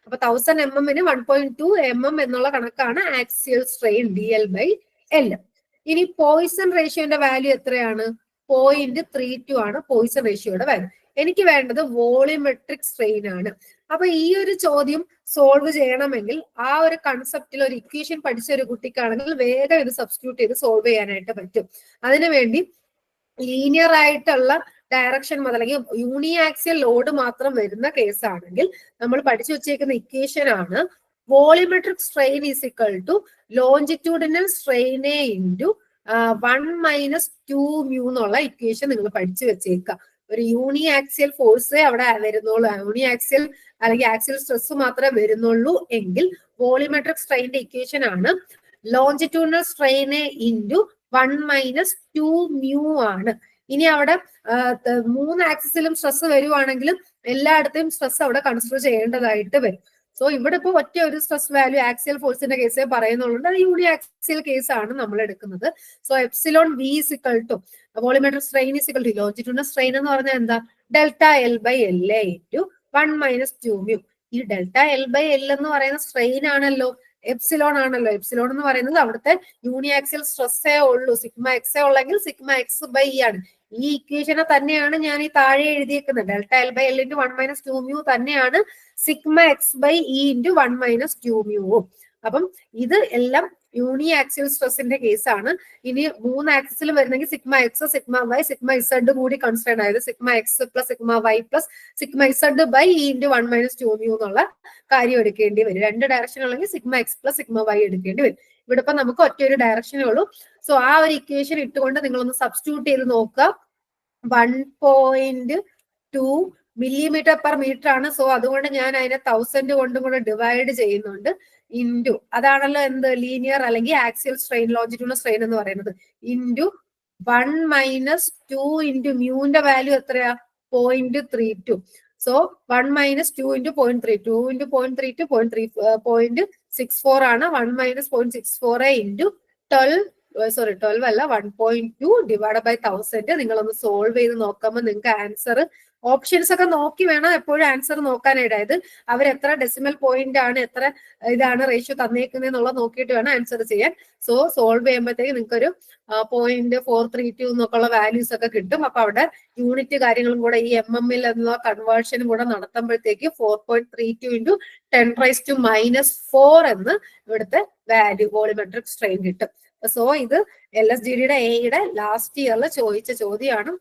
അപ്പൊ 1000 mm 1.2 mm എന്നുള്ള കണക്കാണ് ആക്സിയൽ സ്ട്രെയിൻ DL/L. ഇനി പോയിസൺ റേഷ്യോന്റെ വാല്യൂ എത്രയാണ്? 0.32 ആണ് പോയിസൺ റേഷ്യോയുടെ വാല്യൂ. എനിക്ക് വേണ്ടത് വോളിമെട്രിക് സ്ട്രെയിൻ ആണ്. അപ്പൊ ഈ ഒരു ചോദ്യം സോൾവ് ചെയ്യണമെങ്കിൽ ആ ഒരു കൺസെപ്റ്റിൽ ഒരു ഇക്വേഷൻ പഠിച്ച ഒരു കുട്ടിക്കാണെങ്കിൽ വേഗം ഇത് സബ്സ്റ്റിറ്റ്യൂട്ട് ചെയ്ത് സോൾവ് ചെയ്യാനായിട്ട് പറ്റും. അതിനുവേണ്ടി ലീനിയർ ആയിട്ടുള്ള ഡയറക്ഷൻ മുതൽ അല്ലെങ്കിൽ യൂണി ആക്സിയൽ ലോഡ് മാത്രം വരുന്ന കേസാണെങ്കിൽ നമ്മൾ പഠിച്ചു വെച്ചേക്കുന്ന ഇക്വേഷൻ ആണ് volumetric strain is equal to longitudinal സ്ട്രെയിനെ ഇൻറ്റു 1 - 2 mu എന്നുള്ള ഇക്വേഷൻ നിങ്ങൾ പഠിച്ചു വെച്ചേക്കുക. ഒരു യൂണി ആക്സിയൽ ഫോഴ്സ് അവിടെ വരുന്നുള്ളൂ, യൂണി ആക്സിയൽ അല്ലെങ്കിൽ ആക്സിയൽ സ്ട്രെസ് മാത്രമേ വരുന്നുള്ളൂ എങ്കിൽ വോളിമെട്രിക് സ്ട്രെയിന്റെ ഇക്വേഷൻ ആണ് ലോഞ്ചിറ്റ്യൂഡിനൽ സ്ട്രെയിനെ ഇൻറ്റു 1 - 2 mu ആണ്. ഇനി അവിടെ 3 ആക്സിസിലും സ്ട്രെസ് വരുവാണെങ്കിലും എല്ലായിടത്തെയും സ്ട്രെസ് അവിടെ കൺസിഡർ ചെയ്യേണ്ടതായിട്ട് വരും. സോ ഇവിടെ ഇപ്പോൾ ഒറ്റ ഒരു സ്ട്രെസ് വാല്യൂ ആക്സിയൽ ഫോഴ്സിന്റെ കേസേ പറയുന്നുള്ളൂ. അത് യൂണി ആക്സിയൽ കേസ് ആണ് നമ്മൾ എടുക്കുന്നത്. So epsilon V is equal to volumetric strain is equal to longitudinal strain എന്ന് പറഞ്ഞാൽ എന്താ? Delta L/L into 1 - 2 mu. ഈ ഡെൽറ്റ L/L എന്ന് പറയുന്ന സ്ട്രെയിൻ ആണല്ലോ. എപ്സിലോൺ ആണല്ലോ. എപ്സിലോൺ എന്ന് പറയുന്നത് അവിടുത്തെ യൂണിയാക്സിയൽ സ്ട്രെസ്സേ ഉള്ളൂ. സിഗ്മ എക്സേ ഉള്ളെങ്കിൽ സിഗ്മ എക്സ് ബൈ ഇ ആണ്. ഈ ഇക്വേഷനെ തന്നെയാണ് ഞാൻ ഈ താഴെ എഴുതിയേക്കുന്നത്. Delta L by L into 1 minus 2 mu തന്നെയാണ് sigma x by E into 1 minus 2 മ്യൂവും. അപ്പം ഇത് എല്ലാം യൂണി ആക്സിയൽ സ്ട്രെസ്സിന്റെ കേസാണ്. ഇനി 3 ആക്സിസിൽ വരുന്നെങ്കിൽ sigma X, sigma Y, sigma Z കൂടി കൺസിഡർ ആയത് sigma X plus sigma Y plus sigma Z by E into 1 minus 2 mu എന്നുള്ള കാര്യം എടുക്കേണ്ടി വരും. 2 ഡയറക്ഷൻ ഉണ്ടെങ്കിൽ സിഗ്മ എക്സ് പ്ലസ് സിഗ്മ വൈ എടുക്കേണ്ടി വരും. ഇവിടെ ഇപ്പൊ നമുക്ക് ഒറ്റയൊരു ഡയറക്ഷനേ ഉള്ളൂ. സോ ആ ഒരു ഇക്വേഷൻ ഇട്ടുകൊണ്ട് നിങ്ങളൊന്ന് സബ്സ്റ്റിറ്റ്യൂട്ട് ചെയ്ത് നോക്കുക. 1.2 മില്ലിമീറ്റർ പെർ മീറ്റർ ആണ്. സോ അതുകൊണ്ട് ഞാൻ അതിനെ 1000 കൊണ്ടും കൂടെ ഡിവൈഡ് ചെയ്യുന്നുണ്ട്. ഇൻറ്റു അതാണല്ലോ എന്ത് ലീനിയർ അല്ലെങ്കിൽ ആക്സിയൽ സ്ട്രെയിൻ, ലോഞ്ചിറ്റ്യൂണൽ സ്ട്രെയിൻ എന്ന് പറയുന്നത്. ഇൻറ്റു 1 മൈനസ് 2 ഇൻറ്റു മ്യൂവിന്റെ വാല്യൂ എത്രയാ? 0.32. സോ 1 മൈനസ് 2 ഇൻറ്റു 0.3, 2 ഇൻറ്റു 0.32 0.64 ആണ്. 1 മൈനസ് 0.64 ഇൻറ്റു 12 അല്ല 1.2 ഡിവൈഡ് ബൈ 1000. നിങ്ങളൊന്ന് സോൾവ് ചെയ്ത് നോക്കുമ്പോൾ നിങ്ങൾക്ക് ആൻസർ, ഓപ്ഷൻസ് ഒക്കെ നോക്കി വേണം എപ്പോഴും ആൻസർ നോക്കാനായിട്ട്. അതായത് അവർ എത്ര ഡെസിമൽ പോയിന്റ് ആണ്, എത്ര ഇതാണ് റേഷ്യോ തന്നേക്കുന്നത് എന്നുള്ളത് നോക്കിയിട്ട് വേണം ആൻസർ ചെയ്യാൻ. സോ സോൾവ് ചെയ്യുമ്പോഴത്തേക്ക് നിങ്ങൾക്ക് ഒരു 0.432 എന്നൊക്കെയുള്ള വാല്യൂസ് ഒക്കെ കിട്ടും. അപ്പൊ അവിടെ യൂണിറ്റ് കാര്യങ്ങളും കൂടെ ഈ MM-ൽ എന്നുള്ള കൺവേർഷനും കൂടെ നടത്തുമ്പോഴത്തേക്ക് 4.32 ഇൻറ്റു 10⁻⁻⁴ എന്ന് ഇവിടുത്തെ വാല്യൂ വോളിമെട്രിക് സ്ട്രെയിൻ കിട്ടും. സോ ഇത് LSGD എയുടെ ലാസ്റ്റ് ഇയറിൽ ചോദിച്ച ചോദ്യമാണ്.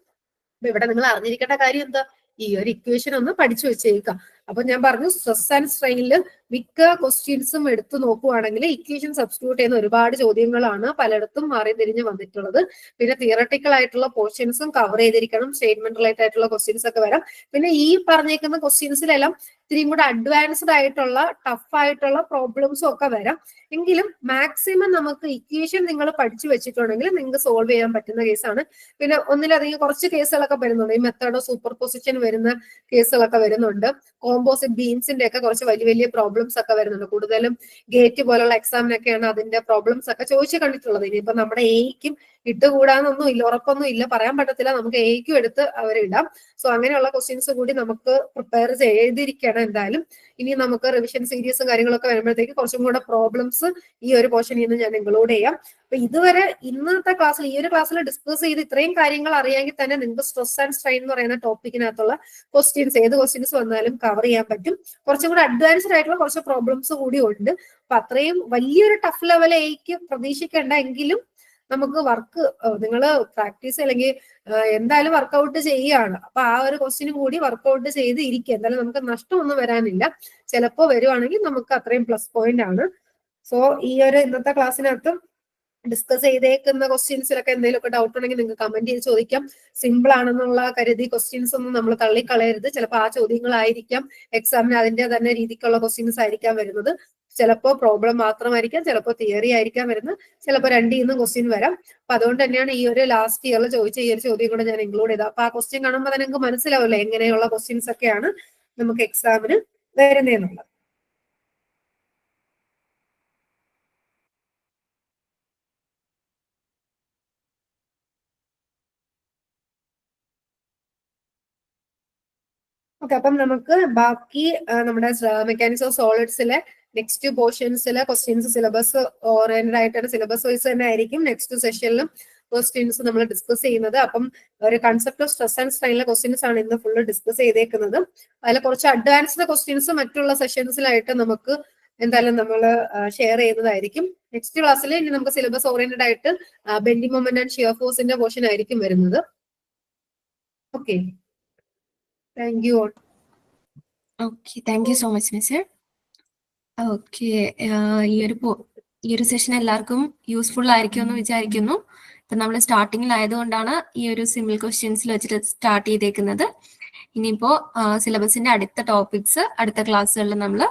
ഇവിടെ നിങ്ങൾ അറിഞ്ഞിരിക്കേണ്ട കാര്യം എന്താ? ഈ ഒരു ഇക്വേഷൻ ഒന്ന് പഠിച്ചു വെച്ചേക്കാം. അപ്പൊ ഞാൻ പറഞ്ഞു സ്ട്രെസ് ആൻഡ് സ്ട്രെയിനിൽ മിക്ക ക്വസ്റ്റ്യൻസും എടുത്തു നോക്കുവാണെങ്കിൽ ഇക്വേഷൻ സബ്സ്റ്റിറ്റ്യൂട്ട് ചെയ്യുന്ന ഒരുപാട് ചോദ്യങ്ങളാണ് പലയിടത്തും മാറി തിരിഞ്ഞ് വന്നിട്ടുള്ളത്. പിന്നെ തിയറട്ടിക്കൽ ആയിട്ടുള്ള പോർഷൻസും കവർ ചെയ്തിരിക്കണം. സ്റ്റേറ്റ്മെന്റ് റിലേറ്റഡ് ആയിട്ടുള്ള ക്വസ്റ്റ്യൻസ് ഒക്കെ വരാം. പിന്നെ ഈ പറഞ്ഞേക്കുന്ന ക്വസ്റ്റ്യൻസിലെല്ലാം ഇത്തിരിയും കൂടെ അഡ്വാൻസ്ഡ് ആയിട്ടുള്ള ടഫ് ആയിട്ടുള്ള പ്രോബ്ലംസും ഒക്കെ വരാം. എങ്കിലും മാക്സിമം നമുക്ക് ഇക്വേഷൻ നിങ്ങൾ പഠിച്ചു വെച്ചിട്ടുണ്ടെങ്കിൽ നിങ്ങൾക്ക് സോൾവ് ചെയ്യാൻ പറ്റുന്ന കേസാണ്. പിന്നെ ഒന്നിലധികം കുറച്ച് കേസുകളൊക്കെ വരുന്നുണ്ട്. ഈ മെത്തേഡ് സൂപ്പർ പൊസിഷൻ വരുന്ന കേസുകളൊക്കെ വരുന്നുണ്ട്. കോമ്പോസിറ്റ് ബീംസിന്റെ ഒക്കെ കുറച്ച് വലിയ വലിയ പ്രോബ്ലംസ് ഒക്കെ വരുന്നുണ്ട്. കൂടുതലും ഗേറ്റ് പോലുള്ള എക്സാമിനൊക്കെയാണ് അതിന്റെ പ്രോബ്ലംസ് ഒക്കെ ചോദിച്ചു കണ്ടിട്ടുള്ളത്. ഇനിയിപ്പോ നമ്മുടെ എയ്ക്കും ഇട്ടുകൂടാന്നൊന്നും ഇല്ല, ഉറപ്പൊന്നും ഇല്ല, പറയാൻ പറ്റത്തില്ല. നമുക്ക് എയ്ക്കും എടുത്ത് അവരിടാം. സോ അങ്ങനെയുള്ള ക്വസ്റ്റ്യൻസ് കൂടി നമുക്ക് പ്രിപ്പയർ ചെയ്തിരിക്കണം എന്തായാലും. ഇനി നമുക്ക് റിവിഷൻ സീരീസും കാര്യങ്ങളൊക്കെ വരുമ്പോഴത്തേക്ക് കുറച്ചും കൂടെ പ്രോബ്ലംസ് ഈ ഒരു പോർഷനിൽ നിന്ന് ഞാൻ ഇൻക്ലൂഡ് ചെയ്യാം. അപ്പൊ ഇതുവരെ ഇന്നത്തെ ക്ലാസ്സിൽ, ഈ ഒരു ക്ലാസ്സിൽ ഡിസ്കസ് ചെയ്ത് ഇത്രയും കാര്യങ്ങൾ അറിയാമെങ്കിൽ തന്നെ നിങ്ങൾക്ക് സ്ട്രെസ് ആൻഡ് സ്ട്രെയിൻ എന്ന് പറയുന്ന ടോപ്പിക്കിനകത്തുള്ള ക്വസ്റ്റ്യൻസ്, ഏത് ക്വസ്റ്റ്യൻസ് വന്നാലും കവർ ചെയ്യാൻ പറ്റും. കുറച്ചും കൂടെ അഡ്വാൻസ്ഡ് ആയിട്ടുള്ള കുറച്ച് പ്രോബ്ലംസ് കൂടി ഉണ്ട്. അപ്പൊ അത്രയും വലിയൊരു ടഫ് ലെവലേക്ക് പ്രതീക്ഷിക്കേണ്ട. എങ്കിലും നമുക്ക് വർക്ക്, നിങ്ങൾ പ്രാക്ടീസ് അല്ലെങ്കിൽ എന്തായാലും വർക്കൗട്ട് ചെയ്യുകയാണ്. അപ്പൊ ആ ഒരു ക്വസ്റ്റ്യനും കൂടി വർക്കൗട്ട് ചെയ്ത് ഇരിക്കുക. എന്തായാലും നമുക്ക് നഷ്ടമൊന്നും വരാനില്ല. ചിലപ്പോൾ വരുവാണെങ്കിൽ നമുക്ക് അത്രയും പ്ലസ് പോയിന്റ് ആണ്. സോ ഈ ഒരു ഇന്നത്തെ ക്ലാസ്സിനകത്ത് ഡിസ്കസ് ചെയ്തേക്കുന്ന ക്വസ്റ്റ്യൻസിലൊക്കെ എന്തെങ്കിലുമൊക്കെ ഡൗട്ട് ഉണ്ടെങ്കിൽ നിങ്ങൾക്ക് കമന്റ് ചെയ്ത് ചോദിക്കാം. സിമ്പിൾ ആണെന്നുള്ള കരുതി ക്വസ്റ്റ്യൻസ് ഒന്നും നമ്മൾ തള്ളിക്കളയരുത്. ചിലപ്പോൾ ആ ചോദ്യങ്ങളായിരിക്കാം എക്സാമിന് അതിന്റെ തന്നെ രീതിക്കുള്ള ക്വസ്റ്റ്യൻസ് ആയിരിക്കാം വരുന്നത്. ചിലപ്പോൾ പ്രോബ്ലം മാത്രമായിരിക്കാം, ചിലപ്പോൾ തിയറി ആയിരിക്കാം വരുന്നത്, ചിലപ്പോൾ രണ്ടിൽ നിന്നും ക്വസ്റ്റ്യൻ വരാം. അപ്പൊ അതുകൊണ്ട് തന്നെയാണ് ഈ ഒരു ലാസ്റ്റ് ഇയറിൽ ചോദിച്ച ഈ ഒരു ചോദ്യം കൂടെ ഞാൻ ഇൻക്ലൂഡ് ചെയ്തത്. അപ്പൊ ആ ക്വസ്റ്റ്യൻ കാണുമ്പോൾ തന്നെ നിങ്ങൾക്ക് മനസ്സിലാവില്ല എങ്ങനെയുള്ള ക്വസ്റ്റ്യൻസ് ഒക്കെയാണ് നമുക്ക് എക്സാമിന് വരുന്നതെന്നുള്ളത്. ഓക്കെ, അപ്പം നമുക്ക് ബാക്കി നമ്മുടെ മെക്കാനിക്സ് ഓഫ് സോളിഡ്സിലെ നെക്സ്റ്റ് പോർഷൻസിലെ ക്വസ്റ്റ്യൻസ് സിലബസ് ഓറിയന്റഡ് ആയിട്ടാണ്, സിലബസ് വൈസ് തന്നെ ആയിരിക്കും നെക്സ്റ്റ് സെഷനിലും ക്വസ്റ്റ്യൻസ് നമ്മൾ ഡിസ്കസ് ചെയ്യുന്നത്. അപ്പം ഒരു കൺസെപ്റ്റ് ഓഫ് സ്ട്രെസ് ആൻഡ് സ്ട്രെയിനിലെ ക്വസ്റ്റ്യൻസ് ആണ് ഇന്ന് ഫുള്ള് ഡിസ്കസ് ചെയ്തേക്കുന്നത്. അതിൽ കുറച്ച് അഡ്വാൻസ്ഡ് ക്വസ്റ്റ്യൻസ് മറ്റുള്ള സെഷൻസിലായിട്ട് നമുക്ക് എന്തായാലും നമ്മൾ ഷെയർ ചെയ്യുന്നതായിരിക്കും. നെക്സ്റ്റ് ക്ലാസ്സിൽ ഇനി നമുക്ക് സിലബസ് ഓറിയന്റഡ് ആയിട്ട് ബെൻഡിങ് മൊമെന്റ് ആൻഡ് ഷിയർ ഫോഴ്സിന്റെ പോർഷൻ ആയിരിക്കും വരുന്നത്. Okay, thank you all. Okay, thank you so much miss. Okay, ഈ ഒരു സെഷൻ എല്ലാവർക്കും യൂസ്ഫുൾ ആയിരിക്കും എന്ന് വിചാരിക്കുന്നു. ഇപ്പൊ നമ്മൾ സ്റ്റാർട്ടിങ്ങിലായതുകൊണ്ടാണ് ഈ ഒരു സിമ്പിൾ ക്വസ്റ്റ്യൻസിൽ വെച്ചിട്ട് സ്റ്റാർട്ട് ചെയ്തേക്കുന്നത്. ഇനിയിപ്പോ സിലബസിന്റെ അടുത്ത ടോപ്പിക്സ് അടുത്ത ക്ലാസ്സുകളിൽ നമ്മൾ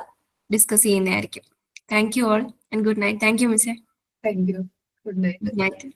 ഡിസ്കസ് ചെയ്യുന്നതായിരിക്കും. Thank you all and good night. Thank you മിസ്സേ. Thank you. Good night. Good night.